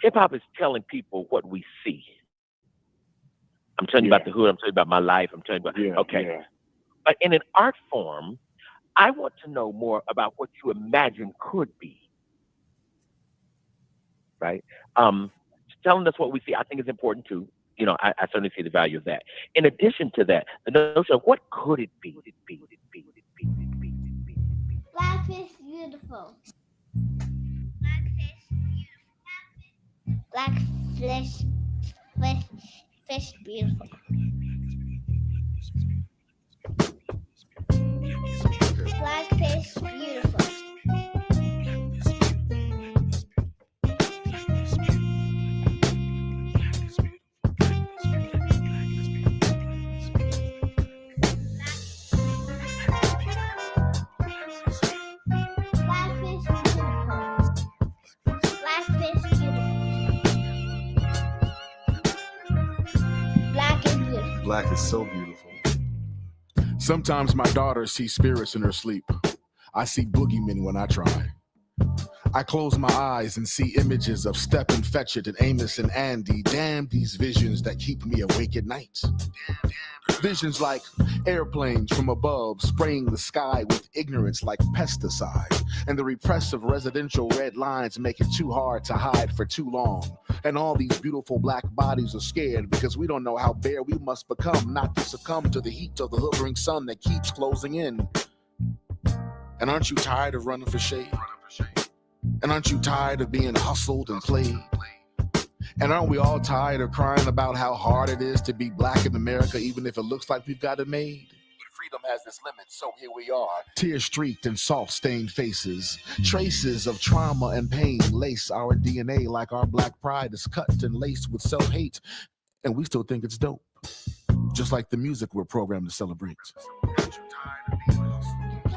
Hip hop is telling people what we see. I'm telling you about the hood. I'm telling you about my life. I'm telling you about, okay. Yeah. But in an art form, I want to know more about what you imagine could be. Right? Telling us what we see, I think is important too. I certainly see the value of that. In addition to that, the notion of what could it be? Blackfish beautiful. Blackfish fish beautiful. Blackfish beautiful. Blackfish beautiful. Blackfish beautiful. Black is beautiful. Black is so beautiful. Sometimes my daughter sees spirits in her sleep. I see boogeymen when I try. I close my eyes and see images of Step and Fetchit and Amos and Andy. Damn these visions that keep me awake at night. Visions like airplanes from above spraying the sky with ignorance like pesticide. And the repressive residential red lines make it too hard to hide for too long. And all these beautiful black bodies are scared because we don't know how bare we must become not to succumb to the heat of the hovering sun that keeps closing in. And aren't you tired of running for shade? And aren't you tired of being hustled and played? And aren't we all tired of crying about how hard it is to be black in America, even if it looks like we've got it made? But freedom has its limits, so here we are. Tear-streaked and salt-stained faces. Traces of trauma and pain lace our DNA like our black pride is cut and laced with self-hate. And we still think it's dope. Just like the music we're programmed to celebrate.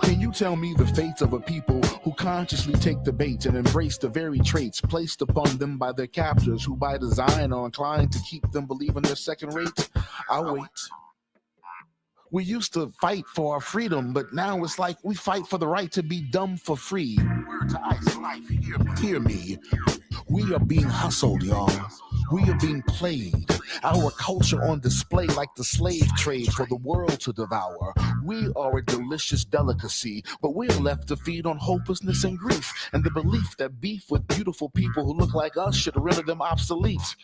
Can you tell me the fate of a people who consciously take the bait and embrace the very traits placed upon them by their captors who by design are inclined to keep them believing they're second rate? I'll wait. We used to fight for our freedom, but now it's like we fight for the right to be dumb for free. Word to ice life, hear me. We are being hustled, y'all. We are being played. Our culture on display like the slave trade for the world to devour. We are a delicious delicacy, but we're left to feed on hopelessness and grief, and the belief that beef with beautiful people who look like us should render them obsolete.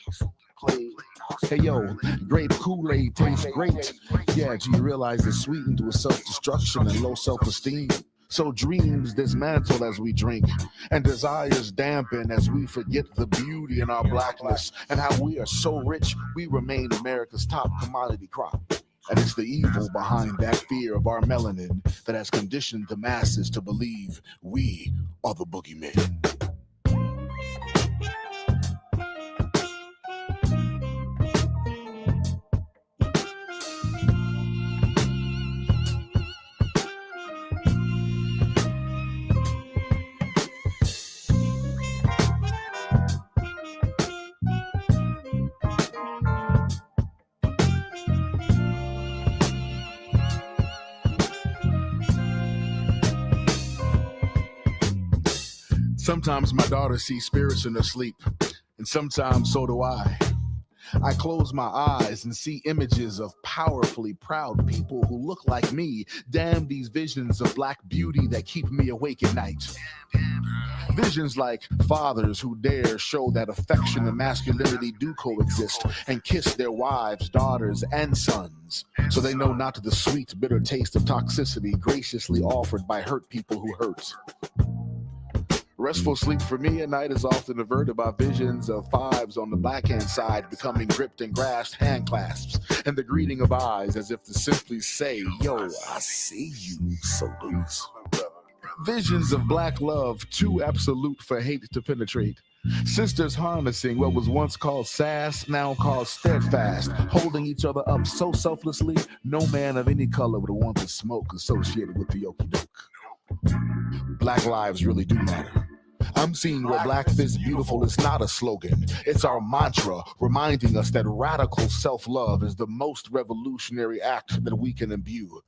Hey yo, grape Kool-Aid tastes great. Yeah, do you realize it's sweetened with self-destruction and low self-esteem? So dreams dismantle as we drink, and desires dampen as we forget the beauty in our blackness, and how we are so rich we remain America's top commodity crop. And it's the evil behind that fear of our melanin that has conditioned the masses to believe we are the boogeymen. Sometimes my daughter sees spirits in her sleep, and sometimes so do I. I close my eyes and see images of powerfully proud people who look like me. Damn these visions of black beauty that keep me awake at night. Visions like fathers who dare show that affection and masculinity do coexist and kiss their wives, daughters, and sons, so they know not the sweet, bitter taste of toxicity graciously offered by hurt people who hurt. Restful sleep for me at night is often averted by visions of fives on the backhand side becoming gripped and grasped hand clasps, and the greeting of eyes as if to simply say, yo, I see you, salute. Visions of black love, too absolute for hate to penetrate. Sisters harnessing what was once called sass, now called steadfast, holding each other up so selflessly, no man of any color would want to smoke associated with the okie doke. Black lives really do matter. I'm seeing where black is beautiful is not a slogan. It's our mantra, reminding us that radical self-love is the most revolutionary act that we can imbue.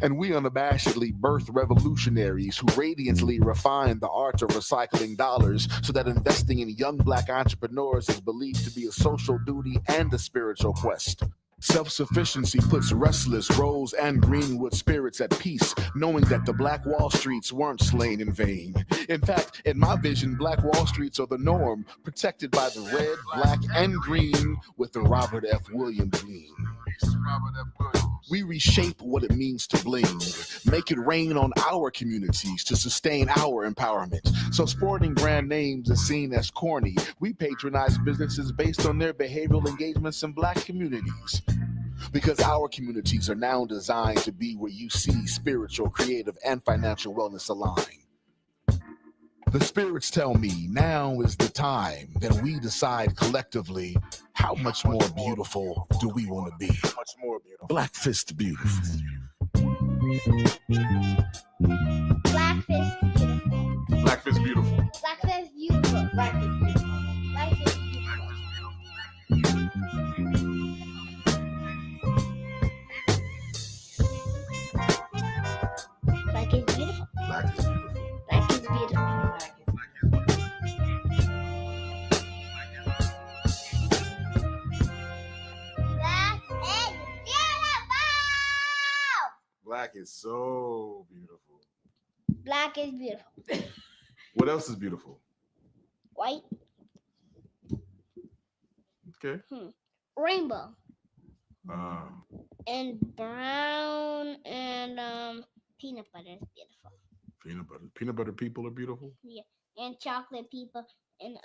And we unabashedly birth revolutionaries who radiantly refine the art of recycling dollars so that investing in young Black entrepreneurs is believed to be a social duty and a spiritual quest. Self-sufficiency puts restless Rose and Greenwood spirits at peace, knowing that the Black Wall Streets weren't slain in vain. In fact, in my vision, Black Wall Streets are the norm, protected by the red, black, and green with the Robert F. Williams lean. We reshape what it means to bling, make it rain on our communities to sustain our empowerment. So sporting brand names is seen as corny. We patronize businesses based on their behavioral engagements in Black communities. Because our communities are now designed to be where you see spiritual, creative, and financial wellness align. The spirits tell me now is the time that we decide collectively how much more beautiful do we want to be. Black Fist Beautiful. Black Fist Beautiful. Black Fist Beautiful. Black Fist Beautiful. Black Fist Beautiful. Black Fist Beautiful. Black is beautiful. Black is beautiful. Black is beautiful. Black is so beautiful. Black is beautiful. What else is beautiful? White. Okay. Rainbow. And brown and peanut butter is beautiful. Peanut butter people are beautiful. Yeah. And chocolate people and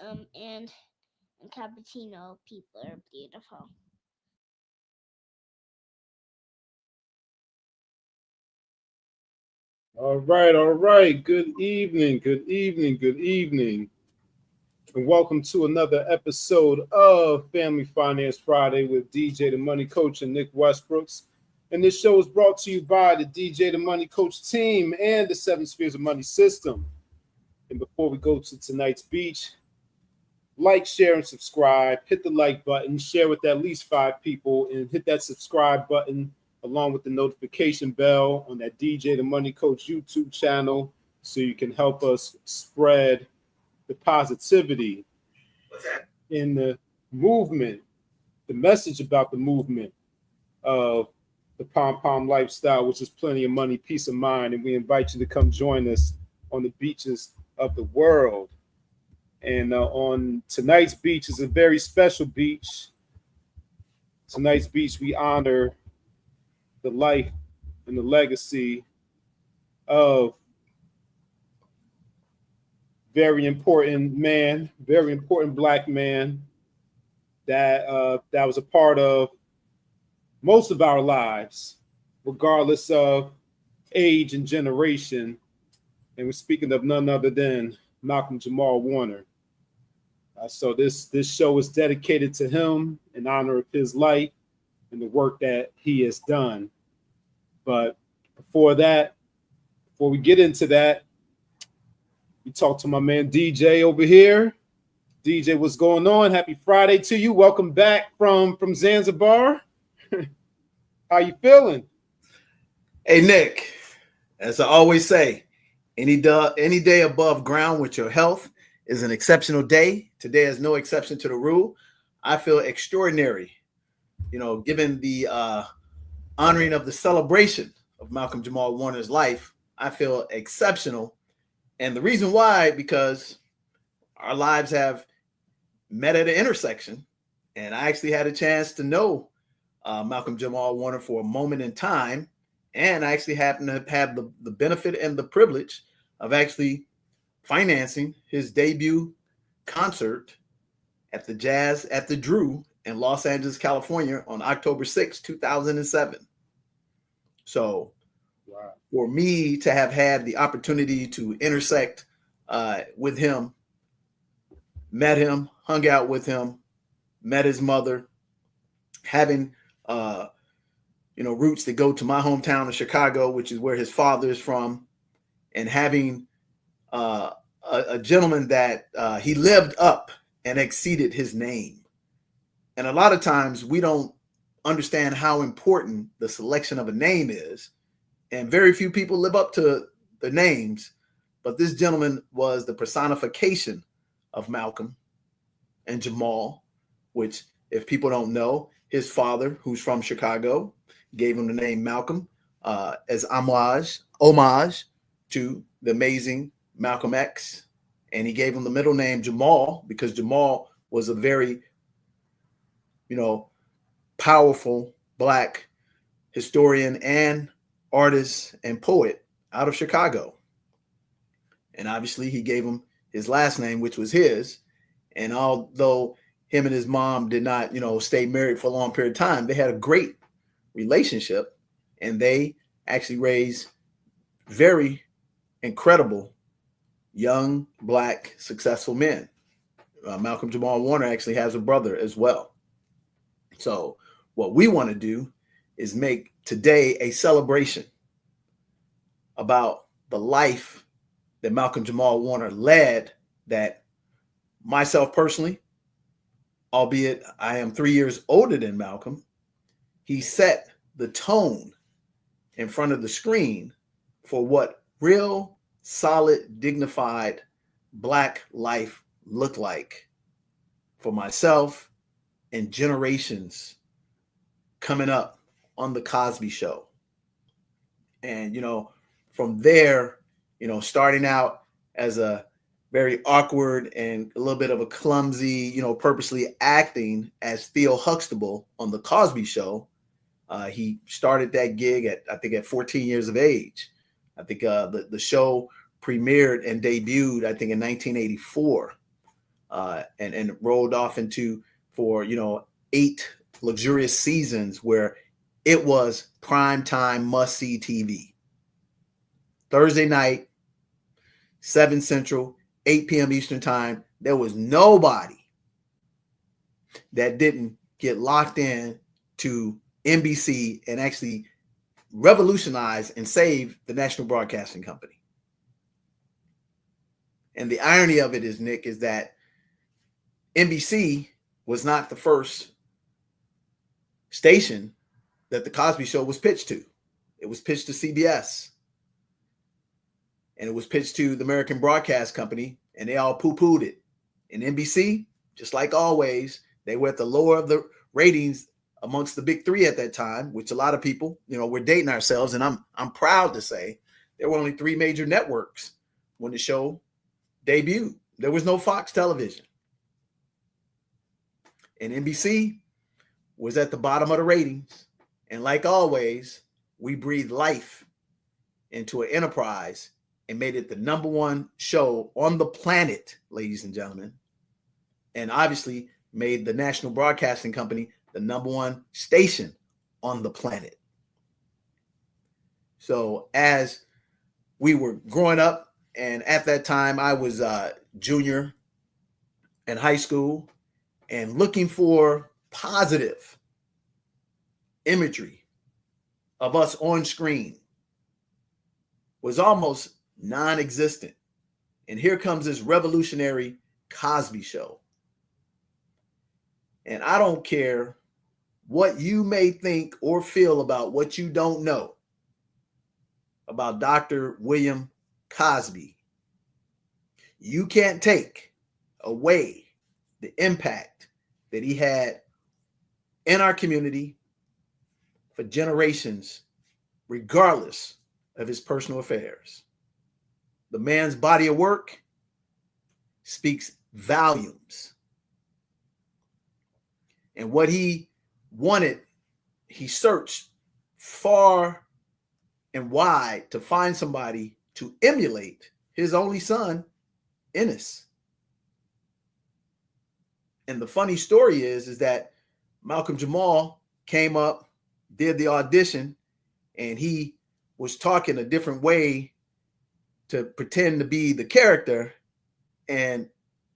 cappuccino people are beautiful. All right. Good evening. And welcome to another episode of Family Finance Friday with DJ the Money Coach and Nick Westbrooks. And this show is brought to you by the DJ the Money Coach team and the 7 Spheres of Money system. And before we go to tonight's beach, like, share, and subscribe. Hit the like button, share with at least 5 people, and hit that subscribe button along with the notification bell on that DJ the Money Coach YouTube channel so you can help us spread the positivity in the movement, the message about the movement of the pom-pom lifestyle, which is plenty of money, peace of mind. And we invite you to come join us on the beaches of the world. And on tonight's beach is a very special beach. Tonight's beach, we honor the life and the legacy of very important Black man that was a part of most of our lives, regardless of age and generation. And we're speaking of none other than Malcolm-Jamal Warner. So this show is dedicated to him in honor of his life and the work that he has done. But before we get into that, we talk to my man DJ over here. DJ, what's going on? Happy Friday to you. Welcome back from Zanzibar. How you feeling? Hey, Nick, as I always say, any day above ground with your health is an exceptional day. Today is no exception to the rule. I feel extraordinary, given the honoring of the celebration of Malcolm-Jamal Warner's life. I feel exceptional. And the reason why, because our lives have met at an intersection. And I actually had a chance to know Malcolm-Jamal Warner for a moment in time. And I actually happen to have the benefit and the privilege of actually financing his debut concert at the Jazz at the Drew in Los Angeles, California on October 6, 2007. So wow. For me to have had the opportunity to intersect with him, met him, hung out with him, met his mother, having roots that go to my hometown of Chicago, which is where his father is from, and having a gentleman that he lived up and exceeded his name. And a lot of times we don't understand how important the selection of a name is and very few people live up to the names, but this gentleman was the personification of Malcolm and Jamal, which, if people don't know, his father, who's from Chicago, gave him the name Malcolm as homage to the amazing Malcolm X. And he gave him the middle name Jamal because Jamal was a very, powerful Black historian and artist and poet out of Chicago. And obviously he gave him his last name, which was his. And although him and his mom did not, stay married for a long period of time, they had a great relationship, and they actually raised very incredible young Black successful men. Malcolm-Jamal Warner actually has a brother as well. So what we want to do is make today a celebration about the life that Malcolm-Jamal Warner led, that myself personally, albeit I am 3 years older than Malcolm, he set the tone in front of the screen for what real, solid, dignified Black life looked like for myself and generations coming up on the Cosby Show. And, from there, starting out as a very awkward and a little bit of a clumsy, purposely acting as Theo Huxtable on the Cosby Show. He started that gig at 14 years of age. I think the show premiered and debuted, I think, in 1984, and rolled off for 8 luxurious seasons where it was primetime must-see TV. Thursday night, 7 Central, 8 p.m. Eastern Time, there was nobody that didn't get locked in to NBC and actually revolutionize and save the National Broadcasting Company. And the irony of it is, Nick, is that NBC was not the first station that the Cosby Show was pitched to. It was pitched to CBS. And it was pitched to the American Broadcast Company, and they all poo-pooed it. And NBC, just like always, they were at the lower of the ratings amongst the big three at that time, which a lot of people, we're dating ourselves, and I'm proud to say there were only 3 major networks when the show debuted. There was no Fox television. And NBC was at the bottom of the ratings. And like always, we breathed life into an enterprise and made it the #1 show on the planet, ladies and gentlemen. And obviously made the National Broadcasting Company the #1 station on the planet. So as we were growing up, and at that time I was a junior in high school, and looking for positive imagery of us on screen was almost non-existent. And here comes this revolutionary Cosby Show. And I don't care what you may think or feel about what you don't know about Dr. William Cosby. You can't take away the impact that he had in our community for generations, regardless of his personal affairs. The man's body of work speaks volumes. And what he wanted, he searched far and wide to find somebody to emulate his only son, Ennis. And the funny story is that Malcolm-Jamal came up, did the audition, and he was talking a different way to pretend to be the character. And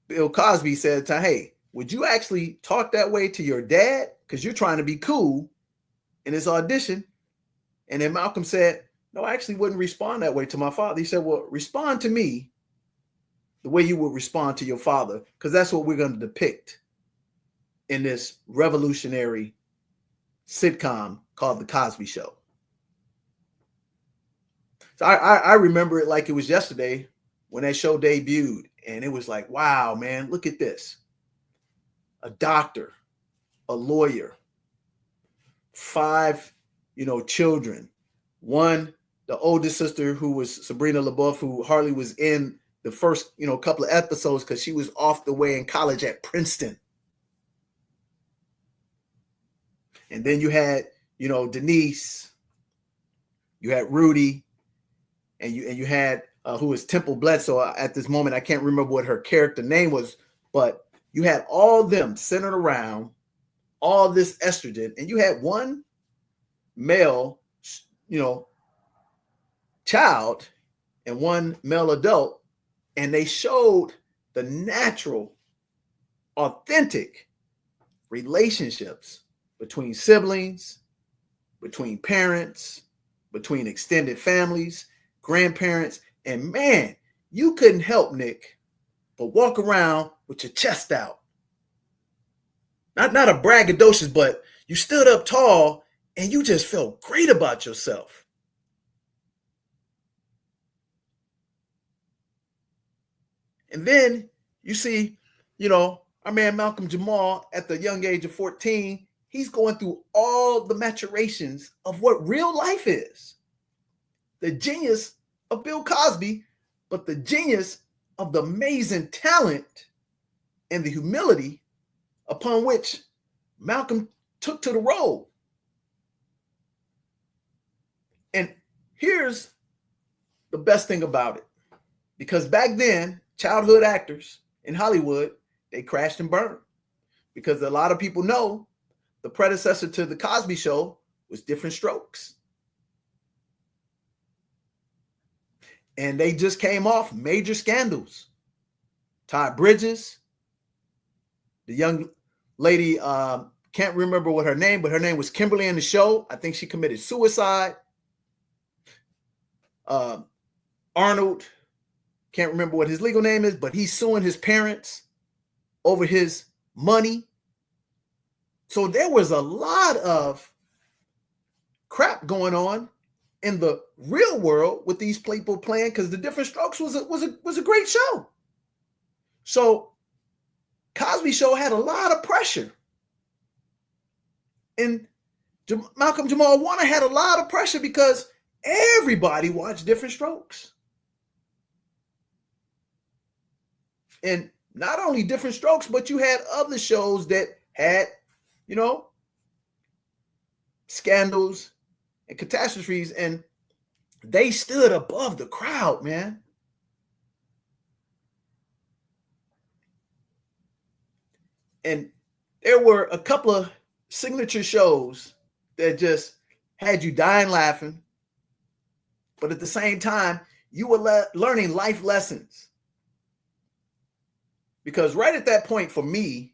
Bill Cosby said to him, "Hey, would you actually talk that way to your dad? Because you're trying to be cool in his audition." And then Malcolm said, "No, I actually wouldn't respond that way to my father." He said, "Well, respond to me the way you would respond to your father, because that's what we're going to depict in this revolutionary sitcom called The Cosby Show." So I remember it like it was yesterday when that show debuted, and it was like, wow, man, look at this. A doctor, a lawyer, 5, children. One, the oldest sister, who was Sabrina LaBeouf, who hardly was in the first, couple of episodes because she was off the way in college at Princeton. And then you had, Denise, you had Rudy, and you had who was Temple Bledsoe. At this moment, I can't remember what her character name was, but you had all them centered around all this estrogen, and you had one male, child and one male adult, and they showed the natural, authentic relationships between siblings, between parents, between extended families, grandparents, and man, you couldn't help, Nick, but walk around with your chest out. Not a braggadocious, but you stood up tall and you just felt great about yourself. And then you see, our man Malcolm-Jamal at the young age of 14, he's going through all the maturations of what real life is. The genius of Bill Cosby, but the genius of the amazing talent and the humility upon which Malcolm took to the role. And here's the best thing about it. Because back then, childhood actors in Hollywood, they crashed and burned. Because a lot of people know the predecessor to The Cosby Show was Different Strokes. And they just came off major scandals. Todd Bridges, the young lady, can't remember what her name, but her name was Kimberly in the show. I think she committed suicide. Arnold, can't remember what his legal name is, but he's suing his parents over his money. So there was a lot of crap going on in the real world with these people playing, because The Different Strokes was a great show. So Cosby Show had a lot of pressure. And Malcolm-Jamal Warner had a lot of pressure because everybody watched Different Strokes. And not only Different Strokes, but you had other shows that had, scandals and catastrophes, and they stood above the crowd, man. And there were a couple of signature shows that just had you dying laughing, but at the same time, you were learning life lessons. Because right at that point for me,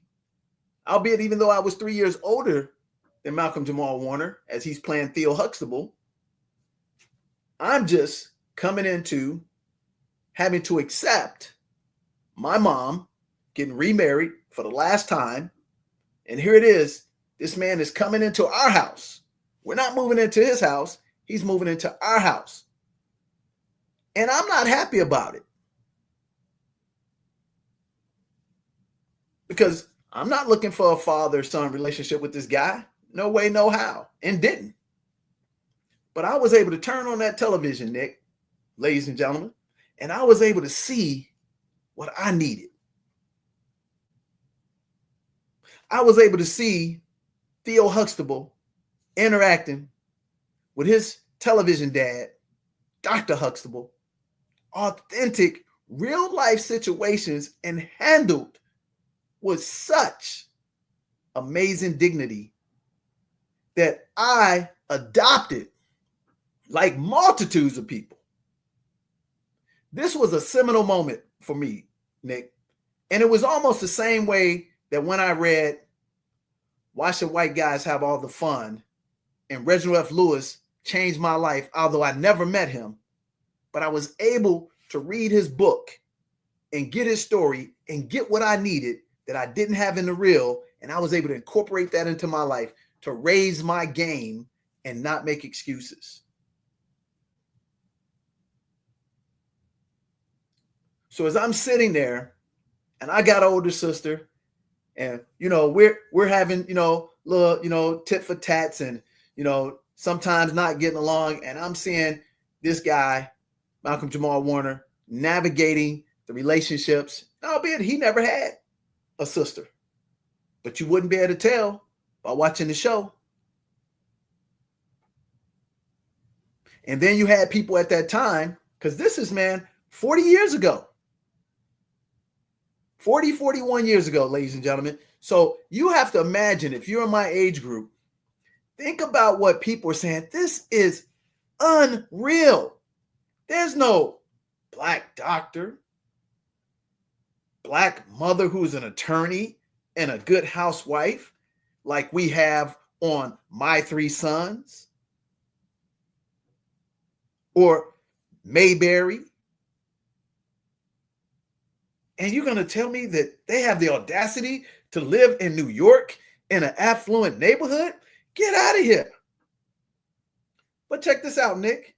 albeit even though I was 3 years older than Malcolm-Jamal Warner, as he's playing Theo Huxtable, I'm just coming into having to accept my mom getting remarried for the last time. And here it is. This man is coming into our house. We're not moving into his house. He's moving into our house. And I'm not happy about it. Because I'm not looking for a father-son relationship with this guy. No way, no how. And didn't. But I was able to turn on that television, Nick, ladies and gentlemen, and I was able to see what I needed. I was able to see Theo Huxtable interacting with his television dad, Dr. Huxtable, authentic, real-life situations, and handled with such amazing dignity that I adopted like multitudes of people. This was a seminal moment for me, Nick. And it was almost the same way that when I read Why Should White Guys Have All the Fun? And Reginald F. Lewis changed my life, although I never met him. But I was able to read his book and get his story and get what I needed that I didn't have in the real. And I was able to incorporate that into my life to raise my game and not make excuses. So as I'm sitting there, and I got an older sister, and we're having little tit for tats, and sometimes not getting along, and I'm seeing this guy, Malcolm-Jamal Warner, navigating the relationships, albeit he never had a sister, but you wouldn't be able to tell by watching the show. And then you had people at that time, because this is, 40 years ago. 41 years ago, ladies and gentlemen. So you have to imagine, if you're in my age group, think about what people are saying. This is unreal. There's no black doctor, black mother who's an attorney and a good housewife like we have on My Three Sons or Mayberry. And you're going to tell me that they have the audacity to live in New York in an affluent neighborhood? Get out of here. But check this out, Nick.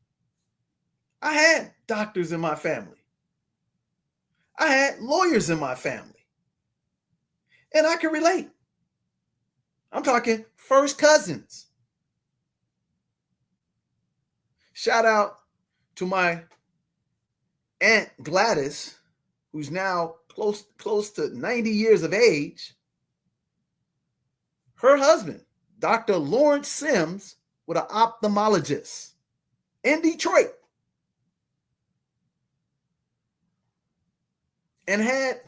I had doctors in my family. I had lawyers in my family. And I can relate. I'm talking first cousins. Shout out to my Aunt Gladys, who's now close to 90 years of age. Her husband, Dr. Lawrence Sims, was an ophthalmologist in Detroit, and had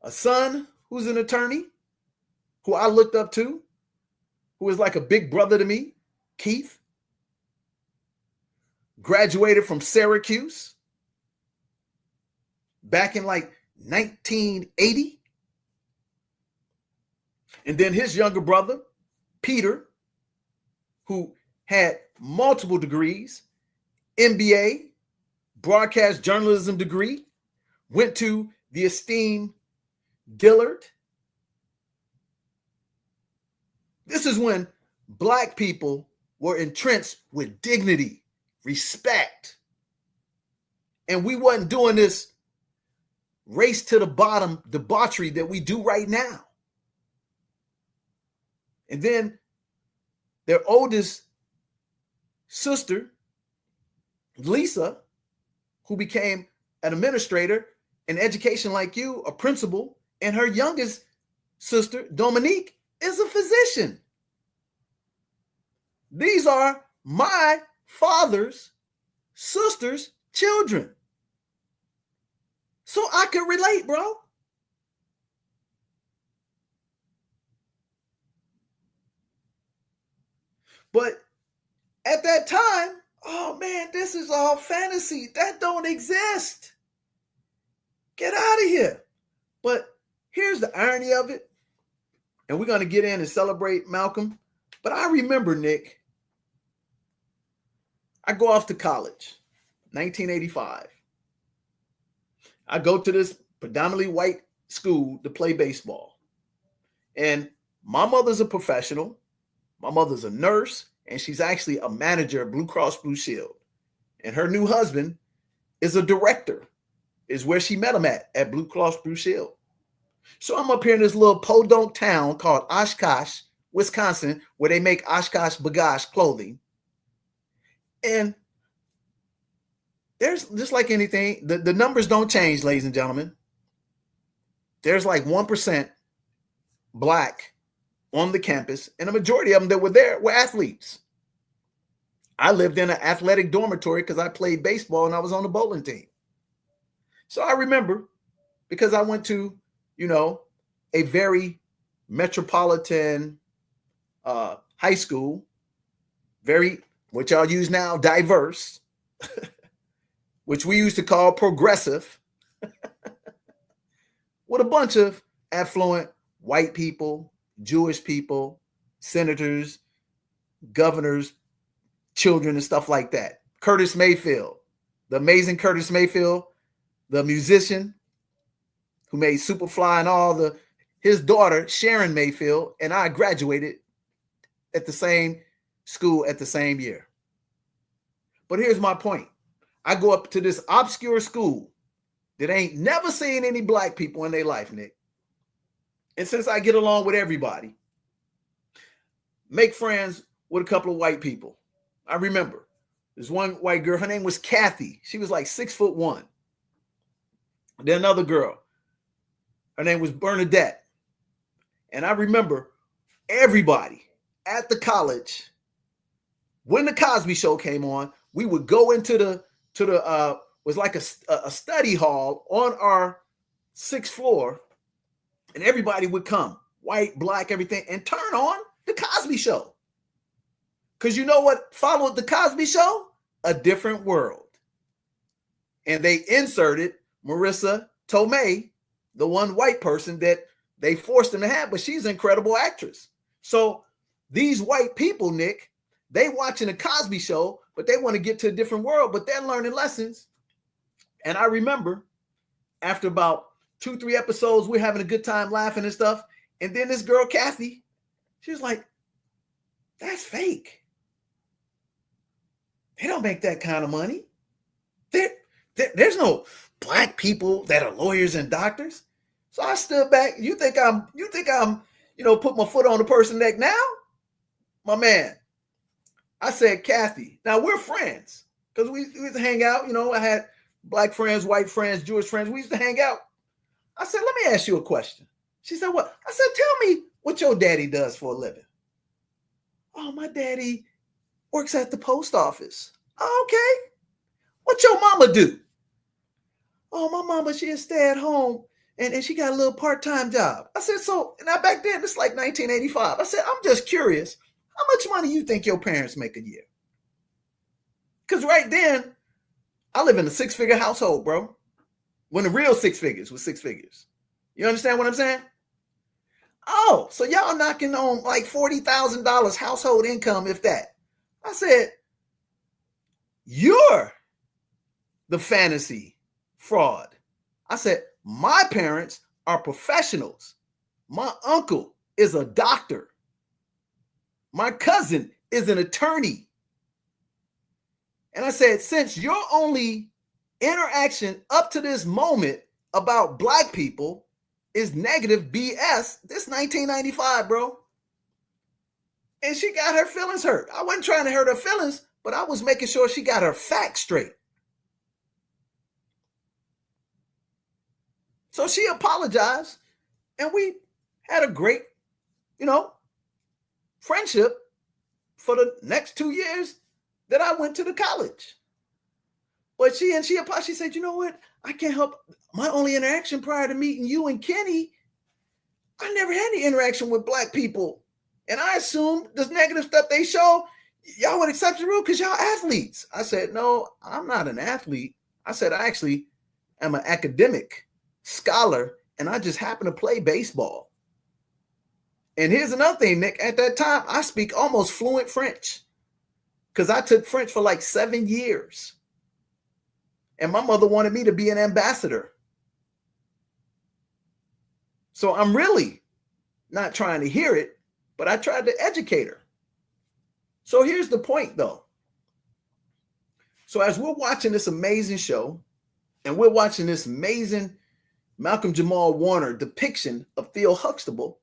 a son who's an attorney, who I looked up to, who was like a big brother to me, Keith. Graduated from Syracuse back in like 1980. And then his younger brother, Peter, who had multiple degrees, MBA, broadcast journalism degree, went to the esteemed Dillard. This is when black people were entrenched with dignity, respect. And we wasn't doing this race to the bottom debauchery that we do right now. And then their oldest sister, Lisa, who became an administrator in education like you, a principal, and her youngest sister, Dominique, is a physician. These are my father's sister's children. So I can relate, bro. But at that time, oh man, this is all fantasy. That don't exist. Get out of here. But here's the irony of it. And we're going to get in and celebrate Malcolm. But I remember, Nick, I go off to college, 1985. I go to this predominantly white school to play baseball. And my mother's a professional. My mother's a nurse, and she's actually a manager at Blue Cross Blue Shield. And her new husband is a director, is where she met him at Blue Cross Blue Shield. So I'm up here in this little podunk town called Oshkosh, Wisconsin, where they make Oshkosh B'gosh clothing. And there's just like anything, the numbers don't change, ladies and gentlemen. There's like 1% black on the campus, and the majority of them that were there were athletes. I lived in an athletic dormitory because I played baseball and I was on the bowling team. So I remember, because I went to, a very metropolitan high school, very, which y'all use now, diverse, which we used to call progressive, with a bunch of affluent white people, Jewish people, senators, governors, children, and stuff like that. Curtis Mayfield, the amazing Curtis Mayfield, the musician who made Superfly and all his daughter, Sharon Mayfield, and I graduated at the same school at the same year. But here's my point. I go up to this obscure school that ain't never seen any black people in their life, Nick. And since I get along with everybody, make friends with a couple of white people. I remember there's one white girl, her name was Kathy. She was like 6'1". Then another girl, her name was Bernadette. And I remember everybody at the college, when the Cosby Show came on, we would go into the was like a study hall on our 6th floor, and everybody would come, white, black, everything, and turn on the Cosby Show. Because you know what followed the Cosby Show? A Different World. And they inserted Marissa Tomei, the one white person that they forced them to have, but she's an incredible actress. So these white people, Nick, they watching the Cosby Show, but they want to get to a different world, but they're learning lessons. And I remember after about 2-3 episodes, we're having a good time laughing and stuff. And then this girl, Kathy, she was like, that's fake. They don't make that kind of money. There's no black people that are lawyers and doctors. So I stood back. You think I'm, put my foot on the person's neck now? My man. I said, Kathy, now we're friends because we used to hang out. I had black friends, white friends, Jewish friends. We used to hang out. I said, let me ask you a question. She said, what? I said, tell me what your daddy does for a living. Oh, my daddy works at the post office. Oh, okay. What your mama do? Oh, my mama, she stay at home and she got a little part-time job. I said, so now back then, it's like 1985. I said, I'm just curious. How much money you think your parents make a year? Because right then, I live in a 6-figure household, bro. When the real 6 figures was 6 figures. You understand what I'm saying? Oh, so y'all knocking on like $40,000 household income, if that. I said, you're the fantasy fraud. I said, my parents are professionals. My uncle is a doctor. My cousin is an attorney. And I said, since your only interaction up to this moment about black people is negative BS, this 1995, bro. And she got her feelings hurt. I wasn't trying to hurt her feelings, but I was making sure she got her facts straight. So she apologized, and we had a great, friendship for the next 2 years that I went to the college. But she said, you know what? I can't help. My only interaction prior to meeting you and Kenny, I never had any interaction with black people. And I assumed this negative stuff they show, y'all would accept the rule because y'all athletes. I said, no, I'm not an athlete. I said, I actually am an academic scholar, and I just happen to play baseball. And here's another thing, Nick. At that time, I speak almost fluent French because I took French for like 7 years. And my mother wanted me to be an ambassador. So I'm really not trying to hear it, but I tried to educate her. So here's the point, though. So as we're watching this amazing show, and we're watching this amazing Malcolm-Jamal Warner depiction of Theo Huxtable,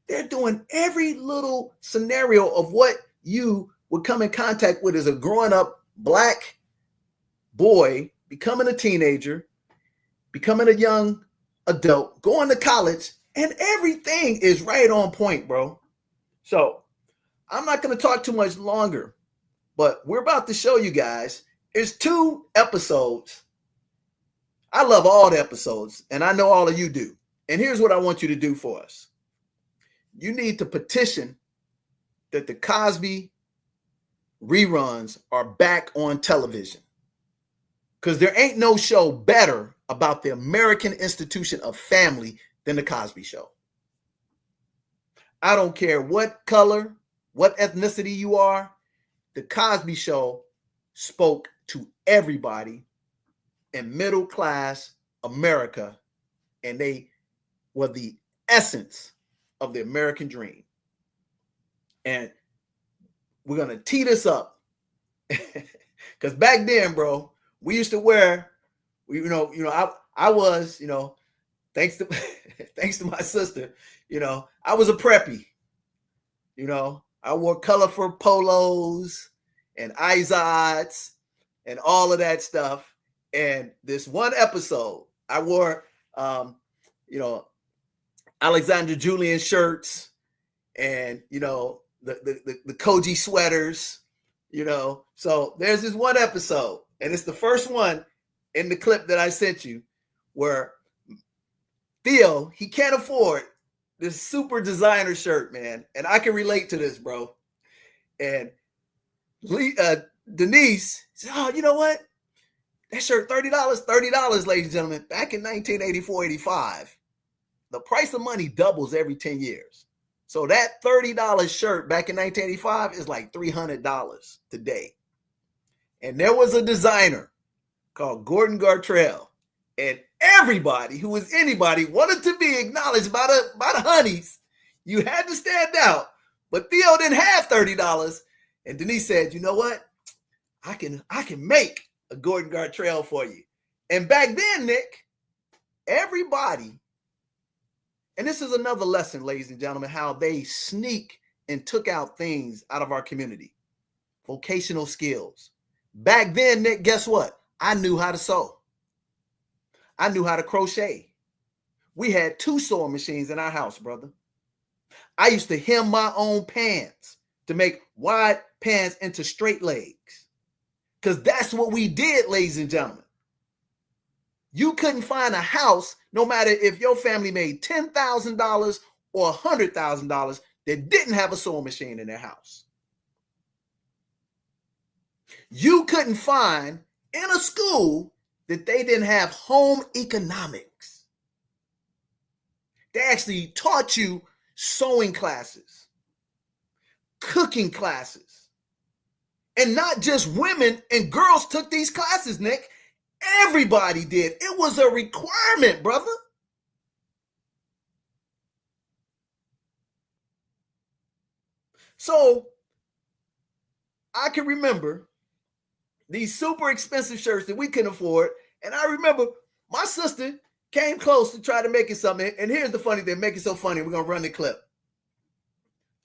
they're doing every little scenario of what you would come in contact with as a growing up black boy, becoming a teenager, becoming a young adult, going to college, and everything is right on point, bro. So I'm not going to talk too much longer, but we're about to show you guys. There's 2 episodes. I love all the episodes, and I know all of you do. And here's what I want you to do for us. You need to petition that the Cosby reruns are back on television. Because there ain't no show better about the American institution of family than the Cosby Show. I don't care what color, what ethnicity you are. The Cosby Show spoke to everybody in middle class America, and they were the essence of the American dream. And we're going to tee this up because back then, bro, we used to wear, I I was, thanks to thanks to my sister, I was a preppy. I wore colorful polos and Izods and all of that stuff. And this one episode, I wore, Alexander Julian shirts and, the Koji sweaters, So there's this one episode, and it's the first one in the clip that I sent you where Theo, he can't afford this super designer shirt, man. And I can relate to this, bro. And Denise said, oh, you know what? That shirt, $30, ladies and gentlemen. Back in 1984, 85, the price of money doubles every 10 years. So that $30 shirt back in 1985 is like $300 today. And there was a designer called Gordon Gartrell. And everybody who was anybody wanted to be acknowledged by the honeys. You had to stand out. But Theo didn't have $30. And Denise said, you know what? I can make a Gordon Gartrell for you. And back then, Nick, everybody, and this is another lesson, ladies and gentlemen, how they sneak and took out things out of our community. Vocational skills. Back then, Nick, guess what? I knew how to sew. I knew how to crochet. We had 2 sewing machines in our house, brother. I used to hem my own pants to make wide pants into straight legs. Because that's what we did, ladies and gentlemen. You couldn't find a house, no matter if your family made $10,000 or $100,000, that didn't have a sewing machine in their house. You couldn't find in a school that they didn't have home economics. They actually taught you sewing classes, cooking classes, and not just women and girls took these classes, Nick. Everybody did. It was a requirement, brother. So I can remember these super expensive shirts that we couldn't afford. And I remember my sister came close to try to make it something. And here's the funny thing, make it so funny. We're going to run the clip.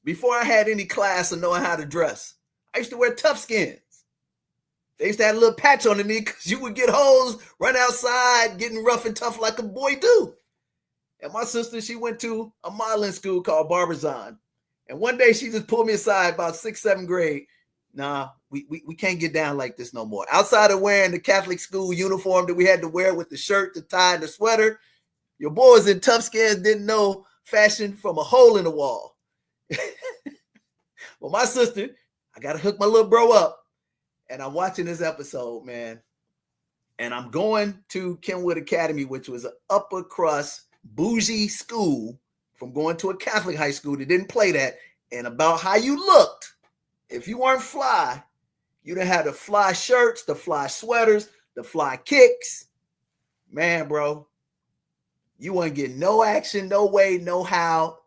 Before I had any class of knowing how to dress, I used to wear tough skins. They used to have a little patch on the knee because you would get hoes, run outside, getting rough and tough like a boy do. And my sister, she went to a modeling school called Barbizon. And one day she just pulled me aside about 6th, 7th grade. Nah, we can't get down like this no more. Outside of wearing the Catholic school uniform that we had to wear with the shirt, the tie, and the sweater, your boys in tough skins didn't know fashion from a hole in the wall. Well, my sister, I got to hook my little bro up. And I'm watching this episode, man. And I'm going to Kenwood Academy, which was an upper crust, bougie school from going to a Catholic high school that didn't play that. And about how you looked, if you weren't fly, you done had the fly shirts, the fly sweaters, the fly kicks. Man, bro, you wouldn't get no action, no way, no how,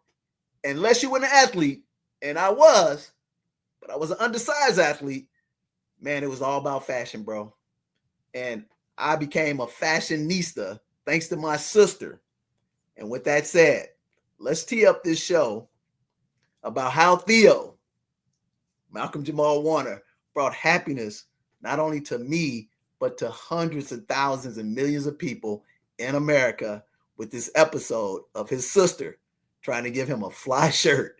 unless you were an athlete. And I was, but I was an undersized athlete. Man, it was all about fashion, bro. And I became a fashionista thanks to my sister. And with that said, let's tee up this show about how Theo, Malcolm-Jamal Warner, brought happiness not only to me, but to hundreds of thousands and millions of people in America with this episode of his sister trying to give him a fly shirt.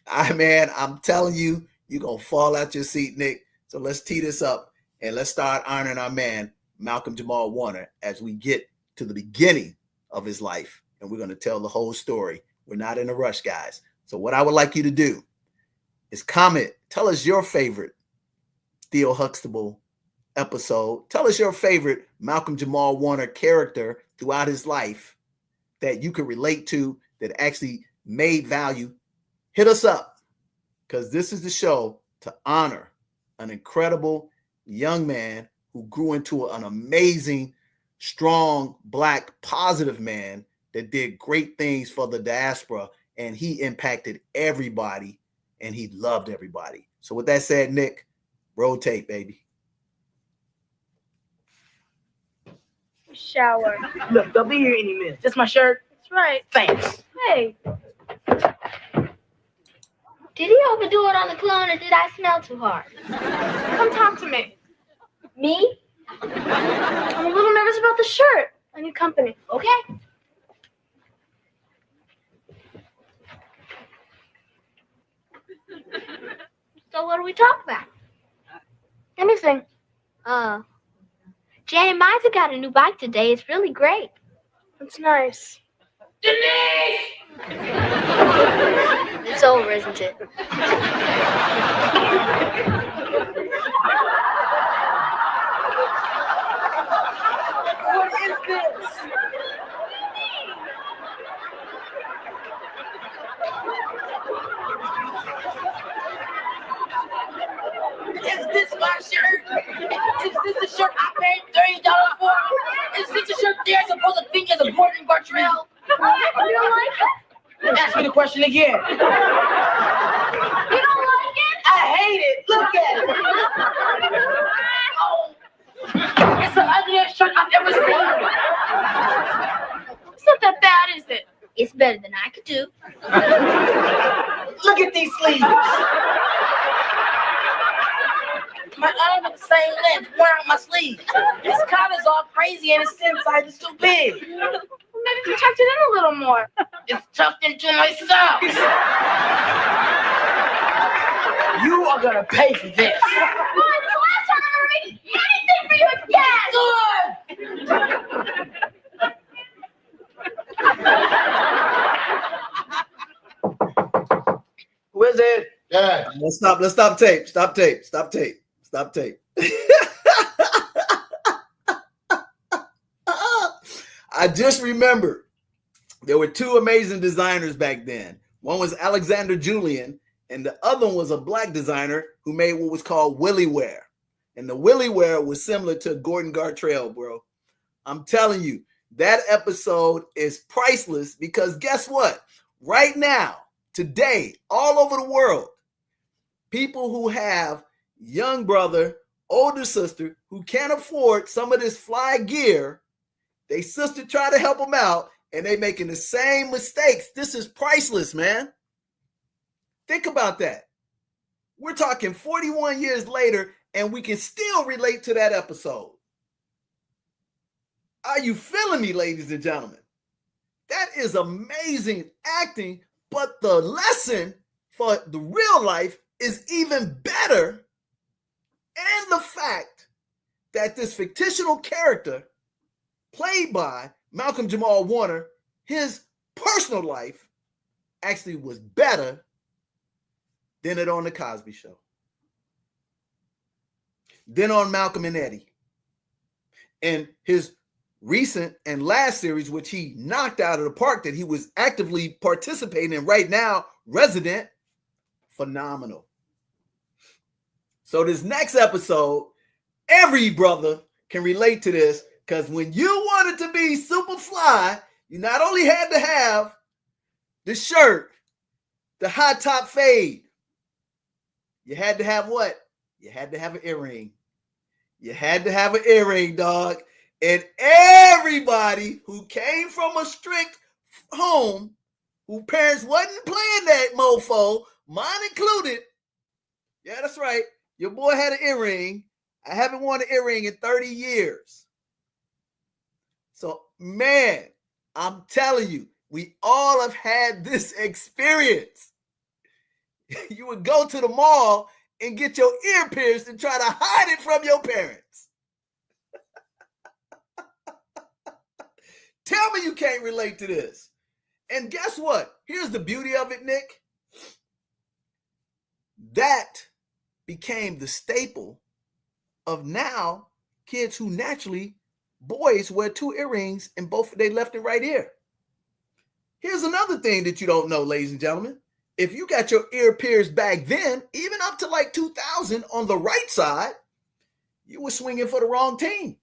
I'm telling you, you're going to fall out your seat, Nick. So let's tee this up and let's start honoring our man, Malcolm-Jamal Warner, as we get to the beginning of his life. And we're going to tell the whole story. We're not in a rush, guys. So what I would like you to do is comment. Tell us your favorite Theo Huxtable episode. Tell us your favorite Malcolm-Jamal Warner character throughout his life that you could relate to, that actually made value. Hit us up, because this is the show to honor an incredible young man who grew into an amazing, strong, Black, positive man that did great things for the diaspora, and he impacted everybody, and he loved everybody. So with that said, Nick, roll tape, baby. shower. Look, they'll be here any minute. This my shirt? That's right. Thanks. Hey. Did he overdo it on the clone or did I smell too hard? Come talk to me. Me? I'm a little nervous about the shirt. I need company. Okay. So what do we talk about? Anything. Jan and Miza got a new bike today. It's really great. That's nice. It's over, isn't it? What is this? Is this my shirt? Is this the shirt I paid $30 for? Is this the shirt they're supposed to think is a Gordon Gartrell? You don't like it? Ask me the question again. You don't like it? I hate it. Look at it. Oh. It's the ugliest shirt I've ever seen. It's not that bad, is it? It's better than I could do. Look at these sleeves. My arms are the same length. Where are my sleeves? This collar's all crazy and its inside is too big. Maybe if you tucked it in a little more. It's tucked into my socks. You are gonna pay for this. Come on, it's the last time I'm gonna make anything for you again. Good. Who is it? Yeah. Let's stop tape. Stop tape. I just remembered there were two amazing designers back then. One was Alexander Julian, and the other one was a black designer who made what was called Willie Wear. And the Willie Wear was similar to Gordon Gartrell, bro. I'm telling you, that episode is priceless because guess what? Right now, today, all over the world, people who have young brother, older sister who can't afford some of this fly gear, they sister try to help them out and they making the same mistakes. This is priceless, man. Think about that. We're talking 41 years later and we can still relate to that episode. Are you feeling me, ladies and gentlemen? That is amazing acting, but the lesson for the real life is even better. And the fact that this fictional character played by Malcolm-Jamal Warner, his personal life actually was better than it on the Cosby Show, than on Malcolm and Eddie. And his recent and last series, which he knocked out of the park, that he was actively participating in right now, Resident, phenomenal. So this next episode, every brother can relate to this, because when you wanted to be super fly, you not only had to have the shirt, the high top fade, you had to have what? You had to have an earring. You had to have an earring, dog. And everybody who came from a strict home, who parents wasn't playing that mofo, mine included. Yeah, that's right. Your boy had an earring. I haven't worn an earring in 30 years. So, man, I'm telling you, we all have had this experience. You would go to the mall and get your ear pierced and try to hide it from your parents. Tell me you can't relate to this. And guess what? Here's the beauty of it, Nick. That became the staple of now kids who naturally, boys wear 2 earrings in both their left and right ear. Here's another thing that you don't know, ladies and gentlemen. If you got your ear pierced back then, even up to like 2000 on the right side, you were swinging for the wrong team.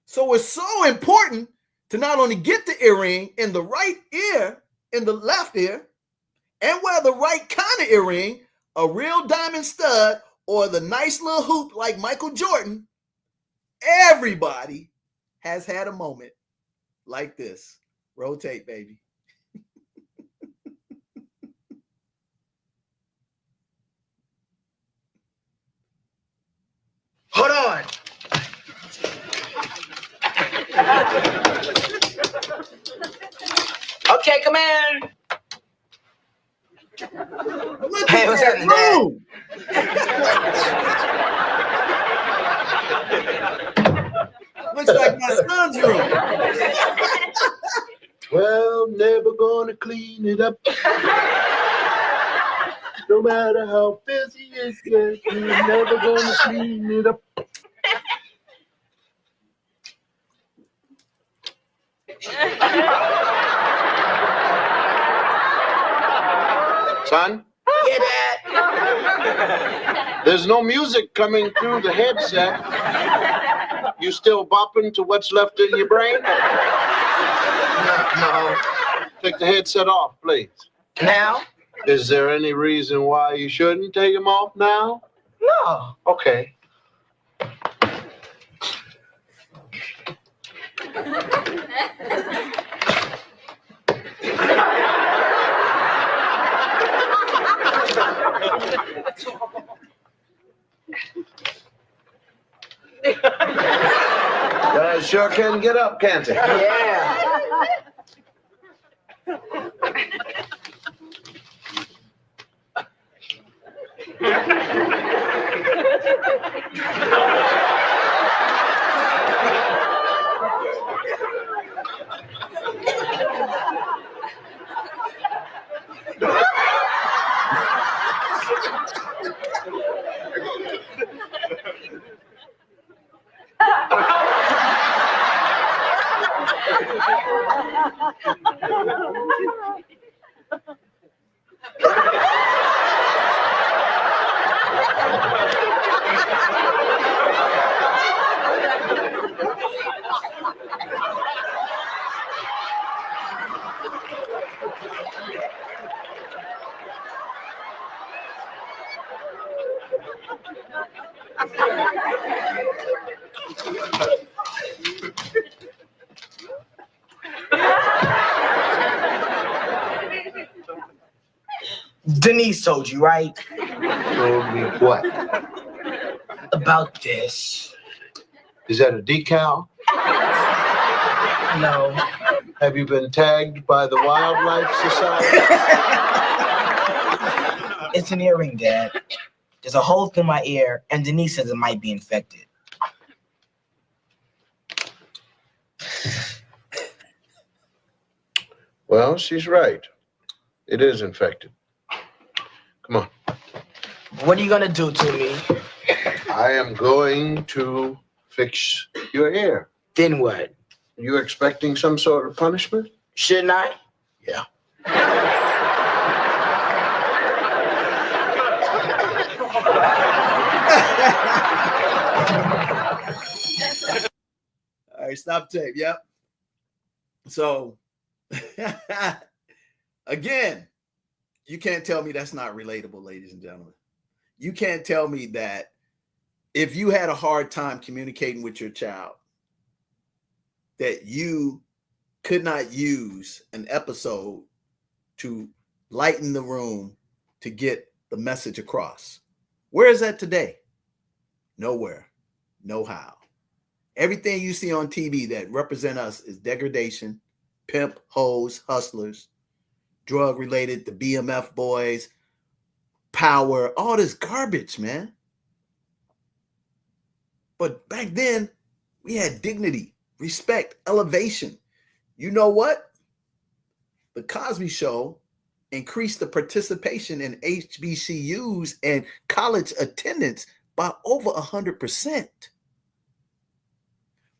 So it's so important to not only get the earring in the right ear, in the left ear, and wear the right kind of earring, a real diamond stud, or the nice little hoop like Michael Jordan. Everybody has had a moment like this. Rotate, baby. Hold on. Okay, come in. Look Hey, at what's that happening, room. Looks like my son's room. Well, never gonna clean it up. No matter how busy it gets, you're never gonna clean it up. Son, Yeah, Dad. there's no music coming through the headset. You still bopping to what's left in your brain? No. Take the headset off, please. Now? Is there any reason why you shouldn't take them off now? No. Okay. Guys sure can get up, can't they? Yeah. Denise told you, right? Told me what? About this. Is that a decal? No. Have you been tagged by the Wildlife Society? It's an earring, Dad. There's a hole through my ear, and Denise says it might be infected. Well, she's right. It is infected. Come on. What are you gonna do to me? I am going to fix your ear. Then what? You expecting some sort of punishment? Shouldn't I? Yeah. All right, stop tape. Yep. So, again, you can't tell me that's not relatable, ladies and gentlemen. You can't tell me that if you had a hard time communicating with your child, that you could not use an episode to lighten the room to get the message across. Where is that today? Nowhere. No how. Everything you see on TV that represent us is degradation, pimp, hoes, hustlers, drug related, the BMF boys, power, all this garbage, man. But back then, we had dignity, respect, elevation. You know what? The Cosby Show increased the participation in HBCUs and college attendance by over 100%.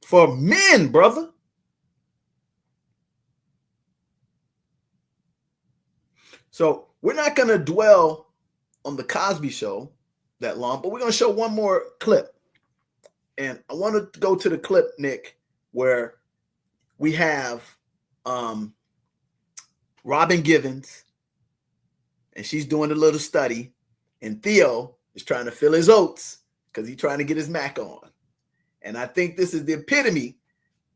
For men, brother. So we're not going to dwell on the Cosby Show that long, but we're going to show one more clip. And I want to go to the clip, Nick, where we have Robin Givens, and she's doing a little study, and Theo is trying to fill his oats because he's trying to get his Mac on. And I think this is the epitome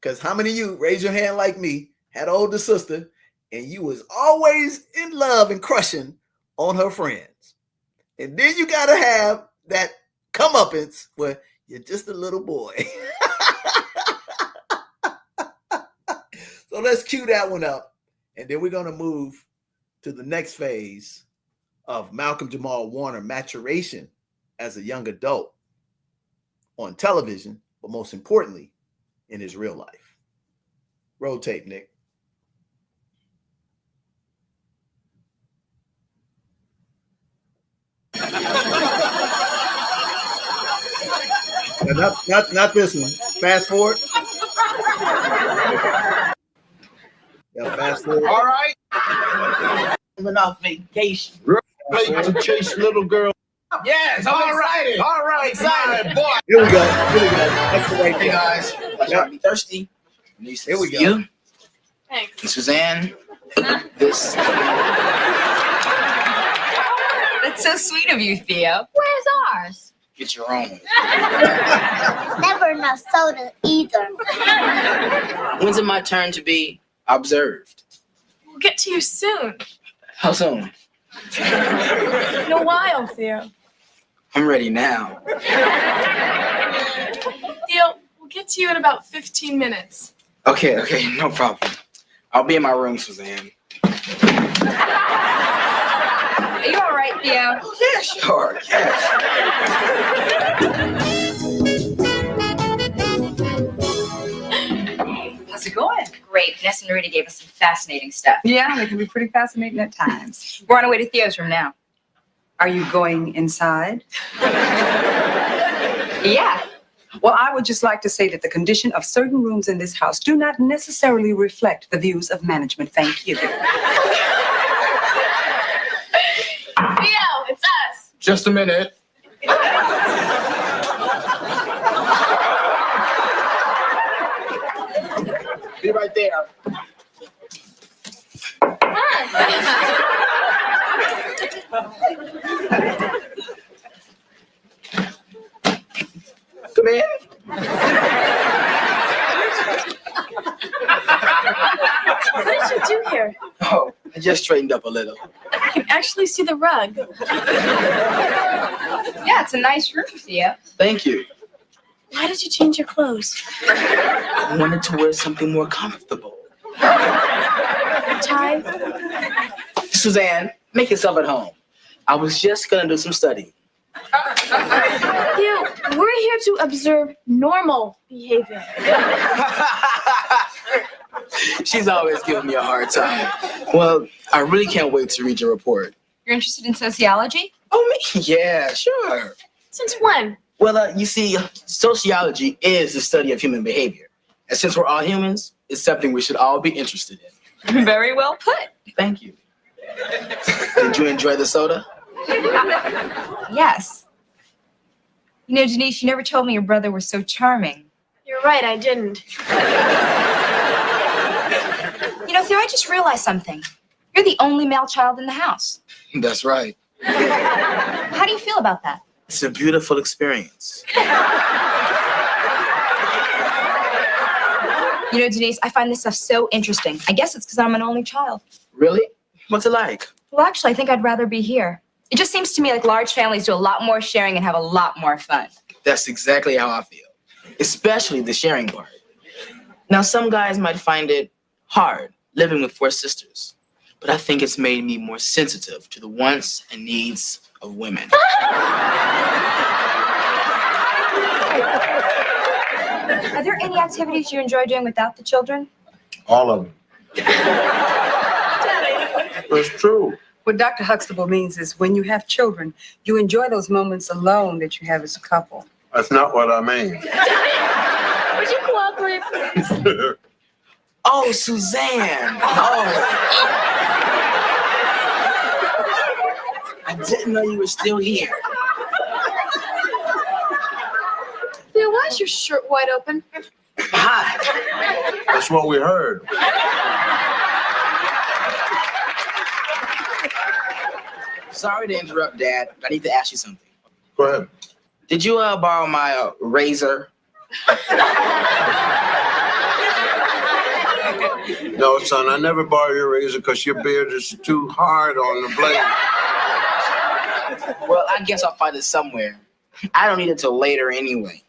Because how many of you, raise your hand like me, had an older sister, and you was always in love and crushing on her friends? And then you got to have that comeuppance where you're just a little boy. So let's cue that one up. And then we're going to move to the next phase of Malcolm-Jamal Warner maturation as a young adult on television, but most importantly, in his real life. Roll tape, Nick. Not this one. Fast forward. Yeah, fast forward. All right. Went off vacation. Play to chase little girl. Yes, All right, Excited. boy. Here we go. That's the right Hey thing. guys, Yeah. be thirsty. Here we go. You, Thanks. and Suzanne. This. That's so sweet of you, Theo. Where's ours? Get your own. Never enough soda either. When's it my turn to be observed? We'll get to you soon. How soon? In a while, Theo. I'm ready now. Theo, we'll get to you in about 15 minutes. Okay, no problem. I'll be in my room, Suzanne. Are you all right, Theo? Oh, yeah, sure. Yes. How's it going? Great. Vanessa and Rita gave us some fascinating stuff. Yeah, they can be pretty fascinating at times. We're on our way to Theo's room now. Are you going inside? Yeah. Well, I would just like to say that the condition of certain rooms in this house do not necessarily reflect the views of management. Thank you. Theo, it's us. Just a minute. Be right there. Come in. What did you do here? Oh, I just straightened up a little. I can actually see the rug. Yeah, it's a nice room, Theo. Thank you. Why did you change your clothes? I wanted to wear something more comfortable. A tie? Suzanne, make yourself at home. I was just gonna do some studying. Theo, we're here to observe normal behavior. She's always giving me a hard time. Well, I really can't wait to read your report. You're interested in sociology? Oh, me? Yeah, sure. Since when? Well, you see, sociology is the study of human behavior. And since we're all humans, it's something we should all be interested in. Very well put. Thank you. Did you enjoy the soda? Yes. You know, Denise, you never told me your brother was so charming. You're right, I didn't. You know, Theo, I just realized something. You're the only male child in the house. That's right. How do you feel about that? It's a beautiful experience. You know, Denise, I find this stuff so interesting. I guess it's because I'm an only child. Really? What's it like? Well, actually, I think I'd rather be here. It just seems to me like large families do a lot more sharing and have a lot more fun. That's exactly how I feel, especially the sharing part. Now, some guys might find it hard living with 4 sisters, but I think it's made me more sensitive to the wants and needs of women. Are there any activities you enjoy doing without the children? All of them. That's true. What Dr. Huxtable means is when you have children, you enjoy those moments alone that you have as a couple. That's not what I mean. Would you cooperate, please? Oh, Suzanne. Oh. I didn't know you were still here. Theo, why is your shirt wide open? Hi. That's what we heard. Sorry to interrupt, Dad. I need to ask you something. Go ahead. Did you borrow my razor? No, son, I never borrow your razor because your beard is too hard on the blade. Well, I guess I'll find it somewhere. I don't need it till later anyway.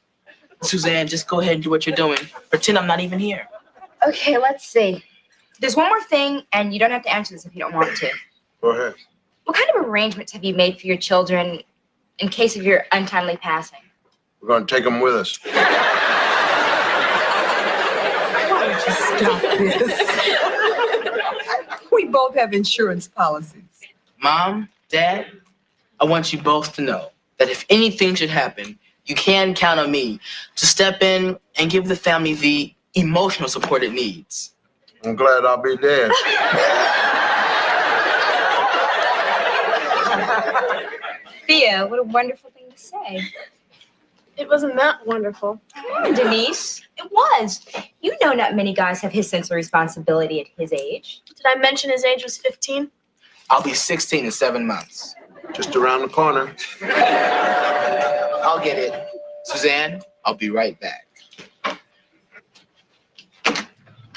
Suzanne, just go ahead and do what you're doing. Pretend I'm not even here. Okay, let's see. There's one more thing, and you don't have to answer this if you don't want to. Go ahead. What kind of arrangements have you made for your children in case of your untimely passing? We're going to take them with us. Why don't you stop this? We both have insurance policies. Mom, Dad, I want you both to know that if anything should happen, you can count on me to step in and give the family the emotional support it needs. I'm glad I'll be dead. Thea, what a wonderful thing to say. It wasn't that wonderful. Come on, Denise. It was. You know not many guys have his sense of responsibility at his age. Did I mention his age was 15? I'll be 16 in 7 months. Just around the corner. I'll get it. Suzanne, I'll be right back.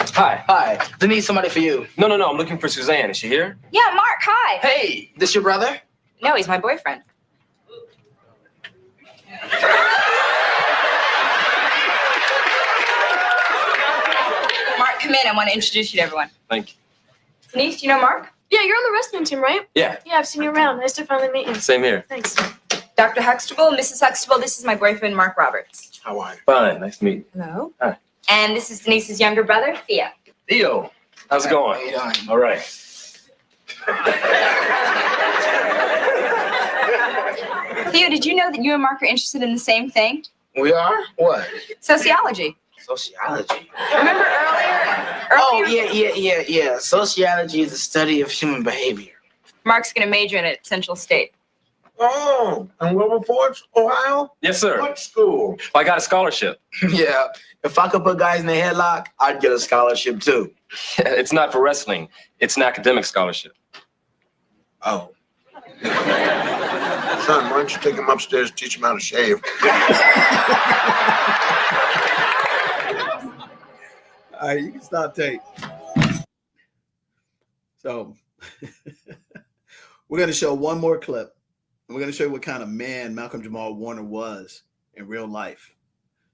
Hi. Denise, somebody for you. No, I'm looking for Suzanne. Is she here? Yeah, Mark, hi. Hey, this your brother? No, he's my boyfriend. Mark, come in. I want to introduce you to everyone. Thank you. Denise, do you know Mark? Yeah, you're on the wrestling team, right? Yeah, Yeah, I've seen you around. Nice to finally meet you. same here. Thanks. Dr. Huxtable, Mrs. Huxtable, this is my boyfriend, Mark Roberts. How are you? Fine. Nice to meet you. Hello. And this is Denise's younger brother, Theo. Theo, how's it How going? you doing? All right. Theo, did you know that you and Mark are interested in the same thing? We are? What? Sociology. Sociology. Remember earlier? Oh, yeah. Sociology is the study of human behavior. Mark's going to major in it at Central State. Oh, and Wilberforce, Ohio? Yes, sir. What school? Well, I got a scholarship. Yeah. If I could put guys in a headlock, I'd get a scholarship too. It's not for wrestling. It's an academic scholarship. Oh. Son, why don't you take him upstairs and teach him how to shave? All right, you can stop tape. So we're going to show one more clip. And we're going to show you what kind of man Malcolm-Jamal Warner was in real life.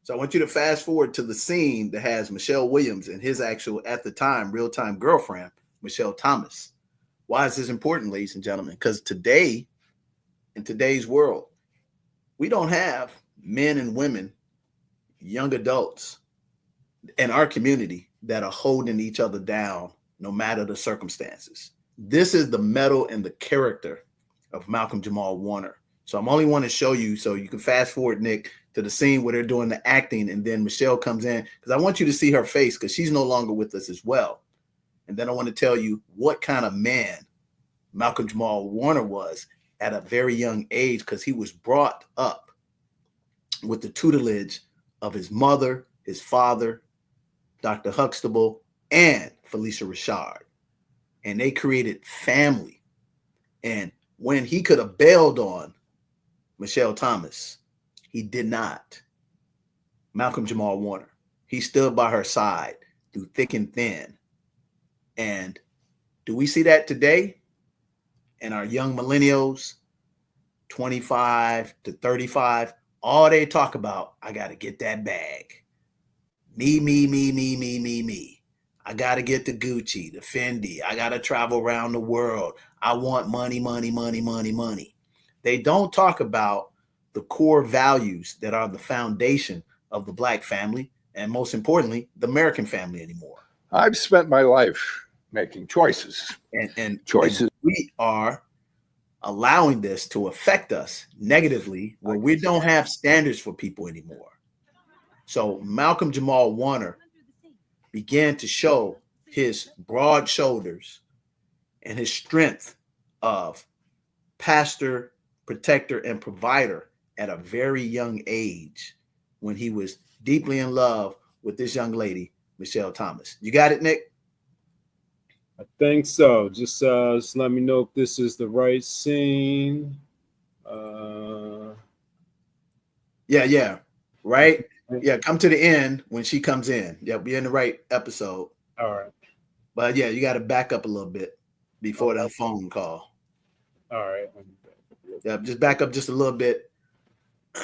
So I want you to fast forward to the scene that has Michelle Williams and his actual, at the time, real-time girlfriend, Michelle Thomas. Why is this important, ladies and gentlemen? Because today, in today's world, we don't have men and women, young adults in our community that are holding each other down no matter the circumstances. This is the mettle and the character of Malcolm-Jamal Warner. So I'm only want to show you, so you can fast forward, Nick, to the scene where they're doing the acting, and then Michelle comes in, because I want you to see her face, because she's no longer with us as well. And then I want to tell you what kind of man Malcolm-Jamal Warner was at a very young age, because he was brought up with the tutelage of his mother, his father, Dr. Huxtable, and Felicia Richard. And they created family. And when he could have bailed on Michelle Thomas, he did not. Malcolm-Jamal Warner, he stood by her side through thick and thin. And do we see that today in our young millennials, 25 to 35? All they talk about, I got to get that bag. Me. I got to get the Gucci, the Fendi. I got to travel around the world. I want money. They don't talk about the core values that are the foundation of the Black family, and most importantly, the American family anymore. I've spent my life making choices. And choices. And we are allowing this to affect us negatively, where we don't have standards for people anymore. So Malcolm-Jamal Warner began to show his broad shoulders and his strength of pastor, protector, and provider at a very young age when he was deeply in love with this young lady, Michelle Thomas. You got it, Nick? I think so. Just let me know if this is the right scene. Yeah. Right? Yeah, come to the end when she comes in. Yeah, be in the right episode. All right. But yeah, you got to back up a little bit before that phone call. All right. Yeah, just back up just a little bit.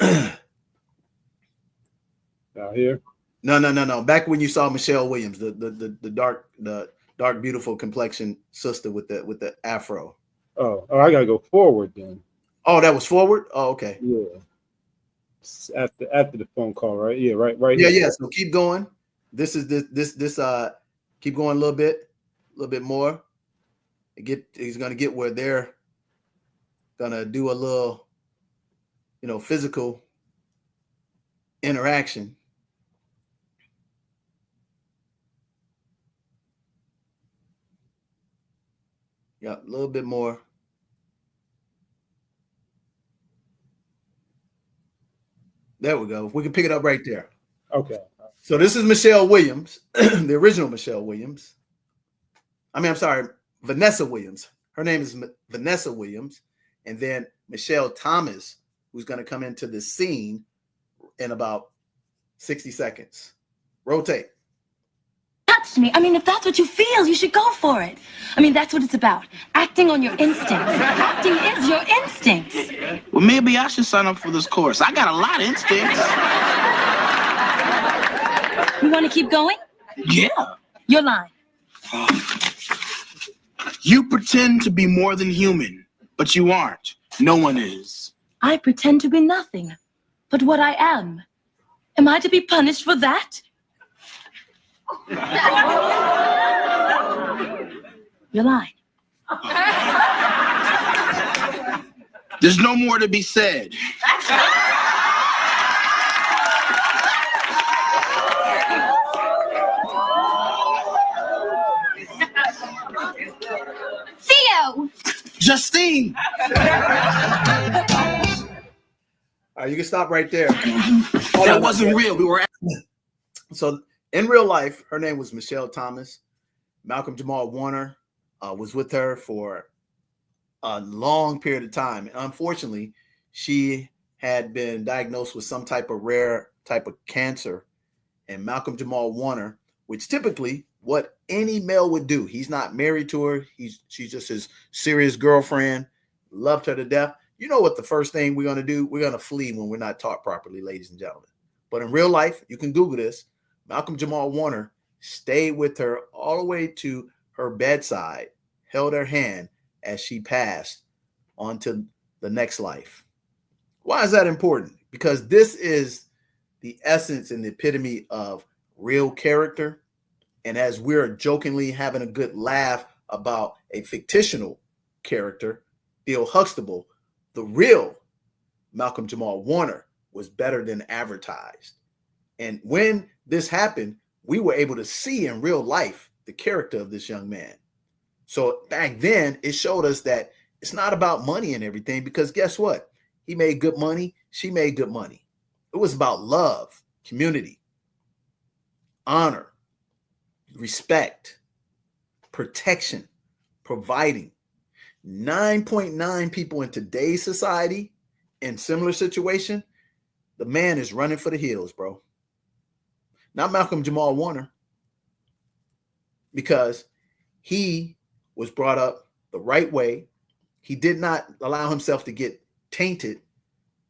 Out here. No. Back when you saw Michelle Williams, the dark, beautiful complexion sister with the afro. Oh, I gotta go forward then. Oh, that was forward. Oh, okay. Yeah. After the phone call, right? Yeah, right. Yeah, here. yeah. So keep going. This is this. Keep going a little bit more. He's gonna get where they're gonna do a little, physical interaction. Yeah, a little bit more. There we go. We can pick it up right there. Okay. So this is Michelle Williams, the original Michelle Williams. I'm sorry, Vanessa Williams. Her name is Vanessa Williams. And then Michelle Thomas, who's going to come into the scene in about 60 seconds. Rotate. Touch me. I mean, if that's what you feel, you should go for it. I mean, that's what it's about. Acting on your instincts. Acting is your instincts. Well, maybe I should sign up for this course. I got a lot of instincts. You want to keep going? Yeah. You're lying. You pretend to be more than human, but you aren't. No one is. I pretend to be nothing, but what I am. Am I to be punished for that? You're lying. There's no more to be said. Theo! Justine! All right, you can stop right there. That wasn't real. We were. So in real life, her name was Michelle Thomas. Malcolm-Jamal Warner was with her for a long period of time. And unfortunately, she had been diagnosed with some type of rare type of cancer. And Malcolm-Jamal Warner, which typically what any male would do, he's not married to her. She's just his serious girlfriend, loved her to death. You know what the first thing we're going to do? We're going to flee when we're not taught properly, ladies and gentlemen. But in real life, you can Google this. Malcolm-Jamal Warner stayed with her all the way to her bedside, held her hand as she passed on to the next life. Why is that important? Because this is the essence and the epitome of real character. And as we're jokingly having a good laugh about a fictional character, Theo Huxtable, the real Malcolm-Jamal Warner was better than advertised. And when this happened, we were able to see in real life the character of this young man. So back then, it showed us that it's not about money and everything, because guess what? He made good money. She made good money. It was about love, community, honor, respect, protection, providing. 9.9 people in today's society in similar situation, the man is running for the hills, bro. Not Malcolm-Jamal Warner, because he was brought up the right way. He did not allow himself to get tainted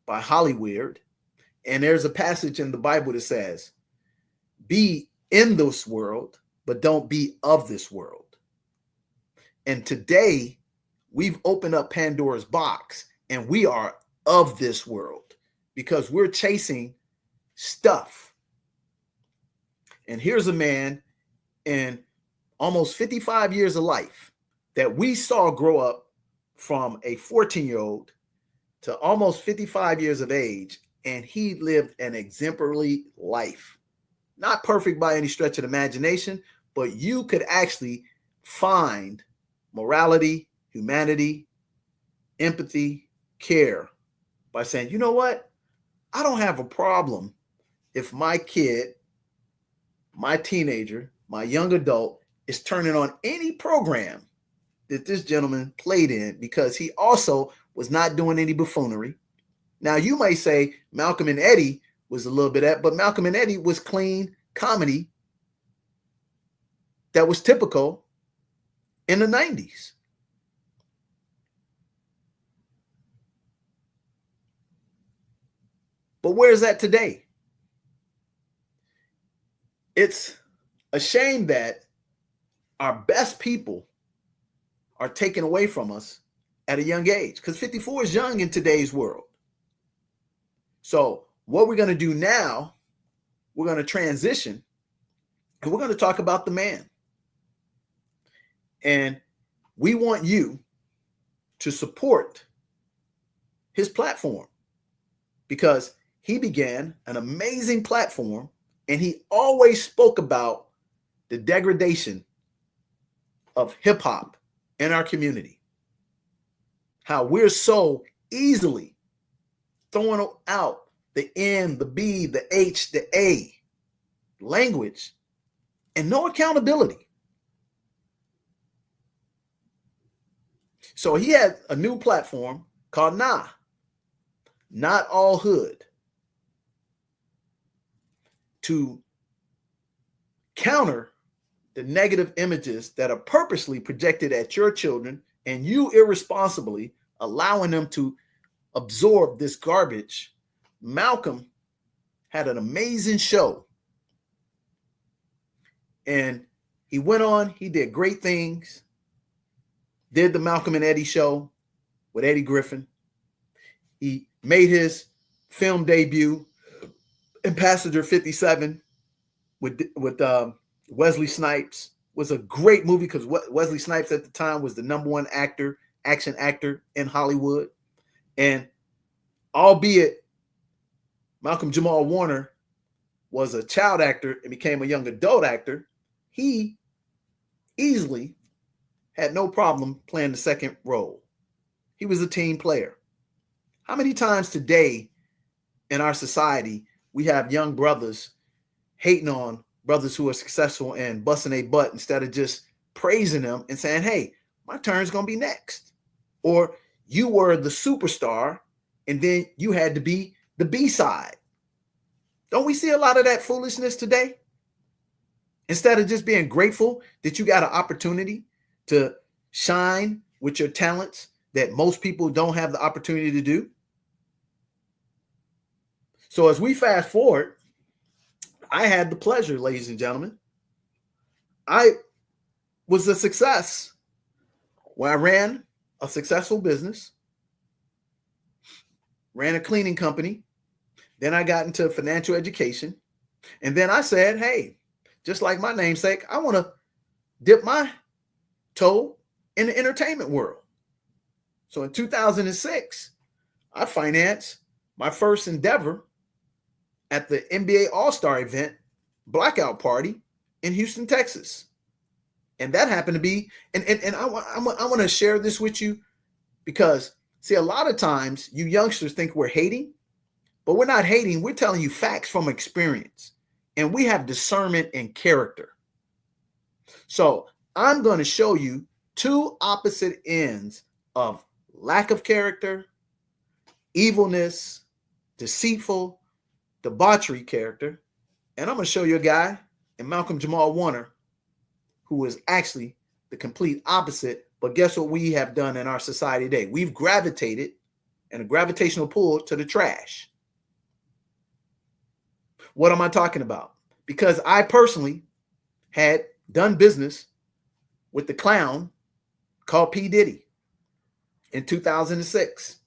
by Hollywood. And there's a passage in the Bible that says, be in this world, but don't be of this world. And today, we've opened up Pandora's box, and we are of this world because we're chasing stuff. And here's a man in almost 55 years of life that we saw grow up from a 14-year-old to almost 55 years of age, and he lived an exemplary life. Not perfect by any stretch of the imagination, but you could actually find morality, humanity, empathy, care by saying, you know what? I don't have a problem if my kid, my teenager, my young adult is turning on any program that this gentleman played in, because he also was not doing any buffoonery. Now, you might say Malcolm and Eddie was a little bit at, but Malcolm and Eddie was clean comedy that was typical in the 90s. But where is that today? It's a shame that our best people are taken away from us at a young age, because 54 is young in today's world. So what we're going to do now, we're going to transition, and we're going to talk about the man. And we want you to support his platform, because he began an amazing platform, and he always spoke about the degradation of hip hop in our community. How we're so easily throwing out the N, the B, the H, the A language, and no accountability. So he had a new platform called Not All Hood, to counter the negative images that are purposely projected at your children, and you irresponsibly allowing them to absorb this garbage. Malcolm had an amazing show, and he went on, he did great things, did the Malcolm and Eddie show with Eddie Griffin. He made his film debut in Passenger 57 with Wesley Snipes. Was a great movie because Wesley Snipes at the time was the #1 action actor in Hollywood. And albeit Malcolm-Jamal Warner was a child actor and became a young adult actor, he easily had no problem playing the second role. He was a team player. How many times today in our society we have young brothers hating on brothers who are successful and busting a butt instead of just praising them and saying, hey, my turn's going to be next. Or you were the superstar and then you had to be the B-side. Don't we see a lot of that foolishness today? Instead of just being grateful that you got an opportunity to shine with your talents that most people don't have the opportunity to do. So as we fast forward, I had the pleasure, ladies and gentlemen. I was a success when I ran a successful business, ran a cleaning company. Then I got into financial education. And then I said, hey, just like my namesake, I want to dip my toe in the entertainment world. So in 2006, I financed my first endeavor at the NBA All-Star event, Blackout Party in Houston, Texas. And that happened to be, and I want to share this with you because, see, a lot of times you youngsters think we're hating, but we're not hating. We're telling you facts from experience, and we have discernment and character. So I'm going to show you two opposite ends of lack of character, evilness, deceitful, debauchery character. And I'm going to show you a guy in Malcolm-Jamal Warner who is actually the complete opposite. But guess what we have done in our society today? We've gravitated in a gravitational pull to the trash. What am I talking about? Because I personally had done business with the clown called P. Diddy in 2006.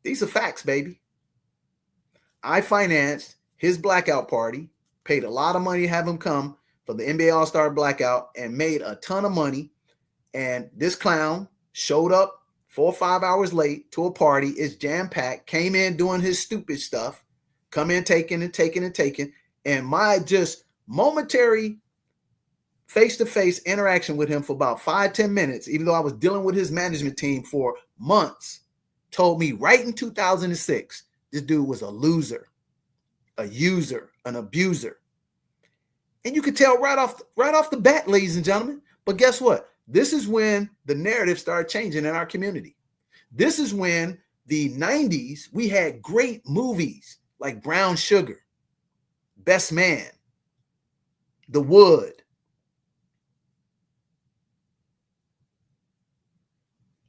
These are facts, baby. I financed his blackout party, paid a lot of money to have him come for the NBA All-Star blackout, and made a ton of money. And this clown showed up 4 or 5 hours late to a party. It's jam-packed, came in doing his stupid stuff, come in taking and taking and taking. And my just momentary face-to-face interaction with him for about 5-10 minutes, even though I was dealing with his management team for months, told me right in 2006, this dude was a loser, a user, an abuser. And you could tell right off the bat, ladies and gentlemen. But guess what? This is when the narrative started changing in our community. This is when the 90s, we had great movies like Brown Sugar, Best Man, The Wood.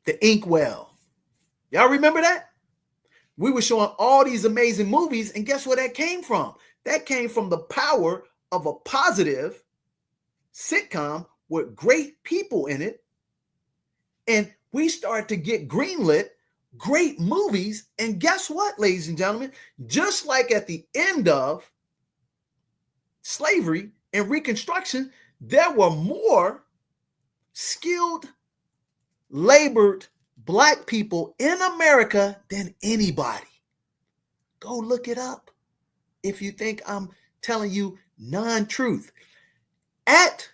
The Inkwell. Y'all remember that? We were showing all these amazing movies, and guess where that came from? That came from the power of a positive sitcom with great people in it. And we started to get greenlit great movies. And guess what, ladies and gentlemen? Just like at the end of slavery and Reconstruction, there were more skilled, labored Black people in America than anybody. Go look it up if you think I'm telling you non-truth. At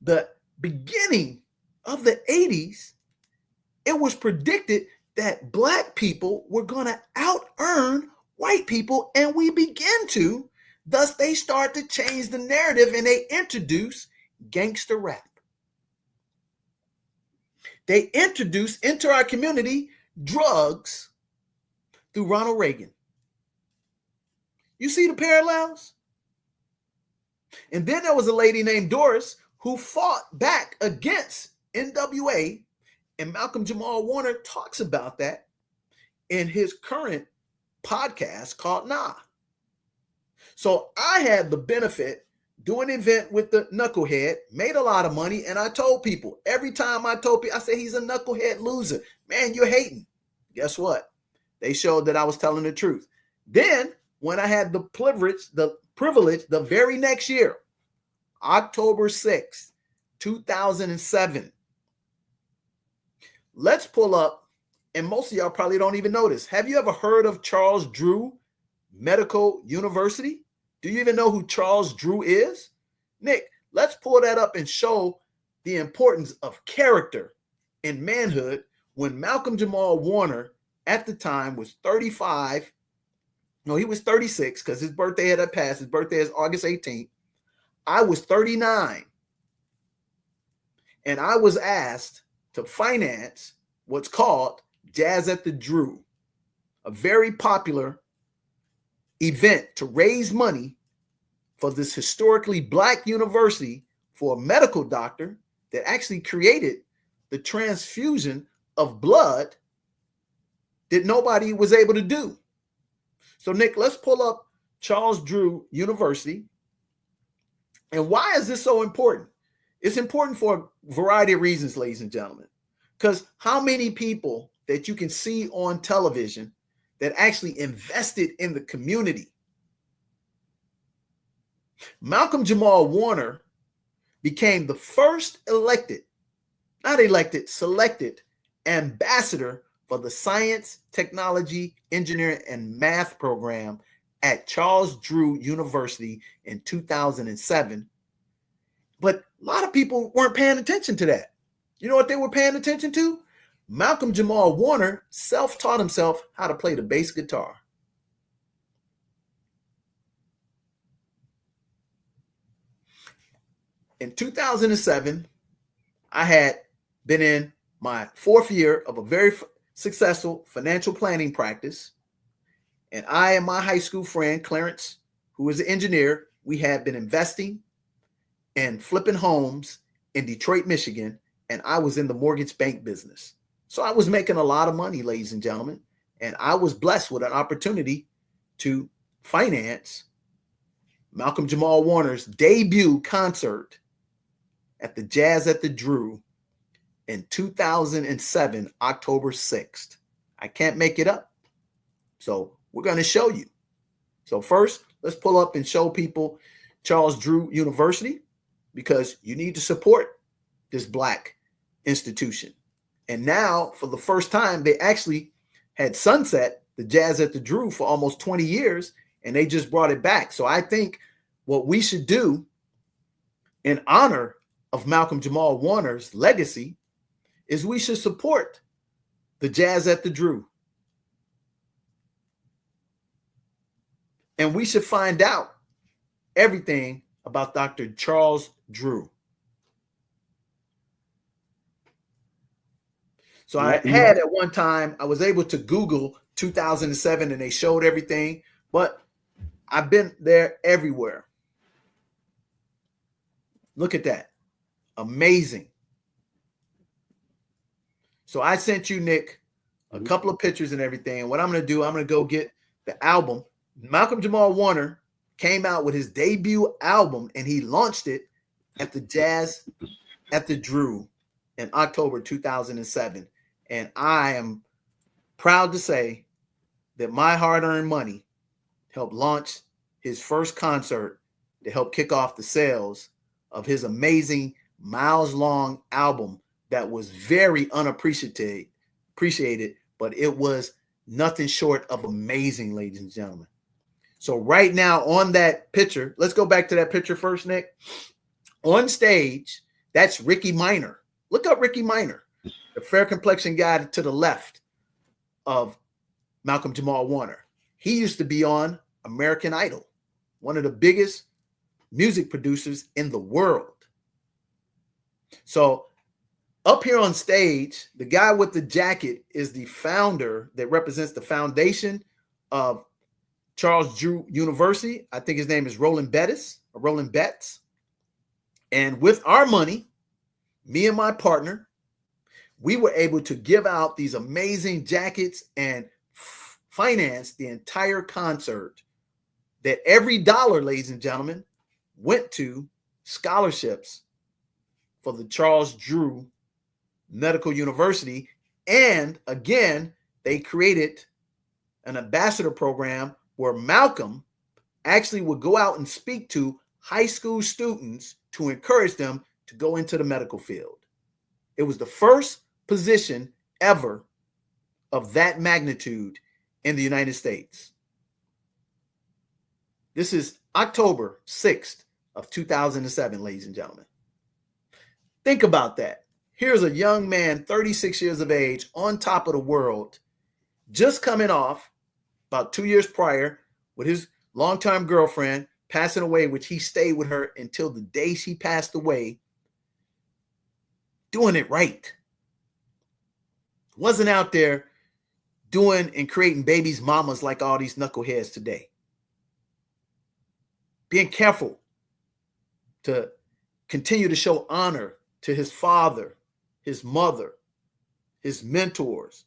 the beginning of the 80s, it was predicted that Black people were going to out-earn white people, and we begin to. Thus, they start to change the narrative, and they introduce gangster rap. They introduced into our community drugs through Ronald Reagan. You see the parallels? And then there was a lady named Doris who fought back against NWA, and Malcolm-Jamal Warner talks about that in his current podcast called Nah. So I had the benefit doing an event with the knucklehead, made a lot of money, and I told people, every time I told people, I said, he's a knucklehead loser. Man, you're hating. Guess what? They showed that I was telling the truth. Then, when I had the privilege, the very next year, October 6th, 2007, let's pull up, and most of y'all probably don't even know this. Have you ever heard of Charles Drew Medical University? Do you even know who Charles Drew is? Nick, let's pull that up and show the importance of character and manhood when Malcolm-Jamal Warner at the time was 35. No, he was 36 because his birthday had passed. His birthday is August 18th. I was 39. And I was asked to finance what's called Jazz at the Drew, a very popular event to raise money for this historically Black university for a medical doctor that actually created the transfusion of blood that nobody was able to do. So, Nick, let's pull up Charles Drew University. And why is this so important? It's important for a variety of reasons, ladies and gentlemen, because how many people that you can see on television that actually invested in the community? Malcolm-Jamal Warner became the first selected ambassador for the Science, Technology, Engineering, and Math program at Charles Drew University in 2007. But a lot of people weren't paying attention to that. You know what they were paying attention to? Malcolm-Jamal Warner self-taught himself how to play the bass guitar. In 2007, I had been in my fourth year of a very successful financial planning practice. And I and my high school friend, Clarence, who was an engineer, we had been investing and flipping homes in Detroit, Michigan. And I was in the mortgage bank business. So I was making a lot of money, ladies and gentlemen. And I was blessed with an opportunity to finance Malcolm-Jamal Warner's debut concert at the Jazz at the Drew in 2007, October 6th. I can't make it up. So we're going to show you. So first, let's pull up and show people Charles Drew University, because you need to support this Black institution. And now, for the first time, they actually had sunset the Jazz at the Drew for almost 20 years, and they just brought it back. So I think what we should do in honor of Malcolm-Jamal Warner's legacy is we should support the Jazz at the Drew. And we should find out everything about Dr. Charles Drew. So I had at one time, I was able to Google 2007 and they showed everything, but I've been there everywhere. Look at that. Amazing. So I sent you, Nick, a couple of pictures and everything. And what I'm going to do, I'm going to go get the album. Malcolm-Jamal Warner came out with his debut album, and he launched it at the Jazz at the Drew in October 2007. And I am proud to say that my hard-earned money helped launch his first concert to help kick off the sales of his amazing miles-long album that was very appreciated, but it was nothing short of amazing, ladies and gentlemen. So right now on that picture, let's go back to that picture first, Nick. On stage, that's Ricky Minor. Look up Ricky Minor, the fair complexion guy to the left of Malcolm-Jamal Warner. He used to be on American Idol, one of the biggest music producers in the world. So up here on stage, the guy with the jacket is the founder that represents the foundation of Charles Drew University. I think his name is Roland Bettis. And with our money, me and my partner, we were able to give out these amazing jackets and finance the entire concert. That every dollar, ladies and gentlemen, went to scholarships for the Charles Drew Medical University. And again, they created an ambassador program where Malcolm actually would go out and speak to high school students to encourage them to go into the medical field. It was the first position ever of that magnitude in the United States. This is October 6th of 2007, ladies and gentlemen. Think about that. Here's a young man, 36 years of age, on top of the world, just coming off about 2 years prior with his longtime girlfriend passing away, which he stayed with her until the day she passed away, doing it right. Wasn't out there doing and creating babies' mamas like all these knuckleheads today. Being careful to continue to show honor to his father, his mother, his mentors,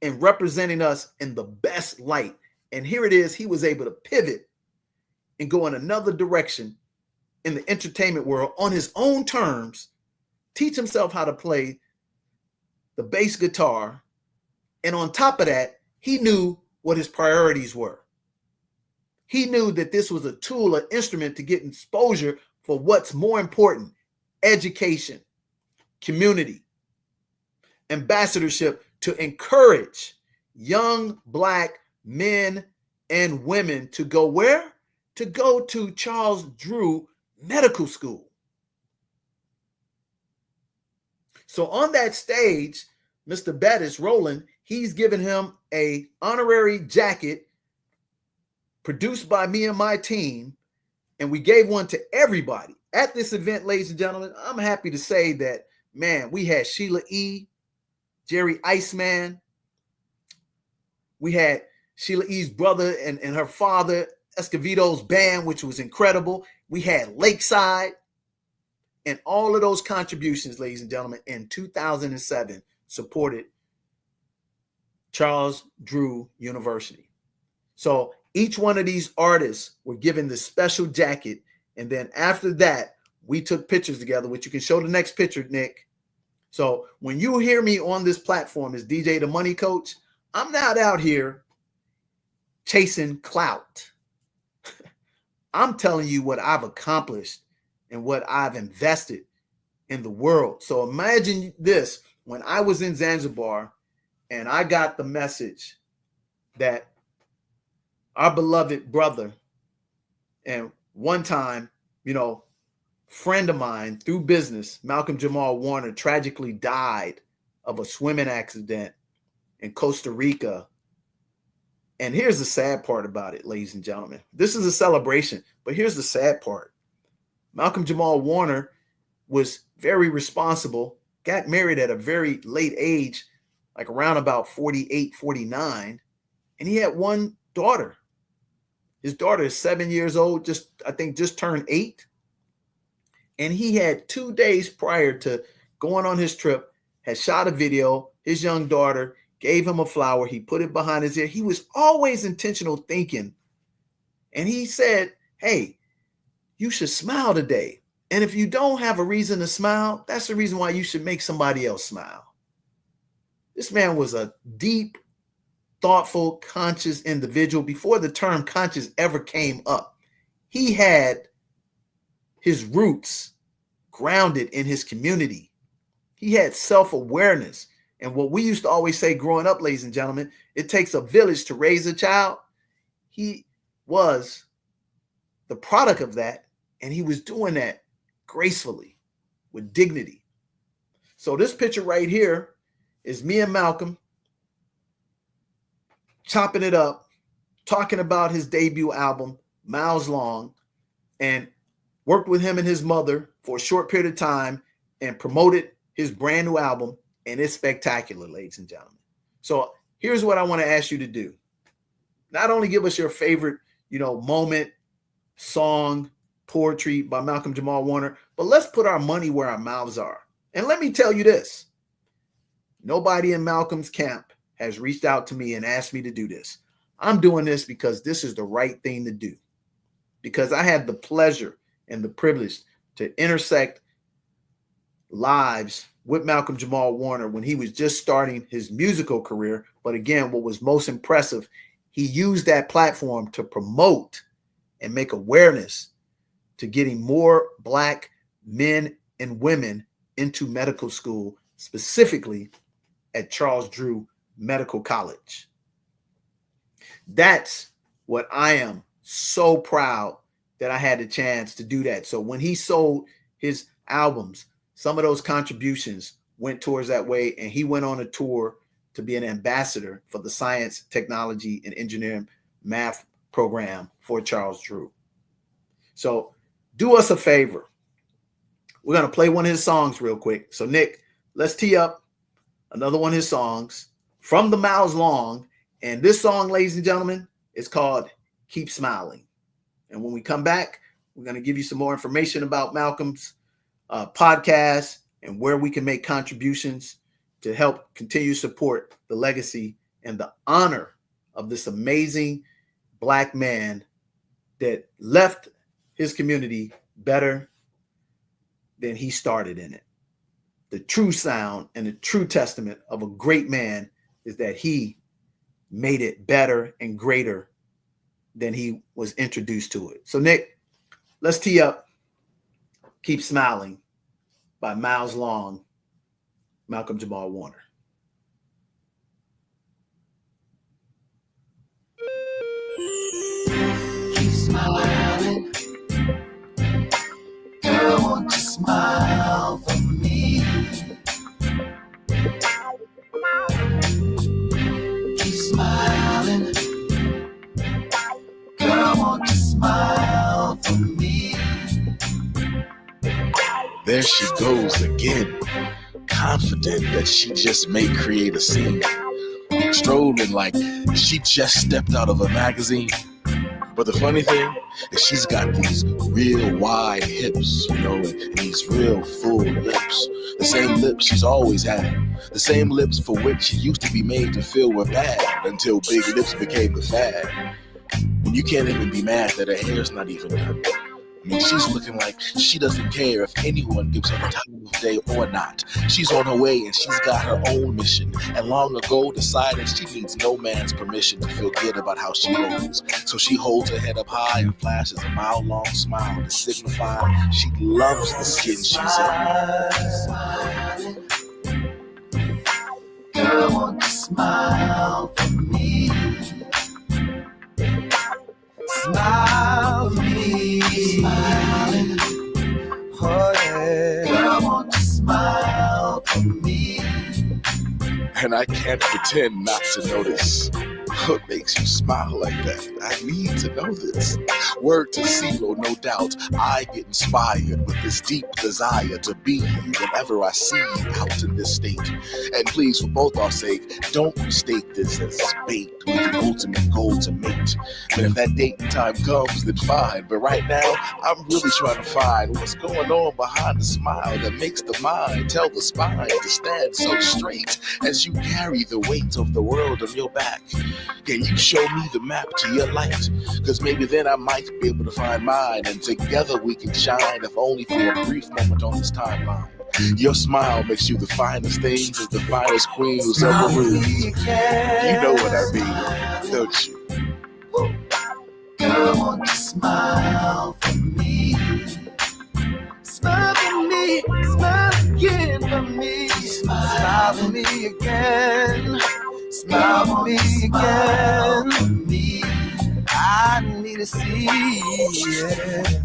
and representing us in the best light. And here it is, he was able to pivot and go in another direction in the entertainment world on his own terms, teach himself how to play the bass guitar. And on top of that, he knew what his priorities were. He knew that this was a tool, an instrument to get exposure for what's more important: education, community, ambassadorship, to encourage young Black men and women to go where? To go to Charles Drew Medical School. So on that stage, Mr. Bettis, Roland, he's given him an honorary jacket produced by me and my team, and we gave one to everybody. At this event, ladies and gentlemen, I'm happy to say that, man, we had Sheila E., Jerry Iceman. We had Sheila E.'s brother and her father, Escovedo's band, which was incredible. We had Lakeside. And all of those contributions, ladies and gentlemen, in 2007 supported Charles Drew University. So each one of these artists were given this special jacket. And then after that, we took pictures together, which you can show the next picture, Nick. So when you hear me on this platform as DJ the Money Coach, I'm not out here chasing clout. I'm telling you what I've accomplished and what I've invested in the world. So imagine this: when I was in Zanzibar and I got the message that our beloved brother and one time, friend of mine through business, Malcolm-Jamal Warner, tragically died of a swimming accident in Costa Rica. And here's the sad part about it, ladies and gentlemen. This is a celebration, but here's the sad part. Malcolm-Jamal Warner was very responsible, got married at a very late age, like around about 48, 49, and he had one daughter. His daughter is 7 years old, just turned 8. And he had 2 days prior to going on his trip, had shot a video. His young daughter gave him a flower. He put it behind his ear. He was always intentional thinking. And he said, hey, you should smile today. And if you don't have a reason to smile, that's the reason why you should make somebody else smile. This man was a deep, thoughtful, conscious individual before the term conscious ever came up. He had his roots grounded in his community. He had self-awareness. And what we used to always say growing up, ladies and gentlemen, it takes a village to raise a child. He was the product of that, and he was doing that gracefully, with dignity. So this picture right here is me and Malcolm chopping it up, talking about his debut album, Miles Long, and worked with him and his mother for a short period of time and promoted his brand new album, and it's spectacular, ladies and gentlemen. So here's what I want to ask you to do. Not only give us your favorite, moment, song, poetry by Malcolm-Jamal Warner, but let's put our money where our mouths are. And let me tell you this. Nobody in Malcolm's camp has reached out to me and asked me to do this. I'm doing this because this is the right thing to do. Because I had the pleasure and the privilege to intersect lives with Malcolm-Jamal Warner when he was just starting his musical career. But again, what was most impressive, he used that platform to promote and make awareness to getting more Black men and women into medical school, specifically at Charles Drew Medical College. That's what I am so proud that I had the chance to do that. So when he sold his albums, some of those contributions went towards that way, and he went on a tour to be an ambassador for the science, technology, and engineering math program for Charles Drew. So do us a favor. We're going to play one of his songs real quick. So Nick, let's tee up another one of his songs from the Miles Long. And this song, ladies and gentlemen, is called Keep Smiling. And when we come back, we're going to give you some more information about Malcolm's podcast and where we can make contributions to help continue to support the legacy and the honor of this amazing Black man that left his community better than he started in it. The true sound and the true testament of a great man is that he made it better and greater than he was introduced to it. So Nick, let's tee up Keep Smiling by Miles Long, Malcolm-Jamal Warner. Keep smiling. Girl, won't you smile for me? Keep smiling. Girl, won't you smile for me? There she goes again, confident that she just may create a scene, strolling like she just stepped out of a magazine. But the funny thing is she's got these real wide hips, and these real full lips. The same lips she's always had. The same lips for which she used to be made to feel were bad until big lips became the fad. And you can't even be mad that her hair's not even done. I mean, she's looking like she doesn't care if anyone gives her the time of day or not. She's on her way and she's got her own mission. And long ago decided she needs no man's permission to feel good about how she holds. So she holds her head up high and flashes a mile-long smile to signify she loves the skin she's in. Girl, won't you smile for me? Smile for me. Smiling. Oh, yeah. Girl, won't you smile for me? And I can't pretend not to notice What makes you smile like that? I need to know this. Word to CeeLo, no doubt. I get inspired with this deep desire to be you whenever I see you out in this state. And please, for both our sake, don't mistake this as bait with the ultimate goal to mate. But if that dating time comes, then fine. But right now, I'm really trying to find what's going on behind the smile that makes the mind tell the spine to stand so straight as you carry the weight of the world on your back. Can you show me the map to your light? Cause maybe then I might be able to find mine, and together we can shine, if only for a brief moment on this timeline. Your smile makes you the finest thing, as the finest queen who's ever ruled. You know what I mean, don't you? Girl, won't you smile for me? Smile for me, smile again for me. Smile for me again. Smile for me again. I need to see it.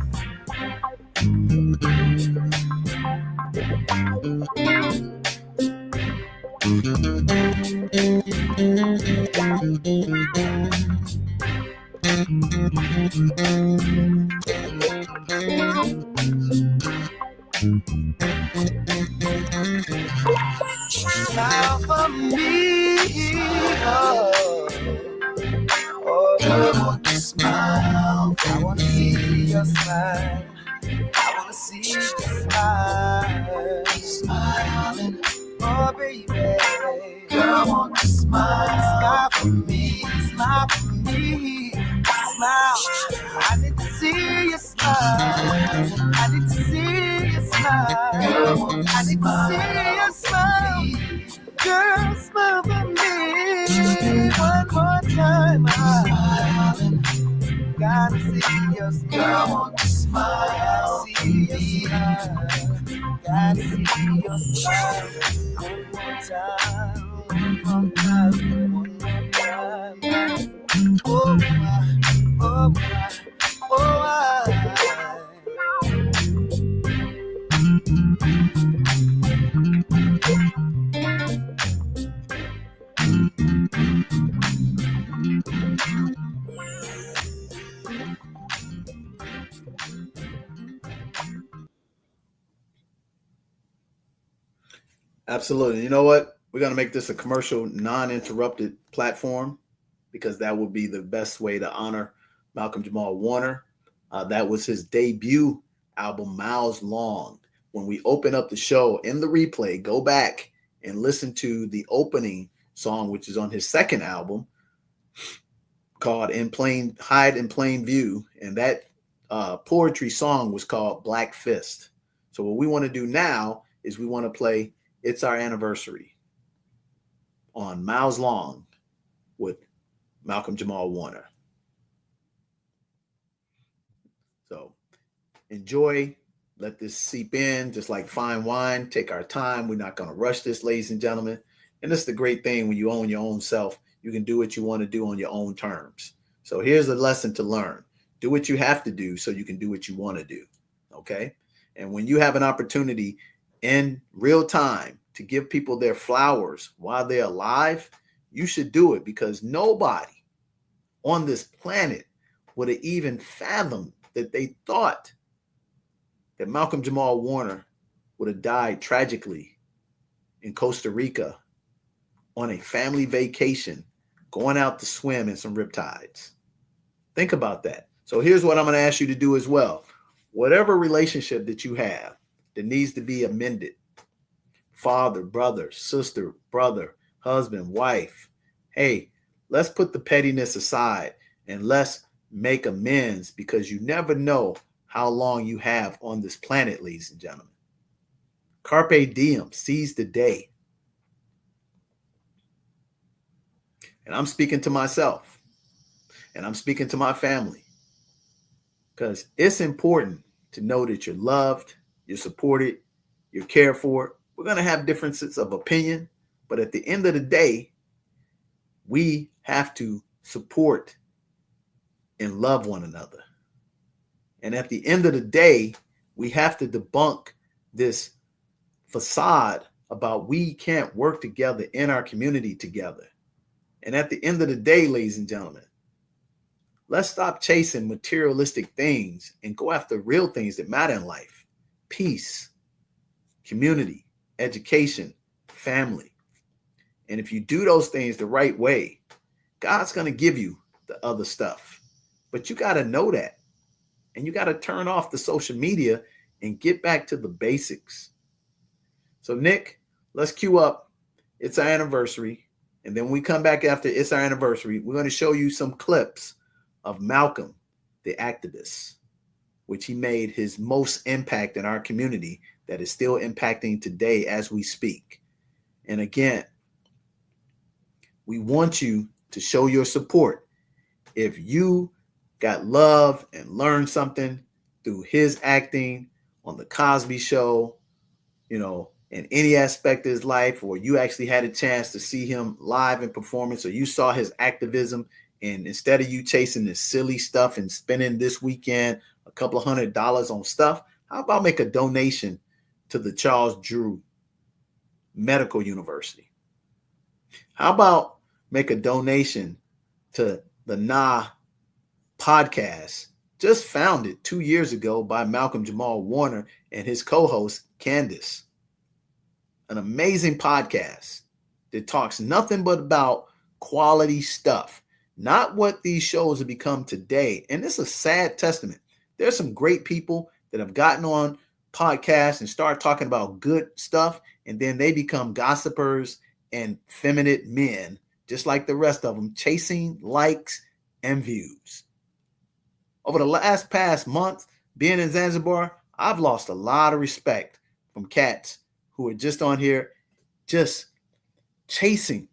Smile for me, oh, girl, won't you smile? I wanna see your smile. I wanna see you smile, smiling, oh baby. Girl, won't you smile? Smile for me, smile for me, smile. I need to see you smile. I need to see you smile. I need to see you smile. Girl, smile for me one more time. Gotta see your smile. Girl, won't you smile? See your smile. Gotta see your smile. One more time. One more time. One more time. Oh my, oh my, oh my. Absolutely. You know what? We're going to make this a commercial, non-interrupted platform because that would be the best way to honor Malcolm-Jamal Warner. That was his debut album, Miles Long. When we open up the show in the replay, go back and listen to the opening song, which is on his second album called Hide in Plain View. And that poetry song was called Black Fist. So what we want to do now is we want to play It's Our Anniversary on Miles Long with Malcolm-Jamal Warner. So enjoy, let this seep in, just like fine wine. Take our time. We're not going to rush this, ladies and gentlemen. And this is the great thing when you own your own self. You can do what you want to do on your own terms. So here's a lesson to learn. Do what you have to do so you can do what you want to do. Okay? And when you have an opportunity in real time to give people their flowers while they're alive, you should do it, because nobody on this planet would have even fathomed that they thought that Malcolm-Jamal Warner would have died tragically in Costa Rica on a family vacation, going out to swim in some riptides. Think about that. So here's what I'm going to ask you to do as well. Whatever relationship that you have that needs to be amended, father, brother, sister, brother, husband, wife, hey, let's put the pettiness aside and let's make amends, because you never know how long you have on this planet, ladies and gentlemen. Carpe diem, seize the day. And I'm speaking to myself, and I'm speaking to my family, because it's important to know that you're loved, you're supported, you're cared for. We're going to have differences of opinion, but at the end of the day, we have to support and love one another. And at the end of the day, we have to debunk this facade about we can't work together in our community together. And at the end of the day, ladies and gentlemen, let's stop chasing materialistic things and go after real things that matter in life. Peace, community, education, family. And if you do those things the right way, God's going to give you the other stuff. But you got to know that. And you got to turn off the social media and get back to the basics. So, Nick, let's cue up. It's our anniversary. And then when we come back after it's our anniversary, we're going to show you some clips of Malcolm, the activist, which he made his most impact in our community that is still impacting today as we speak. And again, we want you to show your support. If you got love and learned something through his acting on the Cosby Show, you know, in any aspect of his life, or you actually had a chance to see him live in performance, or you saw his activism, and instead of you chasing this silly stuff and spending this weekend a couple of $100 on stuff, how about make a donation to the Charles Drew Medical University? How about make a donation to the Nah podcast, just founded 2 years ago by Malcolm-Jamal Warner and his co-host Candace? An amazing podcast that talks nothing but about quality stuff, not what these shows have become today. And it's a sad testament. There's some great people that have gotten on podcasts and start talking about good stuff, and then they become gossipers and feminine men, just like the rest of them, chasing likes and views. Over the past month, being in Zanzibar, I've lost a lot of respect from cats who are just on here, just chasing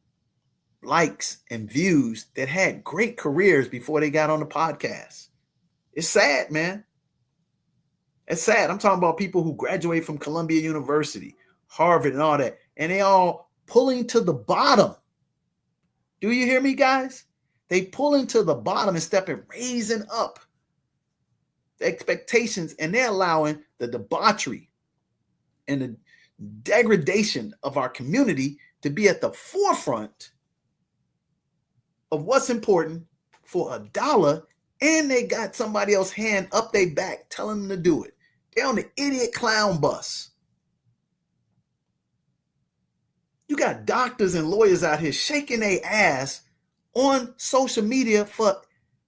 likes and views that had great careers before they got on the podcast. It's sad, man. It's sad. I'm talking about people who graduate from Columbia University, Harvard, and all that, and they all pulling to the bottom. Do you hear me, guys? They pulling to the bottom instead of raising up the expectations, and they're allowing the debauchery and the degradation of our community to be at the forefront of what's important for $1, and they got somebody else's hand up their back telling them to do it. They're on the idiot clown bus. You got doctors and lawyers out here shaking their ass on social media for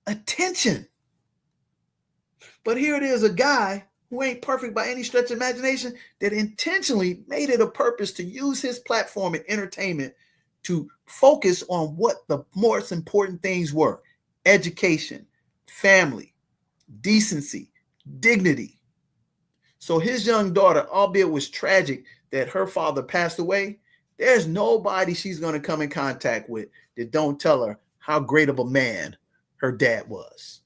attention. But here it is, a guy who ain't perfect by any stretch of imagination that intentionally made it a purpose to use his platform and entertainment to focus on what the most important things were: education, family, decency, dignity. So his young daughter, albeit was tragic that her father passed away, there's nobody she's going to come in contact with that don't tell her how great of a man her dad was.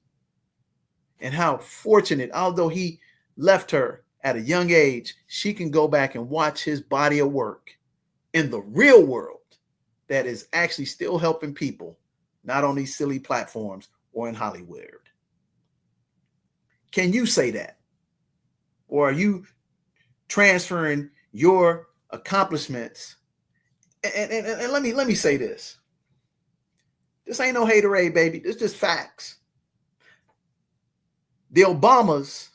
And how fortunate, although he left her at a young age, she can go back and watch his body of work in the real world that is actually still helping people, not on these silly platforms or in Hollywood. Can you say that? Or are you transferring your accomplishments? And let me say this. This ain't no haterade, baby. This is just facts. The Obamas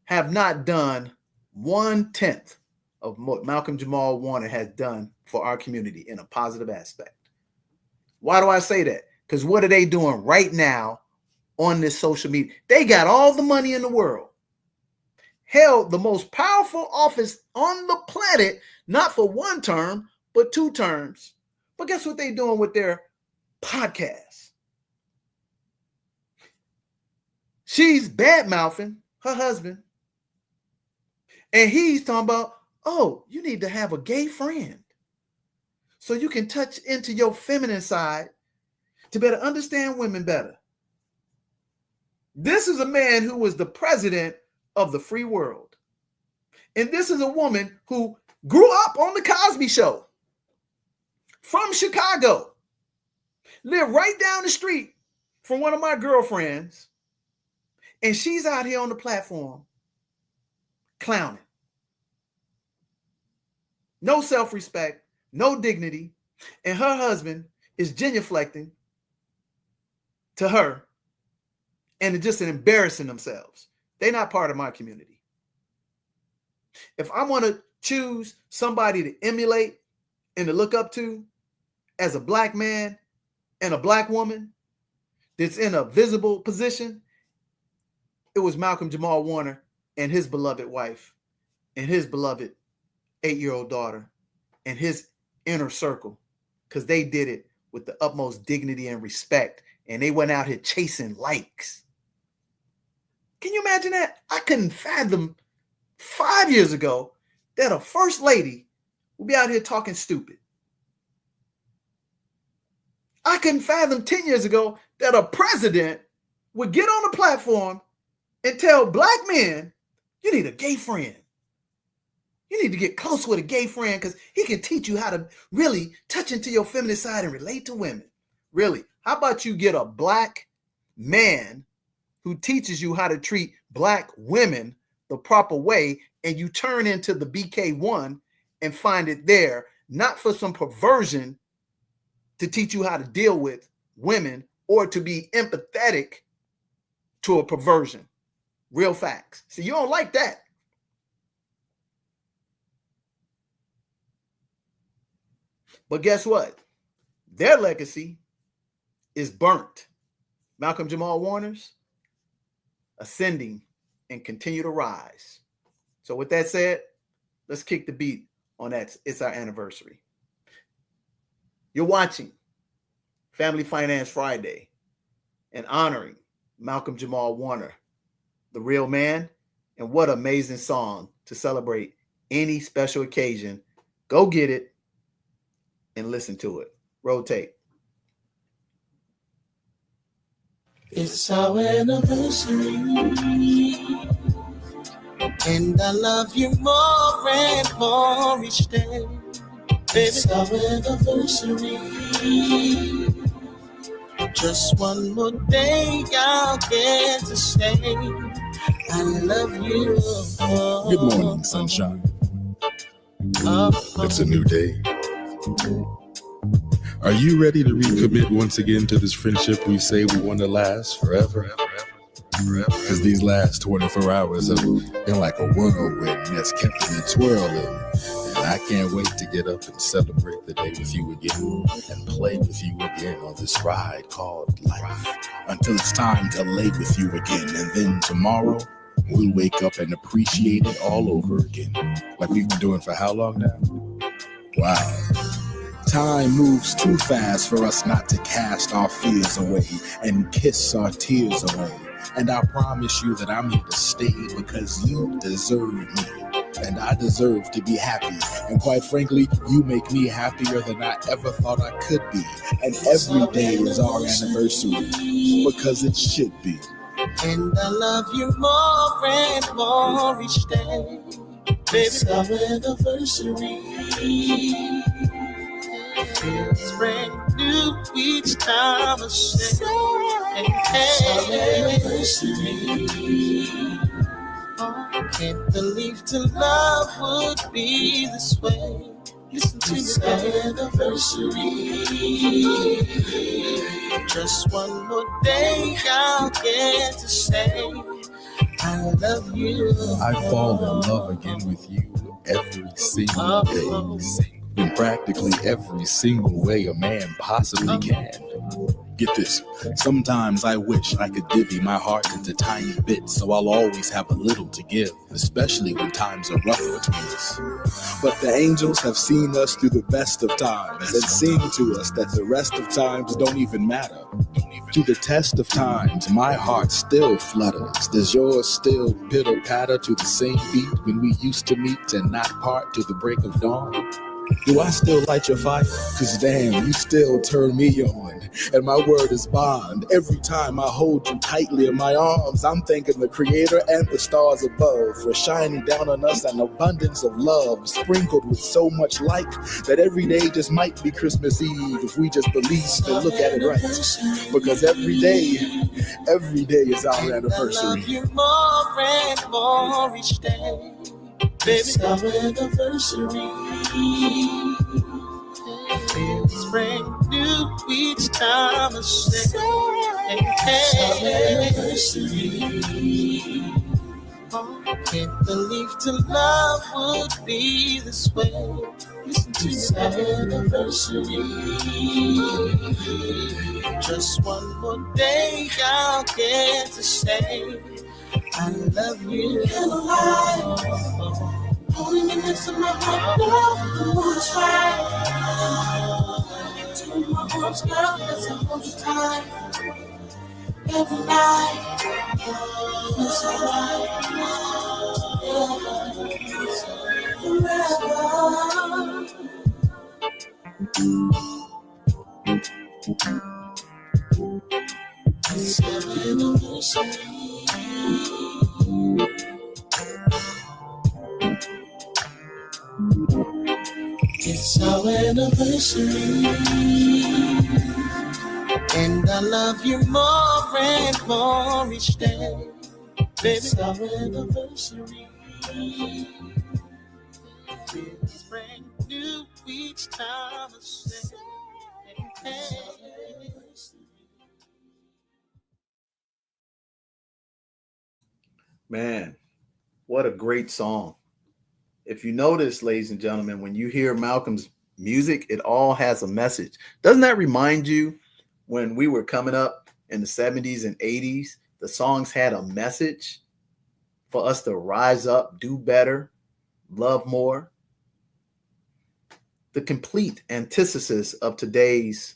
have not done 1/10 of what Malcolm-Jamal Warner has done for our community in a positive aspect. Why do I say that? Because what are they doing right now on this social media? They got all the money in the world, held the most powerful office on the planet, not for 1 term, but 2 terms. But guess what they're doing with their podcast? She's bad-mouthing her husband. And he's talking about, oh, you need to have a gay friend so you can touch into your feminine side to better understand women better. This is a man who was the president of the free world. And this is a woman who grew up on the Cosby Show from Chicago, lived right down the street from one of my girlfriends. And she's out here on the platform clowning. No self-respect, no dignity. And her husband is genuflecting to her and just embarrassing themselves. They're not part of my community. If I want to choose somebody to emulate and to look up to as a black man and a black woman that's in a visible position, it was Malcolm-Jamal Warner and his beloved wife and his beloved 8-year-old daughter and his inner circle, because they did it with the utmost dignity and respect, and they went out here chasing likes. Can you imagine that? I couldn't fathom 5 years ago that a first lady would be out here talking stupid. I couldn't fathom 10 years ago that a president would get on a platform and tell black men, you need a gay friend. You need to get close with a gay friend because he can teach you how to really touch into your feminine side and relate to women. Really? How about you get a black man who teaches you how to treat black women the proper way, and you turn into the BK1 and find it there, not for some perversion to teach you how to deal with women or to be empathetic to a perversion. Real facts. See, you don't like that. But guess what? Their legacy is burnt. Malcolm-Jamal Warner's ascending and continue to rise. So with that said, let's kick the beat on that. It's our anniversary. You're watching Family Finance Friday and honoring Malcolm-Jamal Warner, the real man. And what amazing song to celebrate any special occasion. Go get it and listen to it. Rotate. It's our anniversary, and I love you more and more each day. It's our anniversary. Just one more day I'll get to say I love you. Good morning, sunshine. It's a new day. Are you ready to recommit once again to this friendship we say we want to last forever? Because these last 24 hours have been like a whirlwind that's kept me twirling. And I can't wait to get up and celebrate the day with you again and play with you again on this ride called life. Until it's time to lay with you again. And then tomorrow, we'll wake up and appreciate it all over again. Like we've been doing for how long now? Wow. Time moves too fast for us not to cast our fears away and kiss our tears away. And I promise you that I'm here to stay because you deserve me. And I deserve to be happy. And quite frankly, you make me happier than I ever thought I could be. And every day is our anniversary because it should be. And I love you more and more each day. Baby, it's our anniversary. Feels brand new each time I say anniversary. Oh, can't believe to love would be this way. Listen to the anniversary. Just one more day I'll get to say I love you. I fall in love again with you every single day. In practically every single way a man possibly can. Get this, sometimes I wish I could divvy my heart into tiny bits so I'll always have a little to give, especially when times are rough between us. But the angels have seen us through the best of times and sing to us that the rest of times don't even matter. To the test of times, my heart still flutters. Does yours still pitter-patter to the same beat when we used to meet and not part to the break of dawn? Do I still light your fire? Cause damn, you still turn me on. And my word is bond. Every time I hold you tightly in my arms, I'm thanking the creator and the stars above for shining down on us an abundance of love, sprinkled with so much light that every day just might be Christmas Eve if we just believe and look at it right. Because every day is our anniversary. I love you more and more each day. Baby, it's our anniversary. Feels brand new new each time I say, anniversary. Oh, I can't believe to love would be this way. Listen to this anniversary. Just one more day I'll get to say I love you. Holding me next to my heart, girl, the moon is right. Turn my arms, girl, as I hold you tight. Every night, it's alright. Forever. It's our anniversary. It's our anniversary, and I love you more and more each day. Baby, it's our anniversary. It's brand new each time I say, hey. Man, what a great song. If you notice, ladies and gentlemen, when you hear Malcolm's music, it all has a message. Doesn't that remind you when we were coming up in the 70s and 80s, the songs had a message for us to rise up, do better, love more? The complete antithesis of today's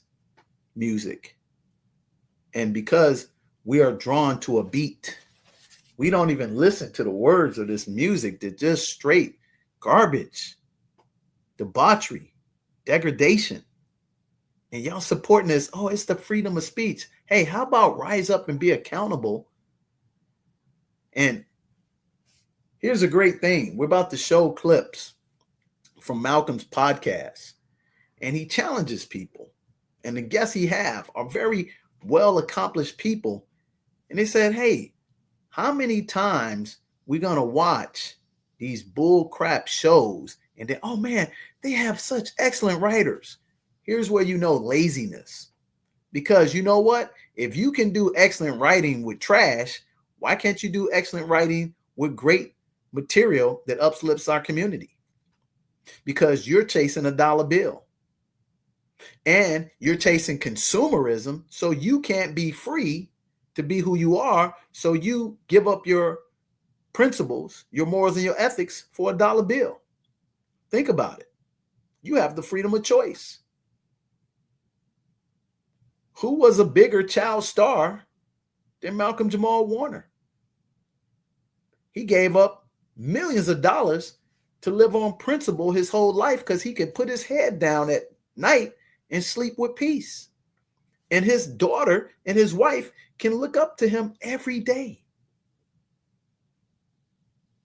music. And because we are drawn to a beat, we don't even listen to the words of this music. They're just straight garbage, debauchery, degradation. And y'all supporting this, oh, it's the freedom of speech. Hey, how about rise up and be accountable? And here's a great thing. We're about to show clips from Malcolm's podcast, and he challenges people. And the guests he have are very well-accomplished people. And they said, hey, how many times we going to watch these bull crap shows and then, oh man, they have such excellent writers. Here's where you know laziness. Because you know what? If you can do excellent writing with trash, why can't you do excellent writing with great material that uplifts our community? Because you're chasing a dollar bill. And you're chasing consumerism, so you can't be free to be who you are. So you give up your principles, your morals, and your ethics for a dollar bill. Think about it. You have the freedom of choice. Who was a bigger child star than Malcolm-Jamal Warner? He gave up millions of dollars to live on principle his whole life because he could put his head down at night and sleep with peace. And his daughter and his wife can look up to him every day.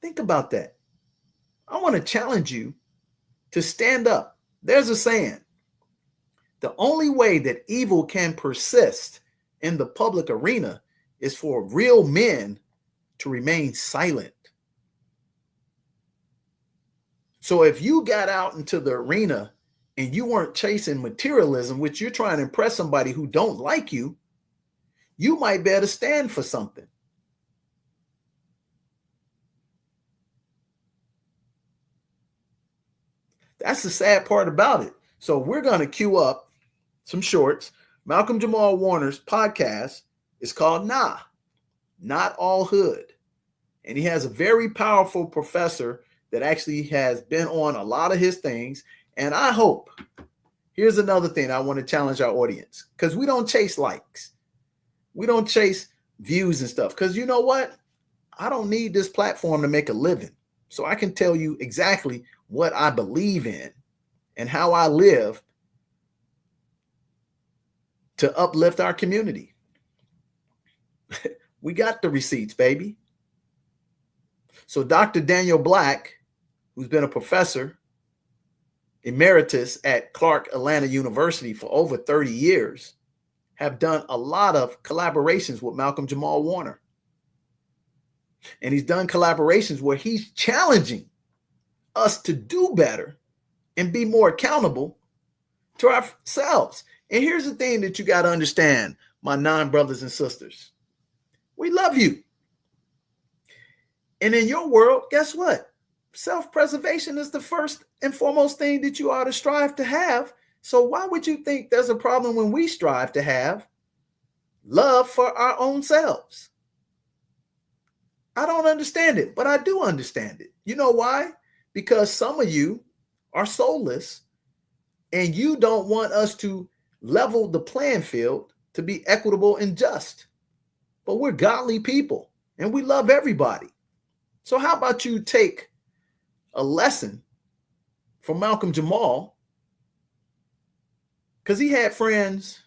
Think about that. I want to challenge you to stand up. There's a saying, the only way that evil can persist in the public arena is for real men to remain silent. So if you got out into the arena and you weren't chasing materialism, which you're trying to impress somebody who don't like you, you might better stand for something. That's the sad part about it. So we're going to queue up some shorts. Malcolm-Jamal Warner's podcast is called Not All Hood. And he has a very powerful professor that actually has been on a lot of his things. And I hope, here's another thing I want to challenge our audience, because we don't chase likes. We don't chase views and stuff. Because you know what? I don't need this platform to make a living. So I can tell you exactly what I believe in and how I live to uplift our community. We got the receipts, baby. So Dr. Daniel Black, who's been a professor emeritus at Clark Atlanta University for over 30 years, have done a lot of collaborations with Malcolm-Jamal Warner. And he's done collaborations where he's challenging us to do better and be more accountable to ourselves. And here's the thing that you got to understand, my non-brothers and sisters. We love you. And in your world, guess what? Self-preservation is the first and foremost thing that you ought to strive to have. So why would you think there's a problem when we strive to have love for our own selves? I don't understand it, but I do understand it. You know why? Because some of you are soulless and you don't want us to level the playing field to be equitable and just. But we're godly people and we love everybody. So how about you take a lesson from Malcolm-Jamal, because he had friends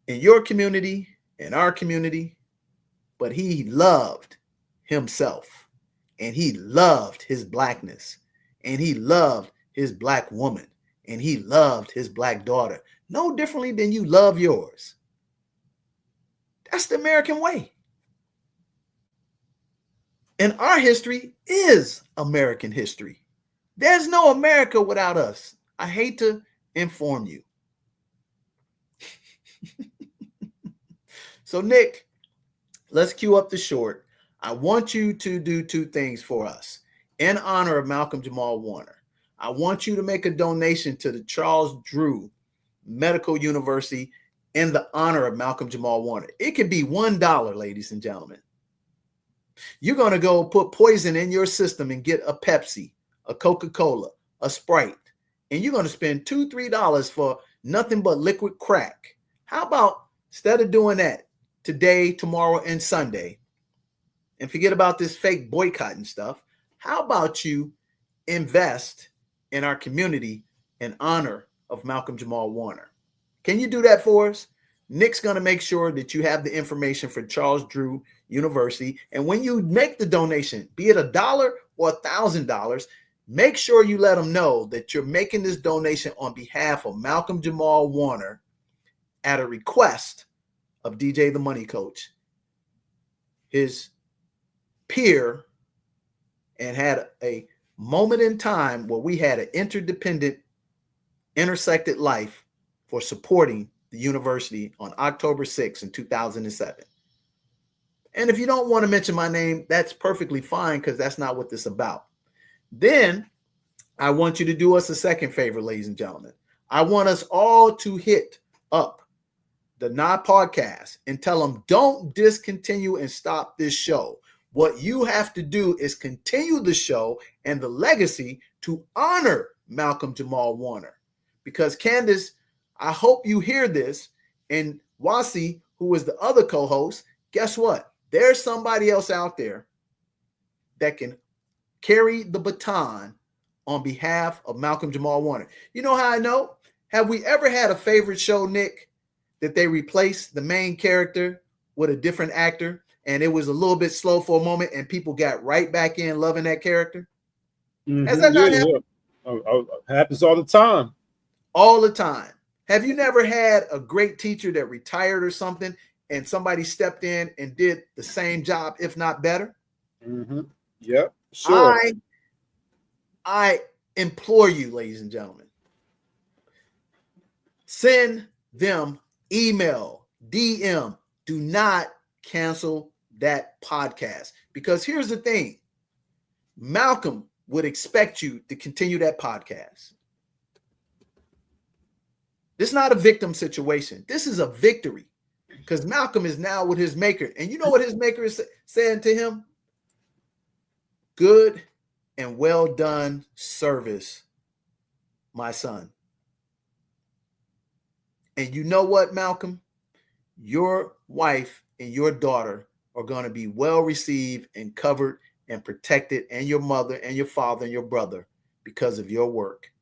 in your community, in our community, but he loved himself and he loved his blackness and he loved his black woman and he loved his black daughter no differently than you love yours. That's the American way. And our history is American history. There's no America without us. I hate to inform you. So, Nick, let's cue up the short. I want you to do two things for us in honor of Malcolm-Jamal Warner. I want you to make a donation to the Charles Drew Medical University in the honor of Malcolm-Jamal Warner. It could be $1, ladies and gentlemen. You're going to go put poison in your system and get a Pepsi, a Coca-Cola, a Sprite, and you're going to spend $2, $3 for nothing but liquid crack. How about instead of doing that today, tomorrow, and Sunday, and forget about this fake boycotting stuff, how about you invest in our community in honor of Malcolm-Jamal Warner? Can you do that for us? Nick's going to make sure that you have the information for Charles Drew University. And when you make the donation, be it $1 or $1,000, make sure you let them know that you're making this donation on behalf of Malcolm-Jamal Warner at a request of DJ the Money Coach, his peer, and had a moment in time where we had an interdependent, intersected life for supporting the university on October 6th in 2007. And if you don't want to mention my name, that's perfectly fine, because that's not what this is about. Then I want you to do us a second favor, ladies and gentlemen. I want us all to hit up the Nah Podcast and tell them, don't discontinue and stop this show. What you have to do is continue the show and the legacy to honor Malcolm-Jamal Warner. Because Candace, I hope you hear this. And Wasi, who is the other co-host, guess what? There's somebody else out there that can carry the baton on behalf of Malcolm-Jamal Warner. You know how I know? Have we ever had a favorite show, Nick, that they replaced the main character with a different actor and it was a little bit slow for a moment and people got right back in loving that character? Mm-hmm. Has that not happened? Happens all the time. All the time. Have you never had a great teacher that retired or something and somebody stepped in and did the same job, if not better? Mm-hmm. Yep, sure. I implore you, ladies and gentlemen, send them email, DM. Do not cancel that podcast, because here's the thing. Malcolm would expect you to continue that podcast. This is not a victim situation. This is a victory, because Malcolm is now with his maker. And you know what his maker is saying to him? Good and well done service, my son. And you know what, Malcolm? Your wife and your daughter are going to be well received and covered and protected, and your mother and your father and your brother, because of your work.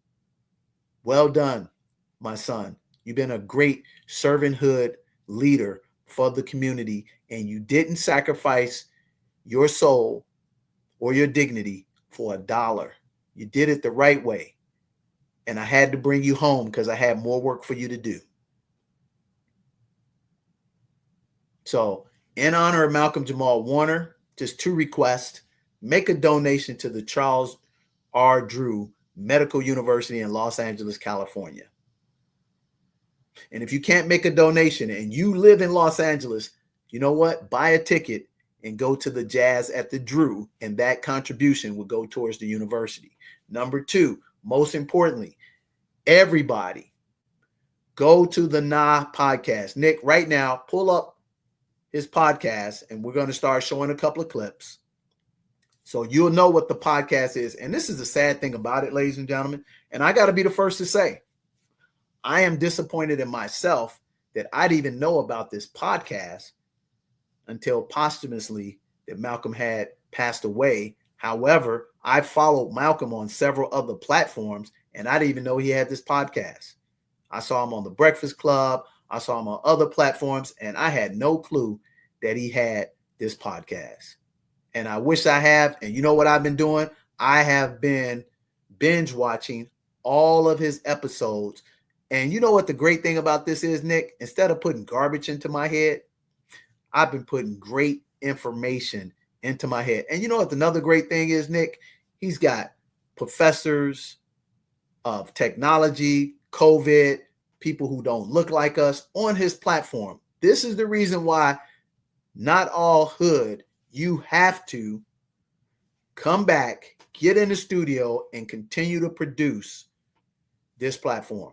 Well done, my son. You've been a great servanthood leader for the community, and you didn't sacrifice your soul or your dignity for $1. You did it the right way. And I had to bring you home because I had more work for you to do. So, in honor of Malcolm-Jamal Warner, just two requests. Make a donation to the Charles R. Drew Medical University in Los Angeles, California. And if you can't make a donation and you live in Los Angeles, you know what? Buy a ticket and go to the Jazz at the Drew, and that contribution will go towards the university. Number 2, most importantly, everybody go to the Nah podcast. Nick, right now, pull up his podcast, and we're going to start showing a couple of clips. So you'll know what the podcast is. And this is the sad thing about it, ladies and gentlemen. And I got to be the first to say, I am disappointed in myself that I'd even know about this podcast until posthumously that Malcolm had passed away. However, I followed Malcolm on several other platforms, and I didn't even know he had this podcast. I saw him on The Breakfast Club. I saw him on other platforms, and I had no clue that he had this podcast. And I wish I have. And you know what I've been doing? I have been binge watching all of his episodes. And you know what the great thing about this is, Nick? Instead of putting garbage into my head, I've been putting great information into my head. And you know what another great thing is, Nick? He's got professors of technology, COVID, people who don't look like us on his platform. This is the reason why not all hood. You have to come back, get in the studio, and continue to produce this platform.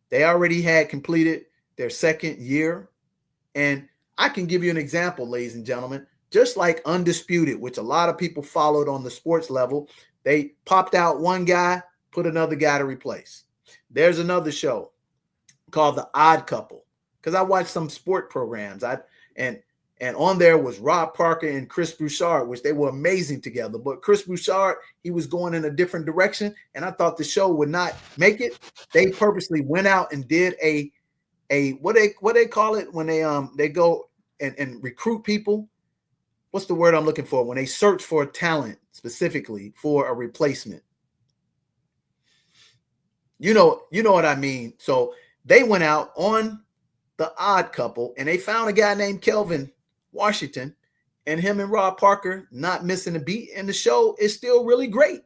They already had completed their 2nd year. And I can give you an example, ladies and gentlemen, just like Undisputed, which a lot of people followed on the sports level. They popped out one guy, put another guy to replace. There's another show called The Odd Couple, because I watched some sport programs. And on there was Rob Parker and Chris Bouchard, which they were amazing together. But Chris Bouchard, he was going in a different direction, and I thought the show would not make it. They purposely went out and did a what they call it when they go and recruit people. What's the word I'm looking for? When they search for talent specifically for a replacement. You know what I mean. So they went out on The Odd Couple, and they found a guy named Kelvin Washington, and him and Rob Parker not missing a beat, and the show is still really great.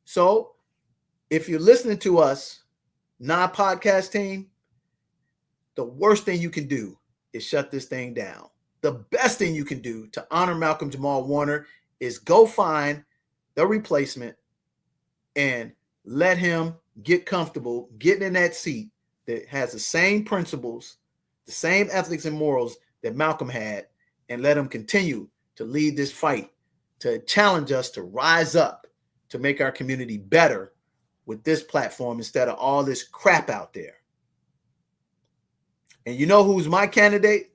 So if you're listening to us, non-podcast team, the worst thing you can do is shut this thing down. The best thing you can do to honor Malcolm-Jamal Warner is go find the replacement and let him get comfortable getting in that seat that has the same principles, the same ethics and morals that Malcolm had, and let him continue to lead this fight, to challenge us to rise up, to make our community better with this platform instead of all this crap out there. And you know who's my candidate?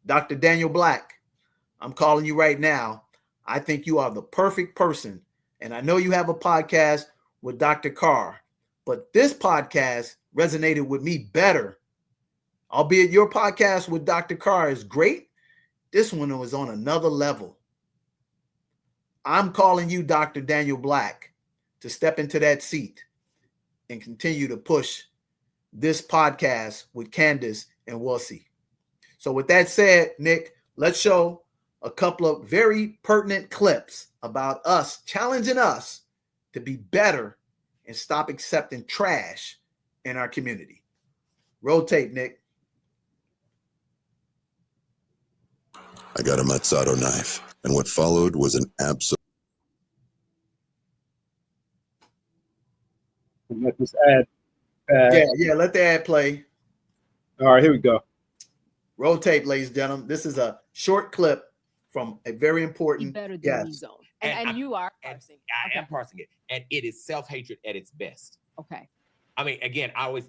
Dr. Daniel Black. I'm calling you right now. I think you are the perfect person. And I know you have a podcast with Dr. Carr, but this podcast resonated with me better. Albeit your podcast with Dr. Carr is great, this one was on another level. I'm calling you, Dr. Daniel Black, to step into that seat and continue to push this podcast with Candace and Wussy. So with that said, Nick, let's show a couple of very pertinent clips about us challenging us to be better and stop accepting trash in our community. Roll tape, Nick. I got a Mazzaro knife, and what followed was an absolute. Let this ad. Yeah, let the ad play. All right, here we go. Roll tape, ladies and gentlemen. This is a short clip from a very important guest. And you are parsing. I am parsing it, and it is self-hatred at its best. Okay. I mean, again, I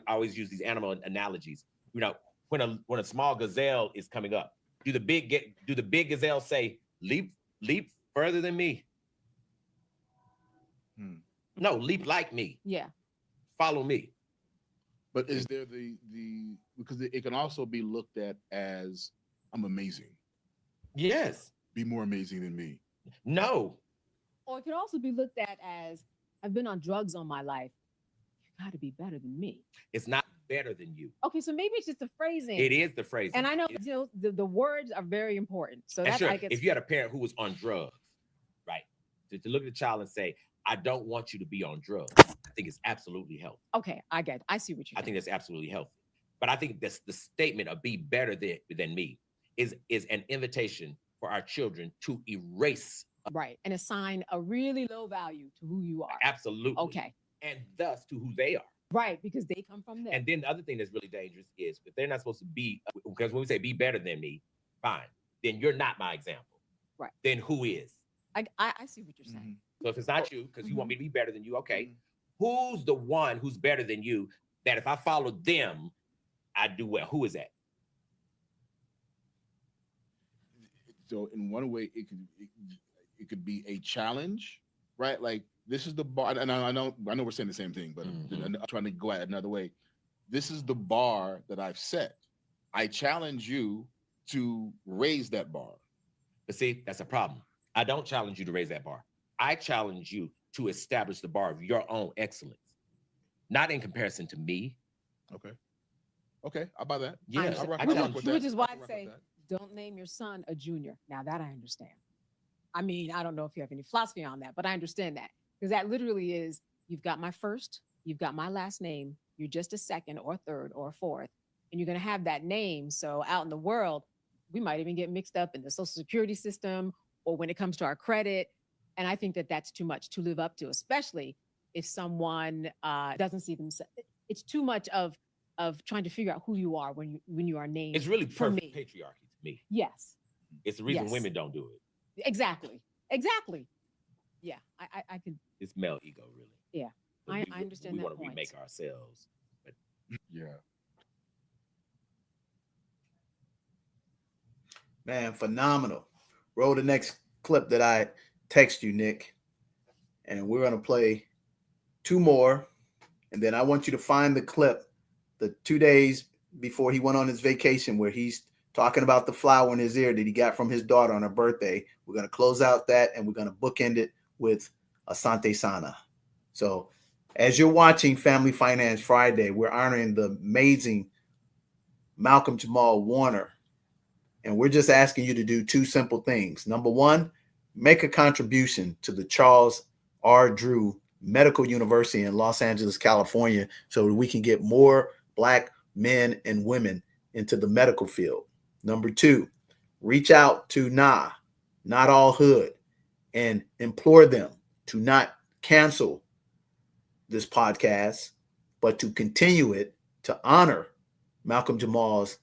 always use these animal analogies. You know, when a small gazelle is coming up, do the big gazelle say, leap further than me? No, leap like me. Yeah. Follow me. But is there the because it can also be looked at as I'm amazing. Yes. Be more amazing than me. No. Or it could also be looked at as I've been on drugs all my life. You got to be better than me. It's not better than you. Okay, so maybe it's just the phrasing. It is the phrasing. And I know the words are very important. So that's sure, I guess if you had a parent who was on drugs, right? To look at the child and say, I don't want you to be on drugs. think it's absolutely healthy. Okay, I see what you're saying. I think that's absolutely healthy. But I think that's the statement of be better than me is an invitation for our children to erase. Right, and assign a really low value to who you are. Absolutely. Okay. And thus to who they are. Right, because they come from there. And then the other thing that's really dangerous is if they're not supposed to be, because when we say be better than me, fine, then you're not my example. Right. Then who is? I see what you're saying. So if it's not you, because you want me to be better than you, okay, who's the one who's better than you that if I follow them, I do well? Who is that? So in one way, it could be a challenge, right? Like this is the bar, and I know we're saying the same thing, but I'm trying to go at it another way. This is the bar that I've set. I challenge you to raise that bar. But see, that's a problem. I don't challenge you to raise that bar. I challenge you to establish the bar of your own excellence, not in comparison to me. Okay, I'll buy that. Yeah, which is why I say don't name your son a junior. Now that I understand. I mean, I don't know if you have any philosophy on that, but I understand that because that literally is you've got my first, you've got my last name, you're just a second or third or fourth, and you're going to have that name. So out in the world, we might even get mixed up in the social security system or when it comes to our credit. And I think that that's too much to live up to, especially if someone doesn't see themselves. It's too much of trying to figure out who you are when you are named. It's really perfect patriarchy to me. Yes. It's the reason women don't do it. Exactly. Yeah, I could. It's male ego, really. Yeah, I understand that We want to point. remake ourselves. But yeah. Man, phenomenal. Roll the next clip that I text you, Nick. And we're going to play 2 more. And then I want you to find the clip the 2 days before he went on his vacation where he's talking about the flower in his ear that he got from his daughter on her birthday. We're going to close out that and we're going to bookend it with Asante Sana. So as you're watching Family Finance Friday, we're honoring the amazing Malcolm-Jamal Warner. And we're just asking you to do 2 simple things. Number 1, make a contribution to the Charles R. Drew Medical University in Los Angeles, California, so that we can get more Black men and women into the medical field. Number 2, reach out to Not All Hood, and implore them to not cancel this podcast, but to continue it to honor Malcolm-Jamal's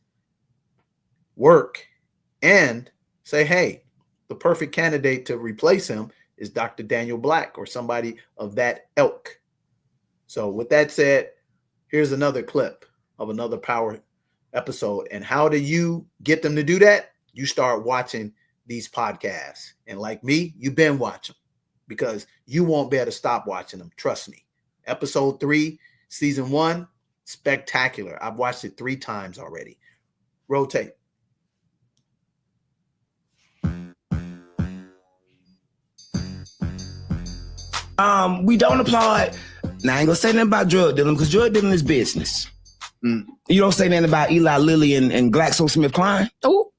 work and say, hey, the perfect candidate to replace him is Dr. Daniel Black or somebody of that ilk. So with that said, here's another clip of another power episode. And how do you get them to do that? You start watching these podcasts. And like me, you've been watching because you won't be able to stop watching them. Trust me. Episode 3, season 1, spectacular. I've watched it 3 times already. Rotate. We don't applaud. Now I ain't gonna say nothing about drug dealing because drug dealing is business. You don't say nothing about Eli Lilly and GlaxoSmithKline. Oh.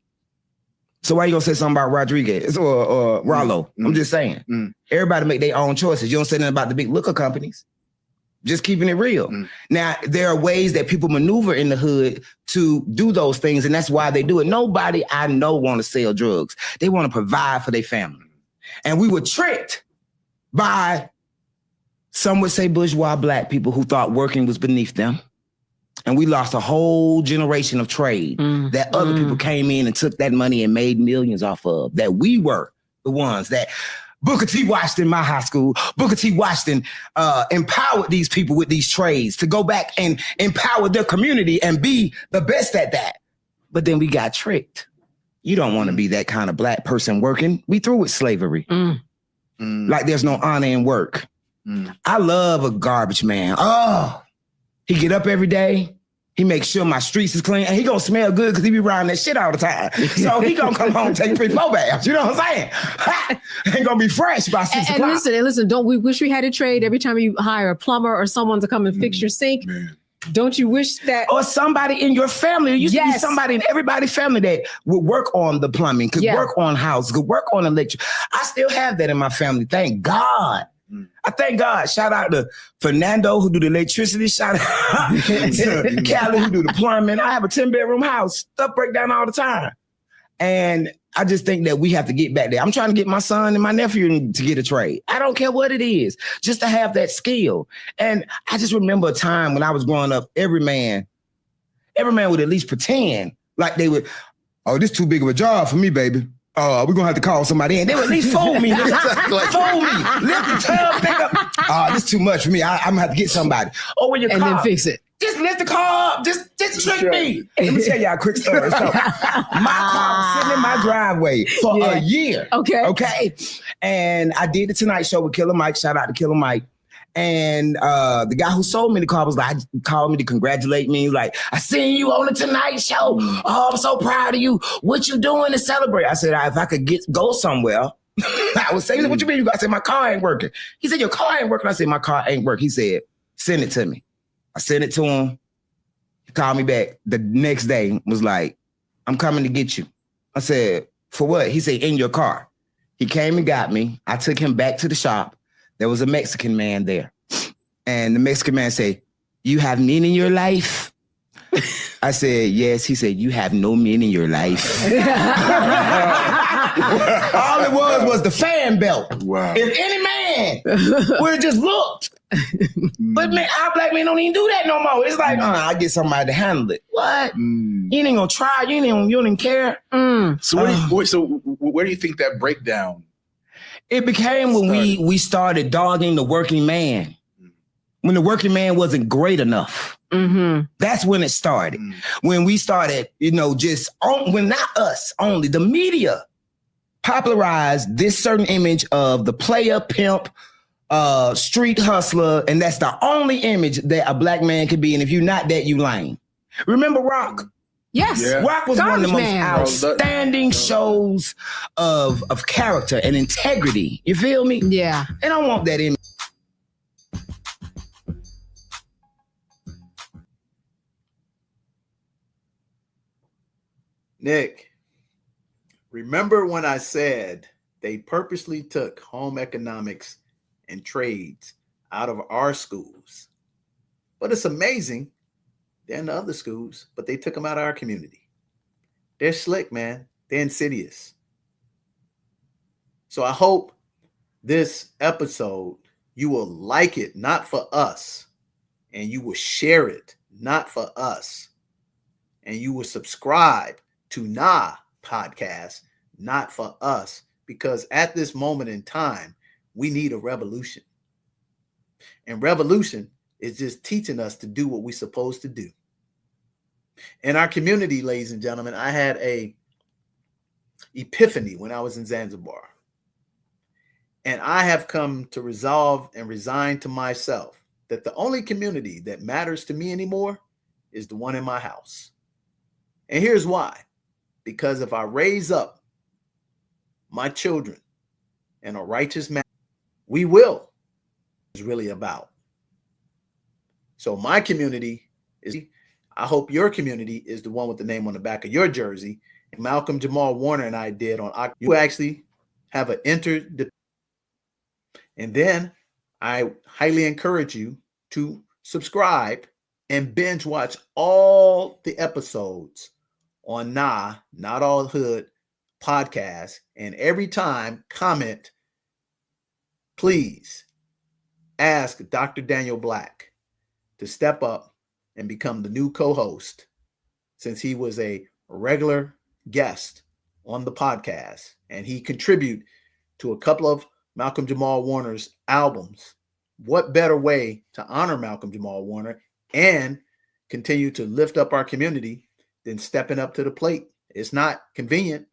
So why you gonna say something about Rodriguez or Rollo? I'm just saying. Everybody make their own choices. You don't say nothing about the big liquor companies. Just keeping it real. Now, there are ways that people maneuver in the hood to do those things, and that's why they do it. Nobody I know want to sell drugs. They want to provide for their family. And we were tricked by, some would say, bourgeois Black people who thought working was beneath them. And we lost a whole generation of trade that other people came in and took that money and made millions off of, that we were the ones that Booker T. Washington, my high school, Booker T. Washington empowered these people with these trades to go back and empower their community and be the best at that. But then we got tricked. You don't want to be that kind of Black person working. We through with slavery. Like there's no honor in work. I love a garbage man. Oh, he get up every day. He makes sure my streets is clean, and he gonna smell good because he be riding that shit all the time. So he gonna come home, take 3-4 baths. You know what I'm saying? Ain't gonna be fresh by 6 o'clock. And listen, don't we wish we had a trade every time you hire a plumber or someone to come and fix your sink? Don't you wish that? Or somebody in your family. There used to be somebody in everybody's family that would work on the plumbing, could work on house, could work on electric. I still have that in my family. Thank God. I thank God. Shout out to Fernando who do the electricity. Shout out to Callie who do the plumbing. I have a 10-bedroom house. Stuff break down all the time. And I just think that we have to get back there. I'm trying to get my son and my nephew to get a trade. I don't care what it is, just to have that skill. And I just remember a time when I was growing up, every man would at least pretend like they would, oh, this too big of a job for me, baby. We're going to have to call somebody in. They would at least fold me. Fold me. Lift the tub, pick up. This is too much for me. I'm going to have to get somebody. Oh, when your car. And then fix it. Just lift the car up. Just trick me. Let me tell y'all a quick story. So, my car was sitting in my driveway for a year. Okay. And I did the Tonight Show with Killer Mike. Shout out to Killer Mike. And the guy who sold me the car was like, called me to congratulate me. Like, I seen you on the Tonight Show. Oh, I'm so proud of you. What you doing to celebrate? I said, if I could go somewhere, I would say, what you mean? I said, my car ain't working. He said, your car ain't working. I said, my car ain't working. He said, send it to me. I sent it to him. He called me back the next day, was like, I'm coming to get you. I said, for what? He said, in your car. He came and got me. I took him back to the shop. There was a Mexican man there. And the Mexican man said, you have meaning in your life? I said, yes. He said, you have no meaning in your life. All it was the fan belt. Wow. If any man would have just looked. But man, our black men don't even do that no more. It's like, I get somebody to handle it. What? You ain't gonna try. You don't even care. So where do you think that breakdown? It became when we started dogging the working man. When the working man wasn't great enough. That's when it started. When we started, when not us only, the media popularized this certain image of the player, pimp, street hustler, and that's the only image that a black man could be. And if you're not that, you lame. Remember Rock? Yes. Yeah. Rock was one of the most outstanding shows of character and integrity. You feel me? Yeah. And I want that image. Nick, remember when I said they purposely took home economics and trades out of our schools? But it's amazing. They're in the other schools, but they took them out of our community. They're slick, man. They're insidious. So I hope this episode, you will like it, not for us, and you will share it, not for us, and you will subscribe to Nah Podcast, not for us, because at this moment in time, we need a revolution. And revolution is just teaching us to do what we're supposed to do. In our community, ladies and gentlemen, I had a epiphany when I was in Zanzibar. And I have come to resolve and resign to myself that the only community that matters to me anymore is the one in my house. And here's why. Because if I raise up my children in a righteous manner, we will. It's really about. So my community is, I hope your community is the one with the name on the back of your jersey. And Malcolm-Jamal Warner and I did on, you actually have an and then I highly encourage you to subscribe and binge watch all the episodes on Not All Hood podcast. And every time comment, please ask Dr. Daniel Black to step up and become the new co-host, since he was a regular guest on the podcast and he contributed to a couple of Malcolm-Jamal Warner's albums. What better way to honor Malcolm-Jamal Warner and continue to lift up our community than stepping up to the plate? It's not convenient.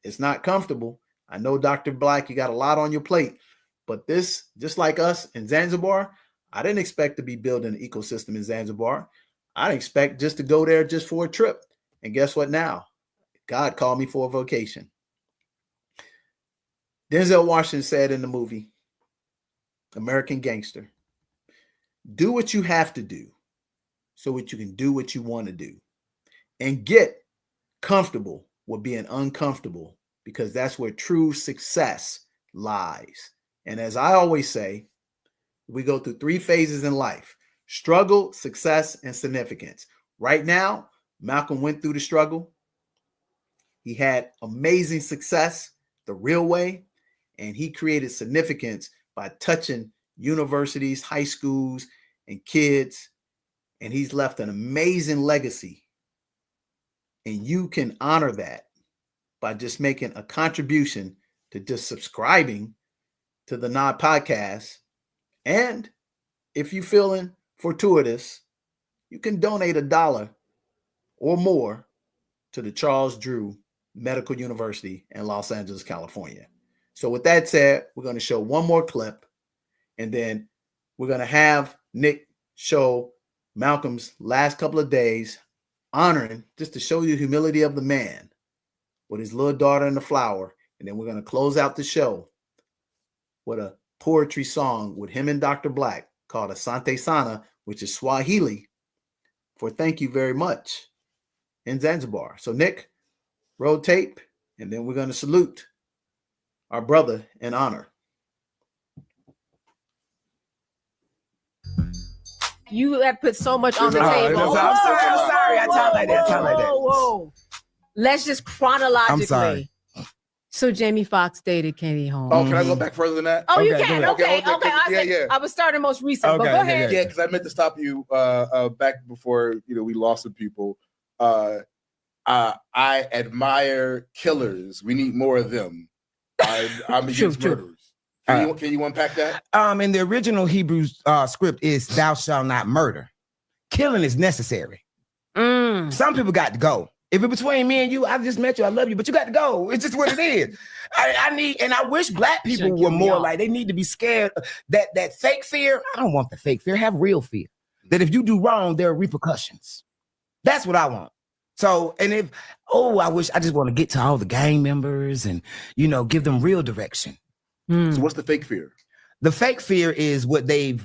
It's not comfortable. I know, Dr. Black, you got a lot on your plate, but this, just like us in Zanzibar, I didn't expect to be building an ecosystem in Zanzibar. I didn't expect just to go there just for a trip. And guess what now? God called me for a vocation. Denzel Washington said in the movie, American Gangster, do what you have to do so that you can do what you want to do, and get comfortable with being uncomfortable, because that's where true success lies. And as I always say, we go through 3 phases in life: struggle, success, and significance. Right now, Malcolm went through the struggle. He had amazing success the real way, and he created significance by touching universities, high schools, and kids. And he's left an amazing legacy. And you can honor that by just making a contribution to just subscribing to the Nod Podcast. And if you're feeling fortuitous, you can donate $1 or more to the Charles Drew Medical University in Los Angeles, California. So with that said, we're going to show one more clip, and then we're going to have Nick show Malcolm's last couple of days, honoring, just to show you the humility of the man, with his little daughter and the flower. And then we're going to close out the show with a poetry song with him and Dr. Black called Asante Sana, which is Swahili for thank you very much in Zanzibar. So Nick, roll tape, and then we're going to salute our brother in honor. You have put so much on the No, table. I'm sorry. I talk like that. Whoa. Let's just chronologically. I'm sorry. So Jamie Foxx dated Katie Holmes. Oh, can I go back further than that? Oh, you can. Okay. Yeah. I was starting most recent, but go ahead. Yeah, because I meant to stop you back before we lost some people. I admire killers. We need more of them. I'm against murderers. Can you unpack that? In the original Hebrew script is "Thou shalt not murder." Killing is necessary. Some people got to go. If it's between me and you, I just met you, I love you, but you got to go. It's just what it is. I wish black people were more like, they need to be scared. That fake fear, I don't want the fake fear. Have real fear. That if you do wrong, there are repercussions. That's what I want. So, and I just want to get to all the gang members and, give them real direction. So what's the fake fear? The fake fear is what they've,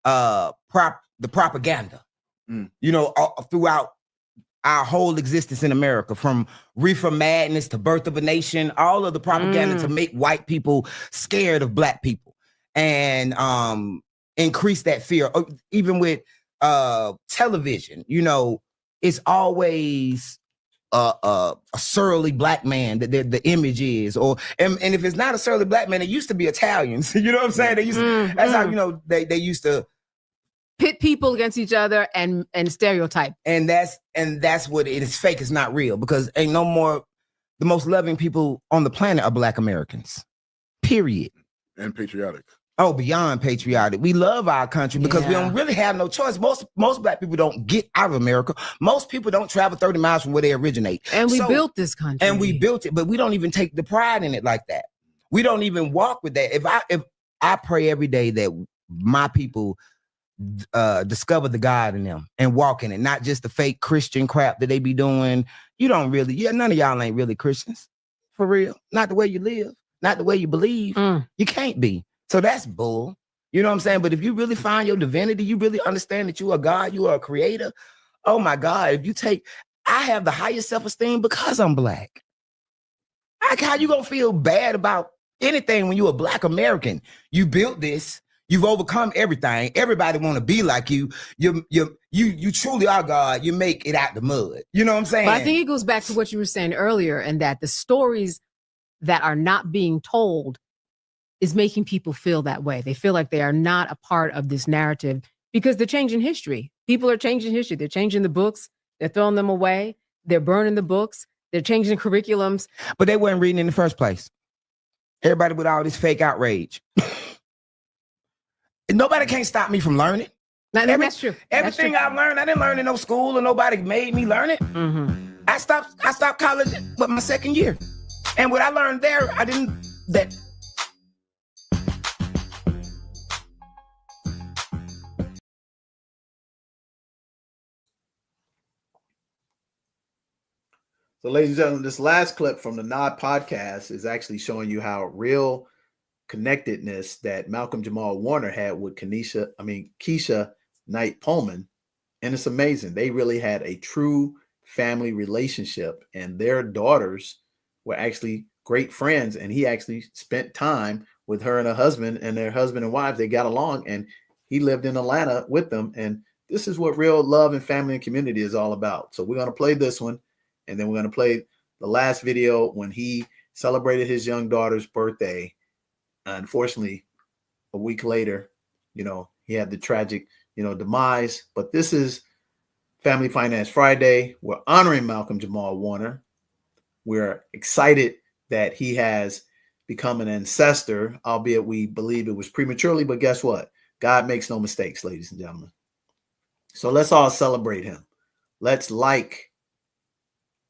the propaganda, throughout our whole existence in America, from Reefer Madness to Birth of a Nation, all of the propaganda to make white people scared of black people and increase that fear. Even with television, it's always a surly black man that the image is, and if it's not a surly black man, it used to be Italians. You know what I'm saying? They used to, that's how they used to pit people against each other and stereotype. And that's what it is. Fake. It's not real, because ain't no more. The most loving people on the planet are Black Americans. Period. And patriotic. Oh, beyond patriotic. We love our country because we don't really have no choice. Most black people don't get out of America. Most people don't travel 30 miles from where they originate. And we built this country. And we built it, but we don't even take the pride in it like that. We don't even walk with that. If I pray every day that my people discover the God in them and walk in it, not just the fake Christian crap that they be doing. None of y'all ain't really Christians. For real. Not the way you live, not the way you believe. You can't be. So that's bull. You know what I'm saying? But if you really find your divinity, you really understand that you are God, you are a creator. Oh my God. I have the highest self-esteem because I'm black. How you gonna feel bad about anything when you're a Black American? You built this. You've overcome everything. Everybody want to be like you. You truly are God. You make it out the mud. You know what I'm saying? But I think it goes back to what you were saying earlier, and that the stories that are not being told is making people feel that way. They feel like they are not a part of this narrative because they're changing history. People are changing history. They're changing the books. They're throwing them away. They're burning the books. They're changing curriculums. But they weren't reading in the first place. Everybody with all this fake outrage. Nobody can't stop me from learning. That's true. Everything I've learned, I didn't learn in no school, and nobody made me learn it. I stopped college with my second year, and what I learned there, I didn't. So, ladies and gentlemen, this last clip from the Nod Podcast is actually showing you how real connectedness that Malcolm-Jamal Warner had with Keisha Knight Pullman. And it's amazing. They really had a true family relationship, and their daughters were actually great friends. And he actually spent time with her and her husband, and their husband and wife, they got along, and he lived in Atlanta with them. And this is what real love and family and community is all about. So we're going to play this one, and then we're going to play the last video when he celebrated his young daughter's birthday. Unfortunately, a week later, he had the tragic, demise. But this is Family Finance Friday. We're honoring Malcolm-Jamal Warner. We're excited that he has become an ancestor, albeit we believe it was prematurely. But guess what? God makes no mistakes, ladies and gentlemen. So let's all celebrate him. Let's like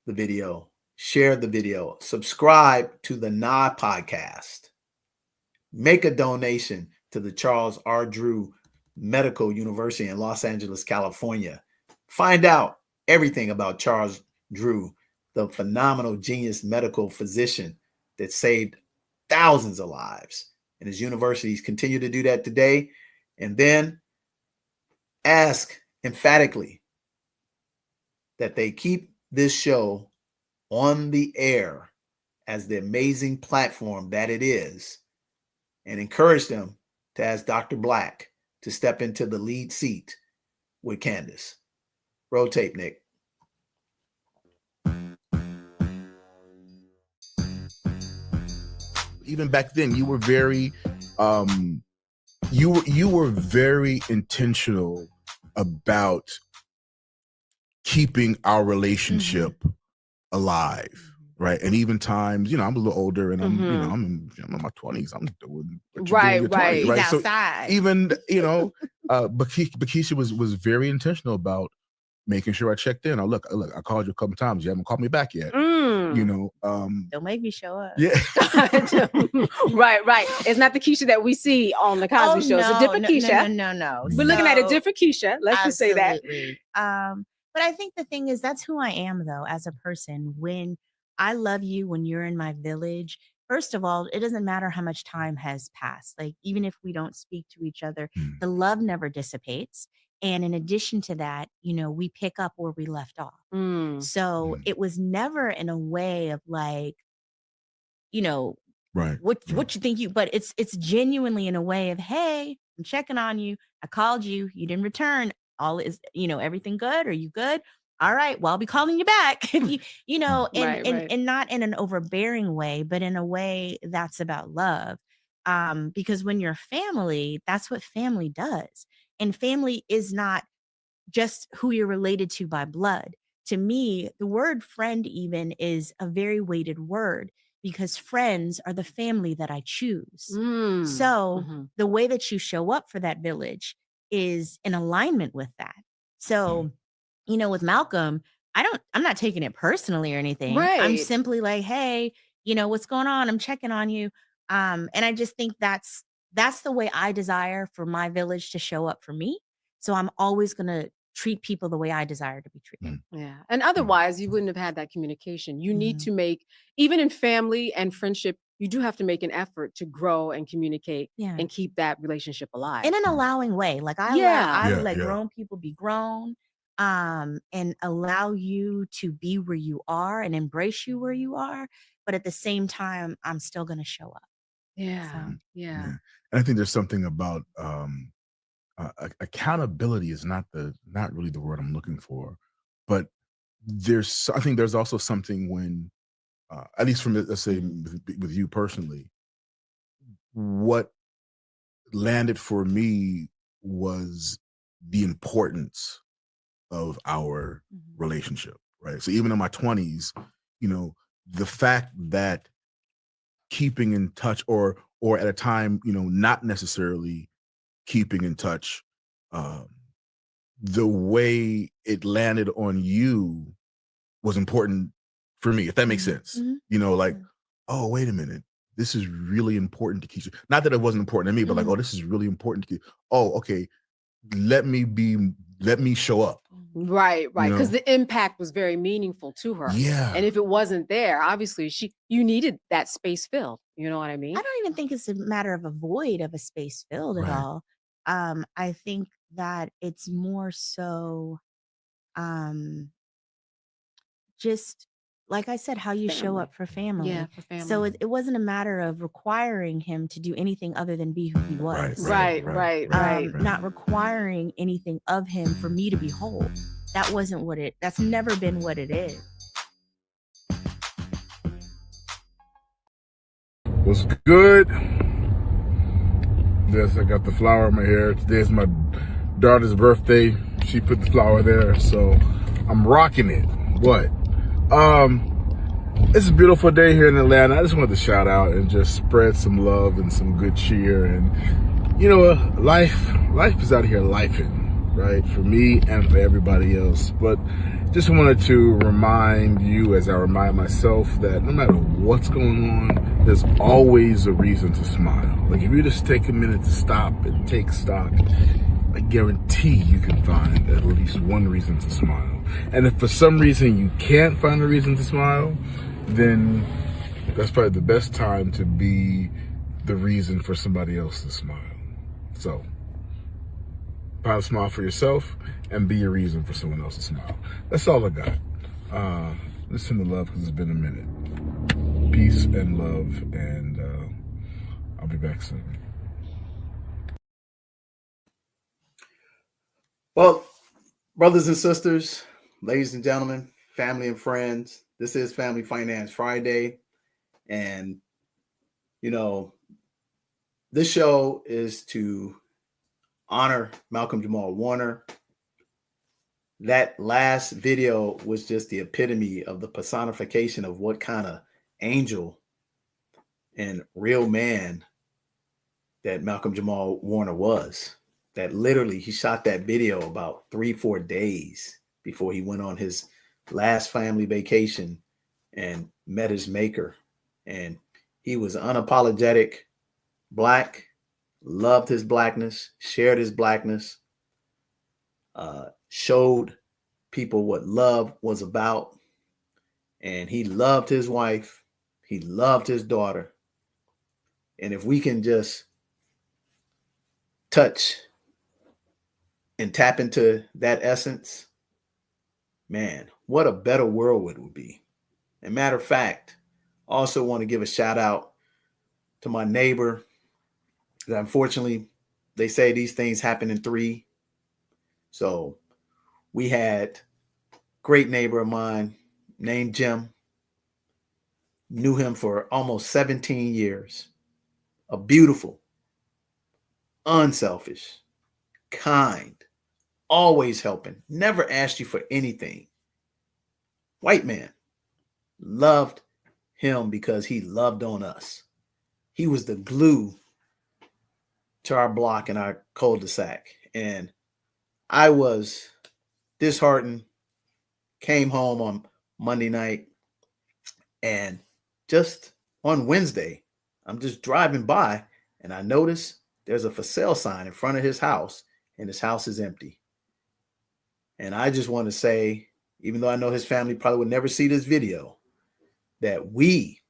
the video, share the video, subscribe to the Nah podcast, make a donation to the Charles R. Drew Medical University in Los Angeles, California. Find out everything about Charles Drew, the phenomenal genius medical physician that saved thousands of lives. And his universities continue to do that today. And then ask emphatically that they keep this show on the air as the amazing platform that it is, and encourage them to ask Dr. Black to step into the lead seat with Candace. Roll tape, Nick. Even back then, you were very you were very intentional about keeping our relationship alive, right? And even times, I'm a little older, and I'm I'm in my 20s. I'm doing what you're doing in your 20s, right? So even Bakisha was very intentional about making sure I checked in. Look, I called you a couple times. You haven't called me back yet. Don't make me show up. Yeah. Right. It's not the Keisha that we see on the Cosby Show. It's a different Keisha. No. We're looking at a different Keisha. Let's just say that. But I think the thing is, that's who I am, though, as a person. When I love you, when you're in my village, first of all, it doesn't matter how much time has passed. Like, even if we don't speak to each other, the love never dissipates. And in addition to that, we pick up where we left off. So it was never in a way of like, right. What you think but it's genuinely in a way of, hey, I'm checking on you. I called you. You didn't return. All is, everything good? Are you good? All right. Well, I'll be calling you back. And not in an overbearing way, but in a way that's about love. Because when you're family, that's what family does. And family is not just who you're related to by blood. To me, the word friend even is a very weighted word, because friends are the family that I choose. So the way that you show up for that village is in alignment with that. So, with Malcolm, I'm not taking it personally or anything. Right. I'm simply like, hey, what's going on? I'm checking on you. And I just think that's the way I desire for my village to show up for me. So I'm always going to treat people the way I desire to be treated. Yeah. And otherwise, you wouldn't have had that communication. You need to make, even in family and friendship, you do have to make an effort to grow and communicate and keep that relationship alive. In an allowing way. Like I let grown people be grown, and allow you to be where you are and embrace you where you are. But at the same time, I'm still going to show up. Yeah. So. Yeah. And I think there's something about accountability is not really the word I'm looking for, but I think there's also something when, at least from, let's say, with you personally, what landed for me was the importance of our relationship, right? So even in my 20s, the fact that keeping in touch or at a time, not necessarily keeping in touch, the way it landed on you was important for me, if that makes sense. Like, oh, wait a minute, this is really important to Keisha. Not that it wasn't important to me, but like, oh, this is really important to Keisha. Oh, okay, let me show up. Right. Because the impact was very meaningful to her. Yeah. And if it wasn't there, obviously you needed that space filled. You know what I mean? I don't even think it's a matter of a void of a space filled at all. I think that it's more so just like I said, how you show up for family. Yeah, for family. So it wasn't a matter of requiring him to do anything other than be who he was. Right. Not requiring anything of him for me to be whole. That's never been what it is. What's good? Yes, I got the flower in my hair. Today's my daughter's birthday. She put the flower there, so I'm rocking it. What? It's a beautiful day here in Atlanta. I just wanted to shout out and just spread some love and some good cheer. And you know, life is out here lifing, right? For me and for everybody else. But just wanted to remind you, as I remind myself, that no matter what's going on, there's always a reason to smile. Like if you just take a minute to stop and take stock, I guarantee you can find at least one reason to smile. And if for some reason you can't find a reason to smile, then that's probably the best time to be the reason for somebody else to smile. So, find a smile for yourself and be a reason for someone else to smile. That's all I got. Listen to love because it's been a minute. Peace and love, and I'll be back soon. Well, brothers and sisters, ladies and gentlemen, family and friends, this is Family Finance Friday. And, you know, this show is to honor Malcolm-Jamal Warner. That last video was just the epitome of the personification of what kind of angel and real man that Malcolm-Jamal Warner was. That literally he shot that video about 3-4 days before he went on his last family vacation and met his maker. And he was unapologetic Black, loved his Blackness, shared his Blackness, showed people what love was about. And he loved his wife. He loved his daughter. And if we can just touch and tap into that essence, man, what a better world it would be. And matter of fact, I also want to give a shout out to my neighbor. That unfortunately, they say these things happen in 3. So we had a great neighbor of mine named Jim. Knew him for almost 17 years. A beautiful, unselfish, kind, always helping, never asked you for anything. White man. Loved him because he loved on us. He was the glue to our block and our cul-de-sac. And I was disheartened, came home on Monday night, and just on Wednesday, I'm just driving by and I notice there's a for sale sign in front of his house and his house is empty. And I just want to say, even though I know his family probably would never see this video, that we,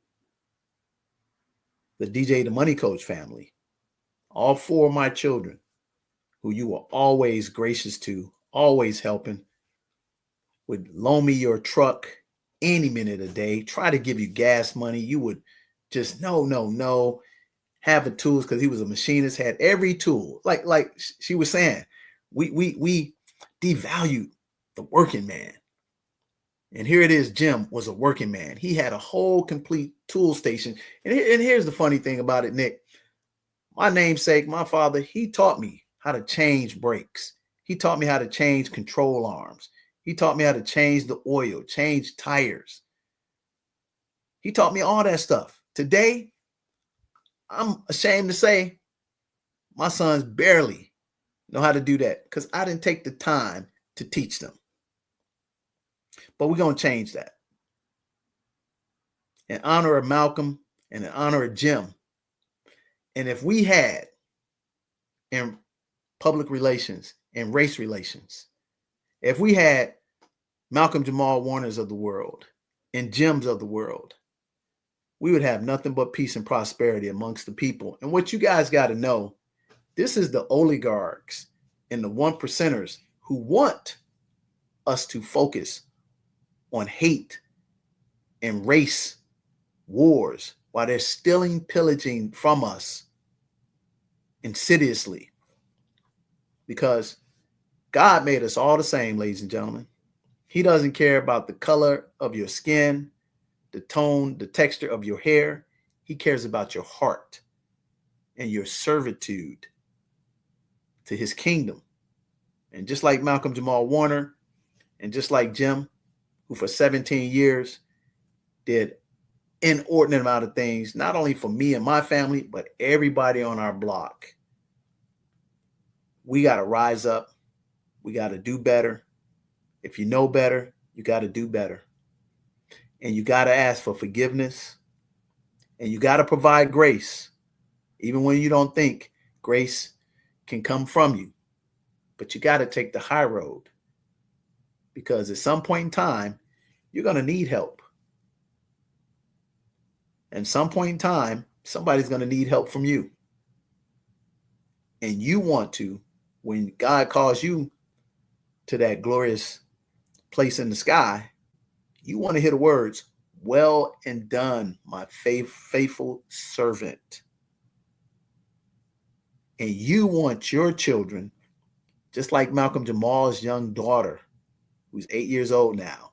the DJ the Money Coach family, all 4 of my children, who you were always gracious to, always helping, would loan me your truck any minute of the day, try to give you gas money. You would just no, have the tools because he was a machinist, had every tool. Like she was saying, we devalued the working man. And here it is, Jim was a working man. He had a whole complete tool station. And here's the funny thing about it, Nick. My namesake, my father, he taught me how to change brakes. He taught me how to change control arms. He taught me how to change the oil, change tires. He taught me all that stuff. Today, I'm ashamed to say my sons barely know how to do that because I didn't take the time to teach them. But we're going to change that. In honor of Malcolm and in honor of Jim. And if we had in public relations and race relations, if we had Malcolm-Jamal Warners of the world and Jims of the world, we would have nothing but peace and prosperity amongst the people. And what you guys got to know, this is the oligarchs and the 1%ers who want us to focus on hate and race wars, while they're stealing, pillaging from us insidiously. Because God made us all the same, ladies and gentlemen. He doesn't care about the color of your skin, the tone, the texture of your hair. He cares about your heart and your servitude to his kingdom. And just like Malcolm-Jamal Warner, and just like Jim, who for 17 years did inordinate amount of things, not only for me and my family, but everybody on our block. We got to rise up. We got to do better. If you know better, you got to do better. And you got to ask for forgiveness. And you got to provide grace, even when you don't think grace can come from you. But you got to take the high road, because at some point in time, you're going to need help. And some point in time, somebody's going to need help from you. And you want to, when God calls you to that glorious place in the sky, you want to hear the words, "Well and done, my faithful servant." And you want your children, just like Malcolm-Jamal's young daughter, who's 8 years old now,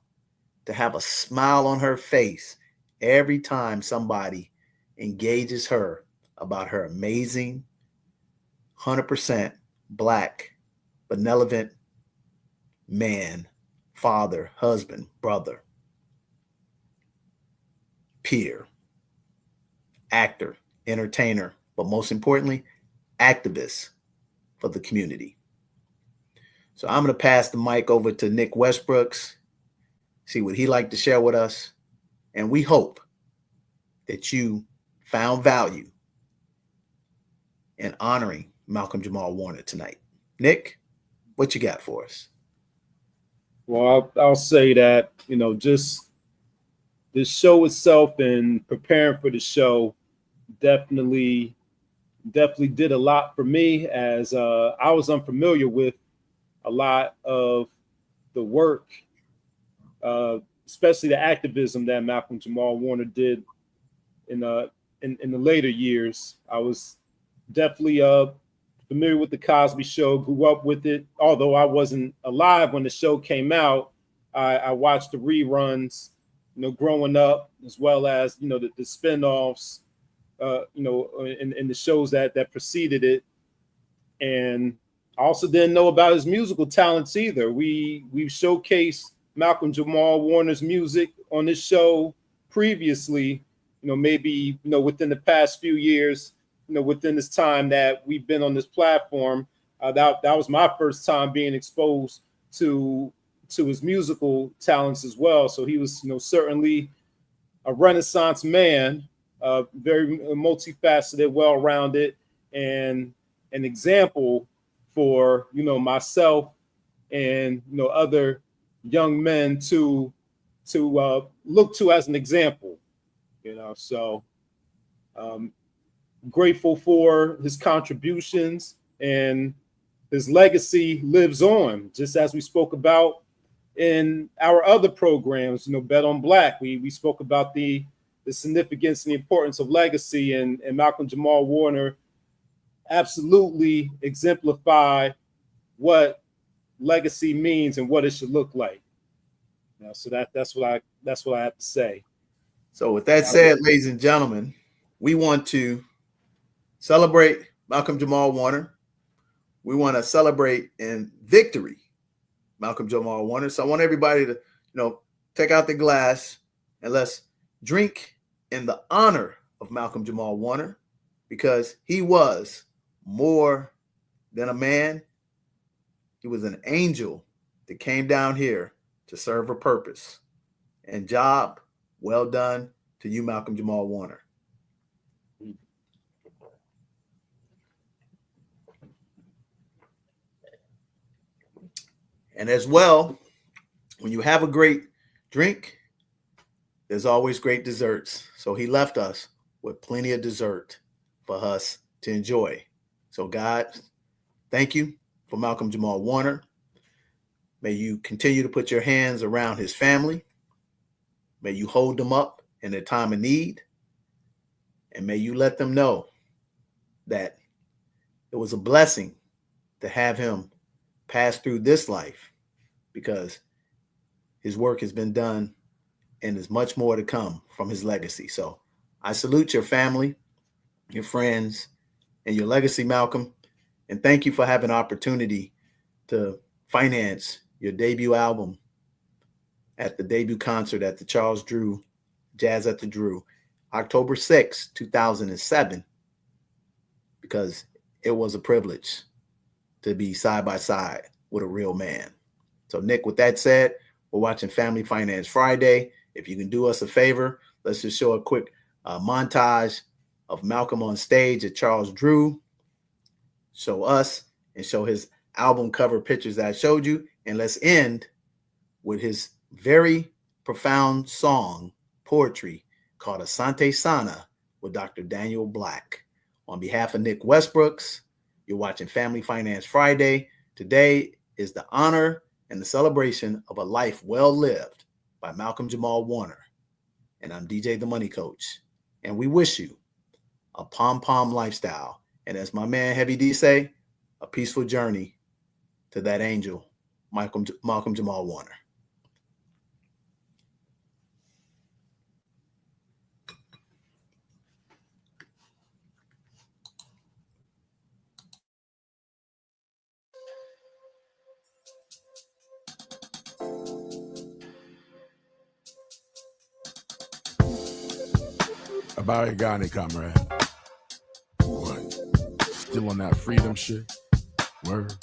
to have a smile on her face every time somebody engages her about her amazing, 100% Black, benevolent man, father, husband, brother, peer, actor, entertainer, but most importantly, activist for the community. So I'm going to pass the mic over to Nick Westbrooks, see what he'd like to share with us. And we hope that you found value in honoring Malcolm-Jamal Warner tonight. Nick, what you got for us? Well, I'll say that, just the show itself and preparing for the show definitely did a lot for me, as I was unfamiliar with a lot of the work, especially the activism that Malcolm-Jamal Warner did in the later years. I was definitely familiar with the Cosby Show, grew up with it. Although I wasn't alive when the show came out, I watched the reruns, growing up, as well as the spinoffs, in the shows that preceded it. And I also didn't know about his musical talents either. We've showcased Malcolm-Jamal Warner's music on this show previously, maybe within the past few years, within this time that we've been on this platform. That was my first time being exposed to his musical talents as well. So he was, certainly a Renaissance man, very multifaceted, well-rounded, and an example for myself and other young men to look to as an example. So grateful for his contributions, and his legacy lives on, just as we spoke about in our other programs. Bet on Black, we spoke about the significance and the importance of legacy, and Malcolm-Jamal Warner absolutely exemplify what legacy means and what it should look like. So that's what I have to say. So with that said, ladies and gentlemen, we want to celebrate Malcolm-Jamal Warner. We want to celebrate in victory Malcolm-Jamal Warner. So I want everybody to, take out the glass and let's drink in the honor of Malcolm-Jamal Warner, because he was more than a man. He was an angel that came down here to serve a purpose. And job well done to you, Malcolm-Jamal Warner. And as well, when you have a great drink, there's always great desserts. So he left us with plenty of dessert for us to enjoy. So God, thank you for Malcolm-Jamal Warner. May you continue to put your hands around his family. May you hold them up in their time of need. And may you let them know that it was a blessing to have him pass through this life, because his work has been done and there's much more to come from his legacy. So I salute your family, your friends, and your legacy, Malcolm. And thank you for having an opportunity to finance your debut album at the debut concert at the Charles Drew Jazz at the Drew, October 6, 2007, because it was a privilege to be side by side with a real man. So, Nick, with that said, we're watching Family Finance Friday. If you can do us a favor, let's just show a quick montage of Malcolm on stage at Charles Drew. Show us and show his album cover pictures that I showed you. And let's end with his very profound song, poetry, called Asante Sana with Dr. Daniel Black. On behalf of Nick Westbrooks, you're watching Family Finance Friday. Today is the honor and the celebration of a life well lived by Malcolm-Jamal Warner. And I'm DJ the Money Coach. And we wish you a pom-pom lifestyle. And as my man Heavy D say, a peaceful journey to that angel, Malcolm-Jamal Warner. About it, Ghani, comrade. What? Still on that freedom shit? Word.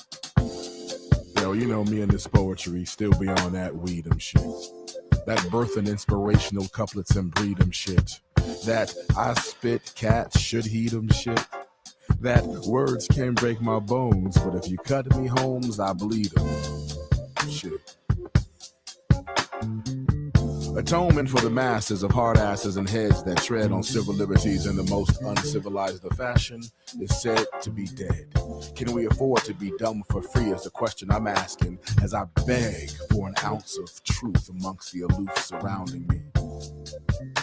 Yo, you know me and this poetry, still be on that weedem shit. That birth and inspirational couplets and breedem shit. That I spit, cats should heed 'em shit. That words can break my bones, but if you cut me, Holmes, I bleed 'em. Shit. Atonement for the masses of hard asses and heads that tread on civil liberties in the most uncivilized of fashion is said to be dead. Can we afford to be dumb for free is the question I'm asking as I beg for an ounce of truth amongst the aloof surrounding me.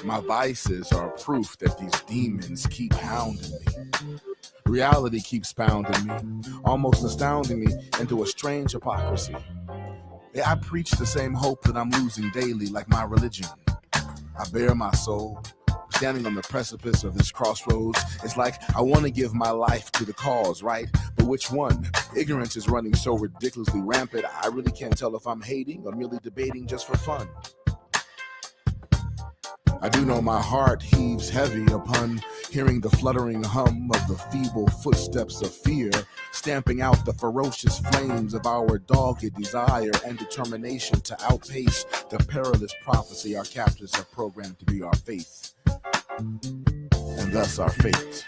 My vices are proof that these demons keep hounding me. Reality keeps pounding me, almost astounding me into a strange hypocrisy. I preach the same hope that I'm losing daily, like my religion. I bare my soul, standing on the precipice of this crossroads. It's like I want to give my life to the cause, right? But which one? Ignorance is running so ridiculously rampant, I really can't tell if I'm hating or merely debating just for fun. I do know my heart heaves heavy upon hearing the fluttering hum of the feeble footsteps of fear, stamping out the ferocious flames of our dogged desire and determination to outpace the perilous prophecy our captors have programmed to be our faith, and thus our fate.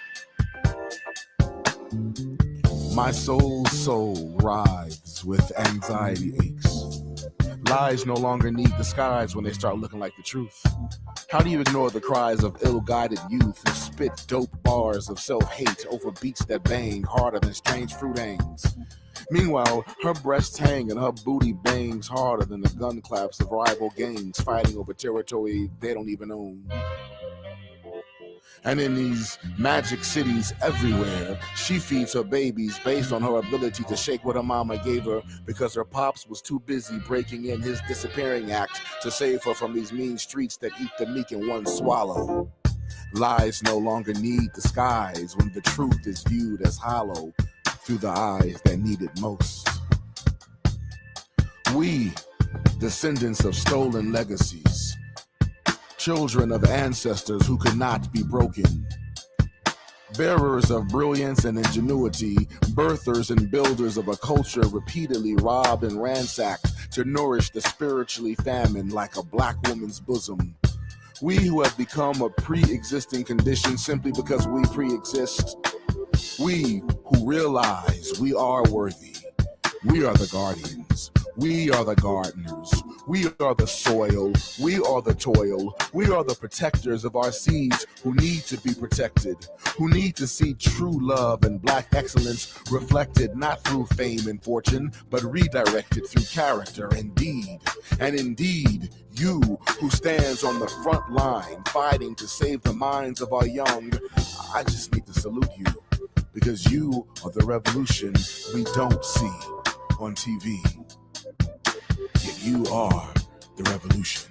My soul's soul writhes with anxiety aches. Lies no longer need disguise when they start looking like the truth. How do you ignore the cries of ill-guided youth who spit dope bars of self-hate over beats that bang harder than strange fruit hangs? Meanwhile, her breasts hang and her booty bangs harder than the gun claps of rival gangs fighting over territory they don't even own. And in these magic cities everywhere, she feeds her babies based on her ability to shake what her mama gave her because her pops was too busy breaking in his disappearing act to save her from these mean streets that eat the meek in one swallow. Lies no longer need disguise when the truth is viewed as hollow through the eyes that need it most. We, descendants of stolen legacies, children of ancestors who could not be broken, bearers of brilliance and ingenuity, birthers and builders of a culture repeatedly robbed and ransacked to nourish the spiritually famine like a black woman's bosom. We who have become a pre-existing condition simply because we pre-exist. We who realize we are worthy. We are the guardians. We are the gardeners. We are the soil, we are the toil, we are the protectors of our seeds who need to be protected, who need to see true love and Black excellence reflected not through fame and fortune, but redirected through character and deed. And indeed, you who stands on the front line fighting to save the minds of our young, I just need to salute you, because you are the revolution we don't see on TV. Yet you are the revolution.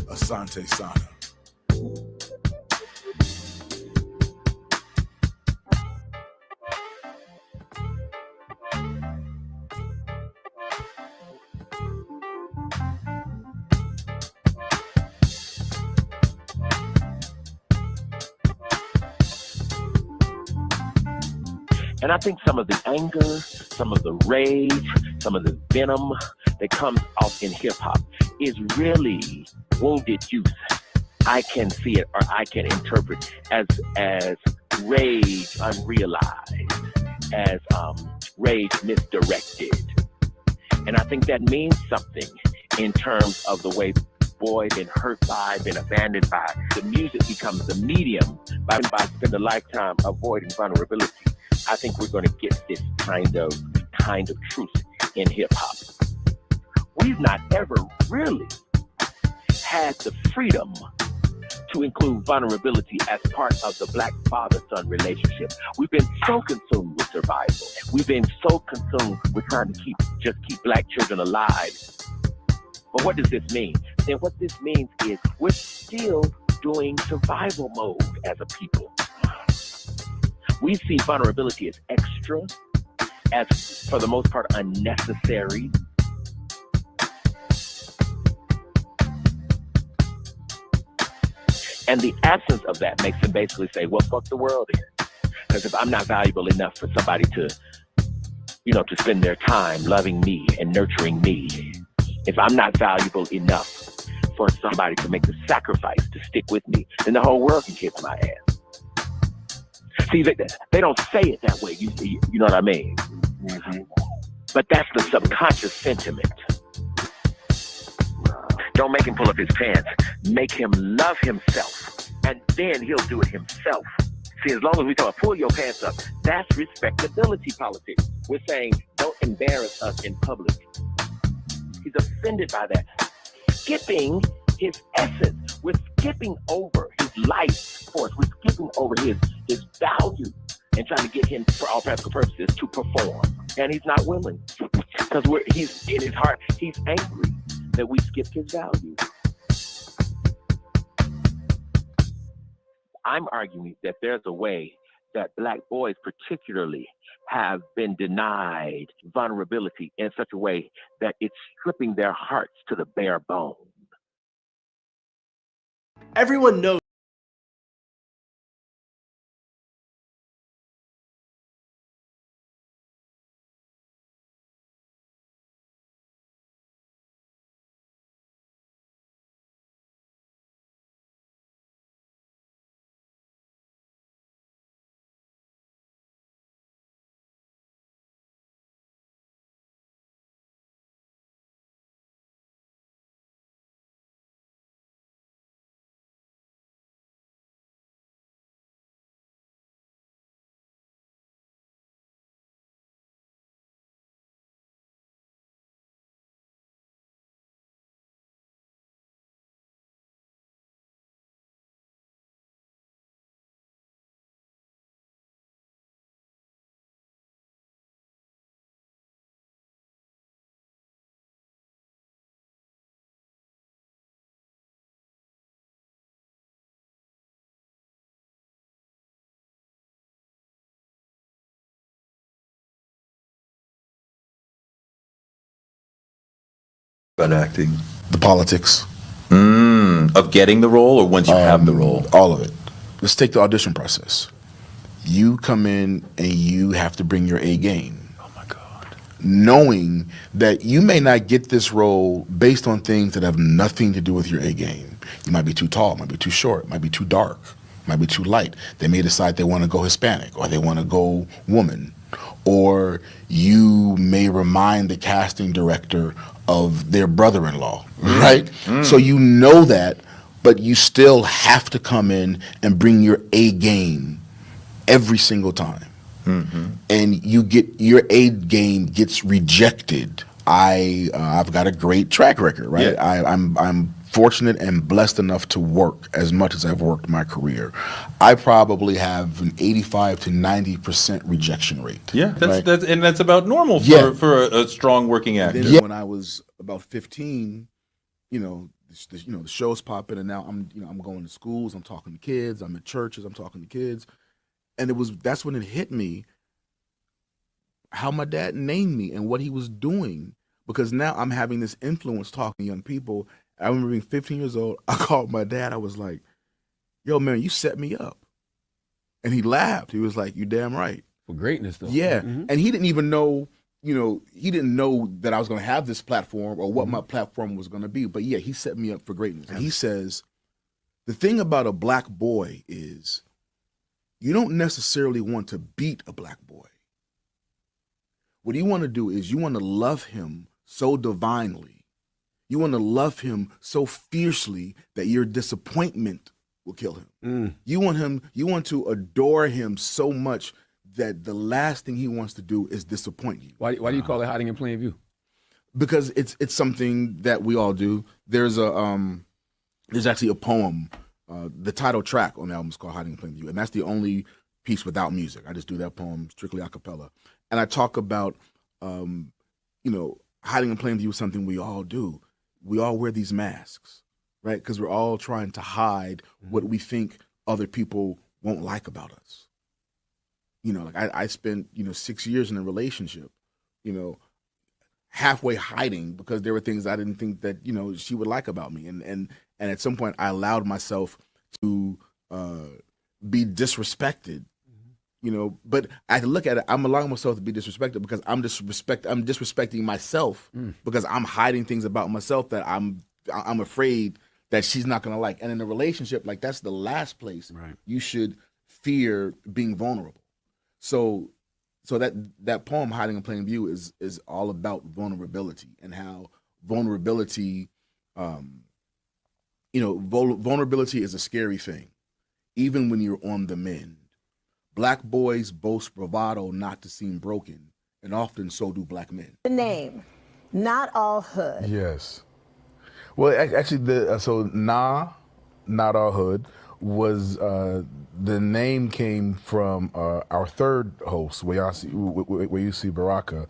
Asante Sana. And I think some of the anger, some of the rage, some of the venom that comes off in hip hop is really wounded youth. I can see it, or I can interpret as rage unrealized, as rage misdirected. And I think that means something in terms of the way boy been hurt by, been abandoned by. The music becomes the medium by spending a lifetime avoiding vulnerability. I think we're going to get this kind of truth in hip hop. We've not ever really had the freedom to include vulnerability as part of the Black father-son relationship. We've been so consumed with survival. We've been so consumed with trying to keep Black children alive. But what does this mean? Then what this means is we're still doing survival mode as a people. We see vulnerability as extra, as for the most part unnecessary. And the absence of that makes them basically say, well, fuck the world then. Because if I'm not valuable enough for somebody to spend their time loving me and nurturing me, if I'm not valuable enough for somebody to make the sacrifice to stick with me, then the whole world can kiss my ass. See, they don't say it that way, you know what I mean? Mm-hmm. But that's the subconscious sentiment. Don't make him pull up his pants. Make him love himself, and then he'll do it himself. See, as long as we talk about pull your pants up, that's respectability politics. We're saying, don't embarrass us in public. He's offended by that. Skipping his essence. We're skipping over his life force. We're skipping over his value and trying to get him, for all practical purposes, to perform. And he's not willing. Because he's in his heart, he's angry that we skipped his value. I'm arguing that there's a way that Black boys particularly have been denied vulnerability in such a way that it's stripping their hearts to the bare bone. Everyone knows. About acting? The politics. Of getting the role, or once you have the role? All of it. Let's take the audition process. You come in and you have to bring your A game. Oh my God. Knowing that you may not get this role based on things that have nothing to do with your A game. You might be too tall, might be too short, might be too dark, might be too light. They may decide they want to go Hispanic or they want to go woman. or you may remind the casting director of their brother-in-law, right? So you know that, but you still have to come in and bring your A game every single time. And your A game gets rejected. I've got a great track record, right? Yeah. I'm fortunate and blessed enough to work as much as I've worked my career. I probably have an 85 to 90% rejection rate. Yeah, right? that's about normal for a strong working actor. Then when I was about 15, the shows popping, and now I'm going to schools, I'm talking to kids, I'm at churches, I'm talking to kids, and that's when it hit me how my dad named me and what he was doing, because now I'm having this influence talking to young people. I remember being 15 years old. I called my dad. I was like, "Yo, man, you set me up," and he laughed. He was like, "You damn right." For greatness, though. Yeah, and he didn't even know. He didn't know that I was going to have this platform or what my platform was going to be. But yeah, he set me up for greatness. And he says, the thing about a black boy is you don't necessarily want to beat a black boy. What you want to do is you want to love him so divinely. You want to love him so fiercely that your disappointment will kill him. You want to adore him so much that the last thing he wants to do is disappoint you. Why do you call it hiding in plain view? Because it's something that we all do. There's actually a poem, the title track on the album is called Hiding in Plain View, and that's the only piece without music. I just do that poem strictly a cappella. And I talk about, hiding in plain view is something we all do. We all wear these masks, right? Because we're all trying to hide what we think other people won't like about us. I spent, 6 years in a relationship, halfway hiding because there were things I didn't think that, she would like about me. And at some point I allowed myself to be disrespected. But I had to look at it. I'm allowing myself to be disrespected because I'm disrespecting myself because I'm hiding things about myself that I'm afraid that she's not gonna like. And in a relationship, like that's the last place you should fear being vulnerable. So that poem, Hiding in Plain View, is all about vulnerability and how vulnerability, vulnerability is a scary thing, even when you're on the mend. Black boys boast bravado not to seem broken, and often so do black men. The name, Not All Hood. Yes. Well, actually, so Not All Hood was the name came from our third host, Wayusi Baraka,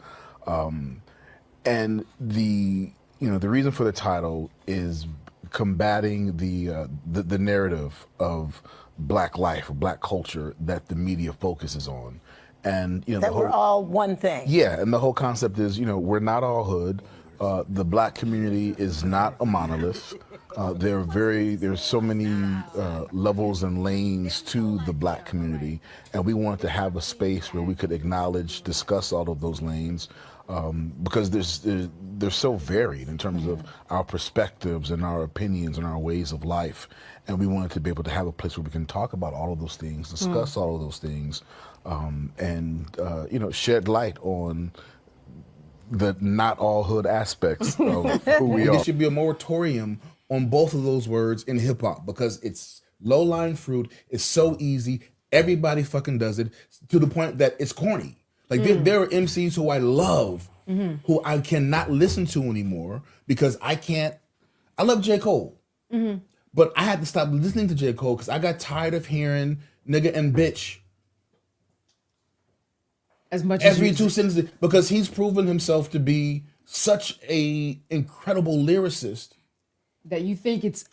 and the reason for the title is combating the narrative of Black life, Black culture that the media focuses on, and that we're all one thing. Yeah, and the whole concept is we're not all hood. The Black community is not a monolith. There's so many levels and lanes to the Black community, and we wanted to have a space where we could acknowledge, discuss all of those lanes, because they're so varied in terms of our perspectives and our opinions and our ways of life, and we wanted to be able to have a place where we can talk about all of those things, discuss all of those things, and shed light on the not all hood aspects of who we are. There should be a moratorium on both of those words in hip hop because it's low-lying fruit. It's so easy. Everybody fucking does it to the point that it's corny. Like there are MCs who I love who I cannot listen to anymore because I love J. Cole. But I had to stop listening to J. Cole because I got tired of hearing nigga and bitch as much every two sentences because he's proven himself to be such a incredible lyricist that you think it's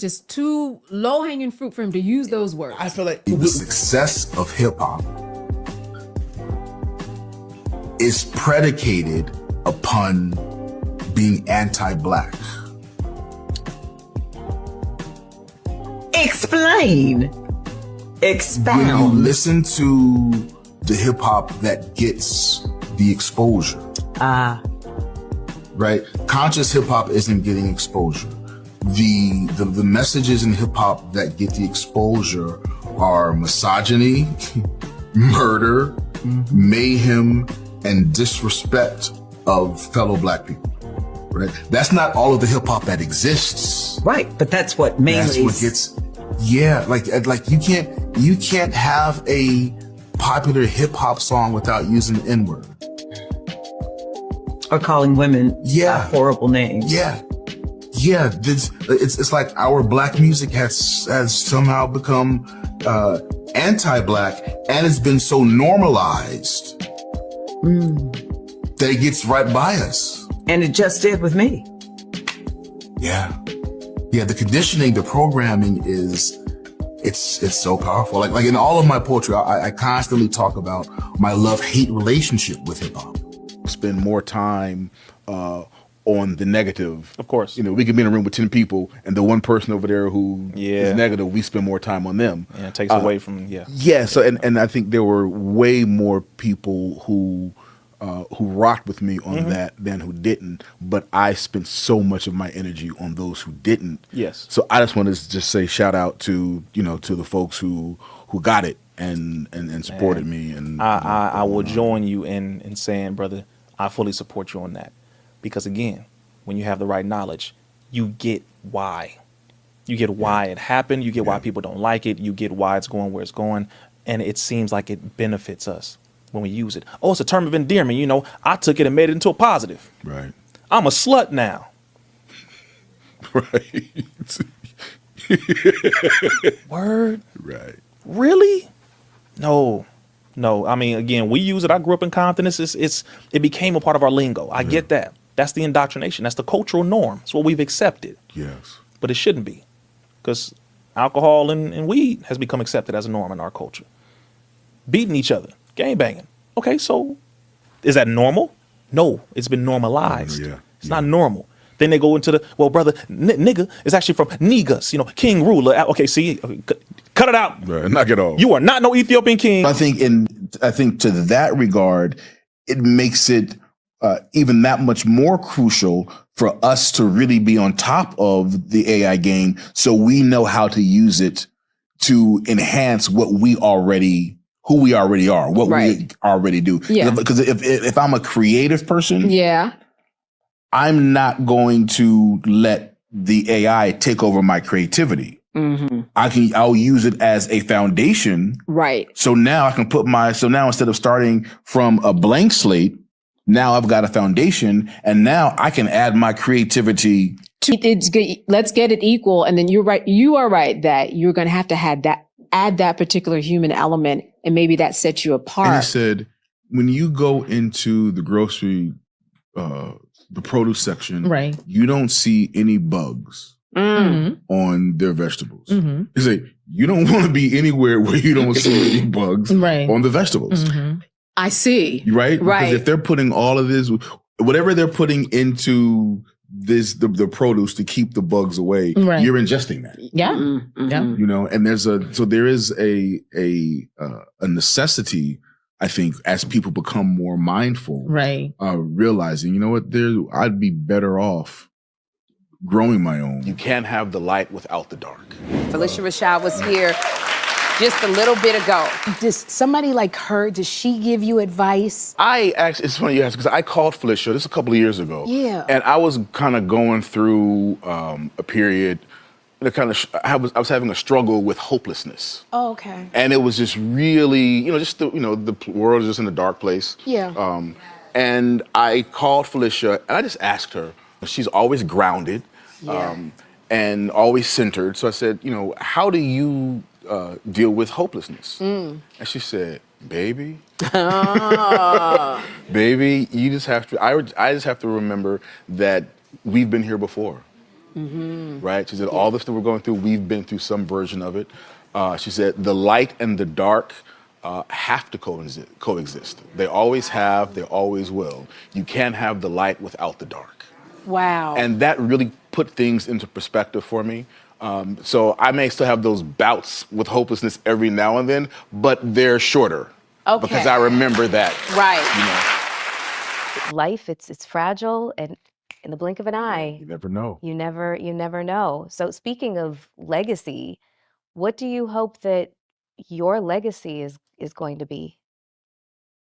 just too low-hanging fruit for him to use those words. I feel like the success of hip hop is predicated upon being anti-Black. Explain. Expound. When you listen to the hip hop that gets the exposure. Right? Conscious hip hop isn't getting exposure. The messages in hip hop that get the exposure are misogyny, murder, mayhem, and disrespect of fellow black people. Right? That's not all of the hip hop that exists. Right, but that's what mainly. That's what gets. Yeah, like you can't have a popular hip hop song without using the N-word. Or calling women horrible names. Yeah. It's like our black music has somehow become anti-black, and it's been so normalized that it gets right by us. And it just did with me. Yeah. The conditioning, the programming it's so powerful. Like in all of my poetry, I constantly talk about my love-hate relationship with hip hop. Spend more time on the negative. Of course. We could be in a room with 10 people and the one person over there who is negative, we spend more time on them. Yeah, it takes away from, Yeah, so and I think there were way more people who rocked with me on that than who didn't, but I spent so much of my energy on those who didn't. Yes. So I just wanted to just say shout out to to the folks who got it and supported me. And I will join you in saying, brother, I fully support you on that, because again, when you have the right knowledge, you get why. You get why it happened. You get why people don't like it. You get why it's going where it's going, and it seems like it benefits us when we use it. Oh, it's a term of endearment. I took it and made it into a positive. Right. I'm a slut now. Right. Word. Right. Really? No. I mean, again, we use it. I grew up in Compton. It became a part of our lingo. I get that. That's the indoctrination. That's the cultural norm. It's what we've accepted. Yes. But it shouldn't be, because alcohol and weed has become accepted as a norm in our culture. Beating each other. Gang banging. Okay, so is that normal? No, it's been normalized. It's not normal. Then they go into brother, nigga is actually from Negus, king ruler. Okay, see, cut it out. Right, knock it off. You are not no Ethiopian king. I think to that regard, it makes it even that much more crucial for us to really be on top of the AI game, so we know how to use it to enhance who we already are, what we already do. Yeah. Because if I'm a creative person, Yeah. I'm not going to let the AI take over my creativity. I'll use it as a foundation. Right. So now I can now instead of starting from a blank slate, now I've got a foundation, and now I can add my creativity. It's good. Let's get it equal. And then you're right. You are right that you're going to have to add that particular human element, and maybe that sets you apart. And I said, when you go into the grocery, the produce section, right, you don't see any bugs on their vegetables. You say, you don't want to be anywhere where you don't see any bugs on the vegetables. I see. Right? Right. Because if they're putting all of this, whatever they're putting into the produce to keep the bugs away, you're ingesting that. Yeah. And there is a necessity, I think, as people become more mindful, realizing, I'd be better off growing my own. You can't have the light without the dark. Felicia Rashad was here just a little bit ago. Does somebody like her, does she give you advice? It's funny you ask, because I called Felicia this a couple of years ago. Yeah. And I was kind of going through a period that I was having a struggle with hopelessness. Oh, okay. And it was just really, the world is just in a dark place. Yeah. And I called Felicia and I just asked her. She's always grounded and always centered. So I said, how do you deal with hopelessness? And she said, baby, baby, you just have to, I just have to remember that we've been here before. Right? She said, all this that we're going through, we've been through some version of it. She said, the light and the dark have to coexist. They always have, they always will. You can't have the light without the dark. Wow. And that really put things into perspective for me. So I may still have those bouts with hopelessness every now and then, but they're shorter. Okay. Because I remember that. Right. Life, it's fragile, and in the blink of an eye, you never know. You never know. So speaking of legacy, what do you hope that your legacy is going to be?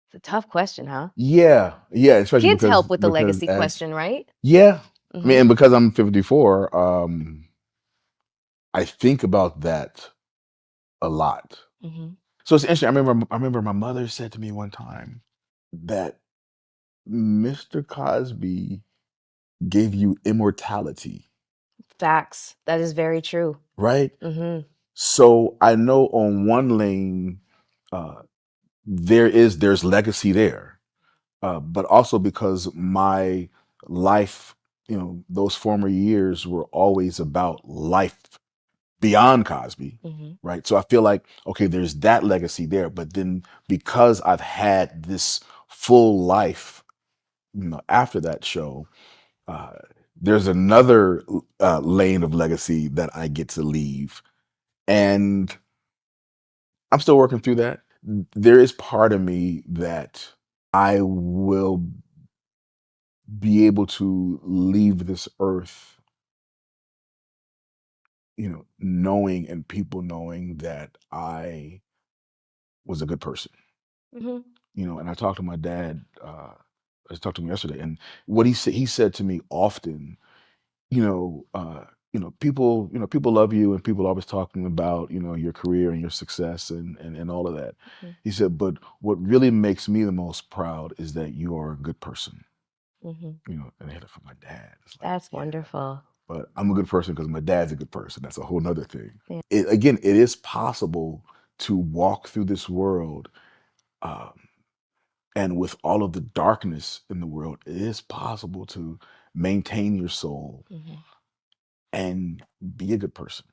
It's a tough question, huh? Yeah, especially Kids help with the because legacy as question, right? yeah, I mean, Mhm. and because I'm 54, I think about that a lot. Mhm. So it's interesting. I remember my mother said to me one time that Mr. Cosby gave you immortality, Facts. That is very true. right? Mhm. So I know on one lane, uh, there's legacy there, but also because my life, those former years were always about life beyond Cosby, Mhm. right? So I feel like, okay, there's that legacy there, but then because I've had this full life, after that show, uh, there's another lane of legacy that I get to leave, and I'm still working through that. There is part of me that I will be able to leave this earth, knowing and people knowing that I was a good person. Mhm. And I talked to my dad. I talked to him yesterday, and he said to me often, you know, uh, people love you, and people are always talking about, your career and your success and all of that. Mhm. He said, but what really makes me the most proud is that you are a good person. Mhm. And I hit it from my dad. It's like, That's wonderful. but I'm a good person because my dad's a good person. That's a whole nother thing. Yeah. Again, it is possible to walk through this world. Um, And with all of the darkness in the world, it is possible to maintain your soul Mhm. and be a good person.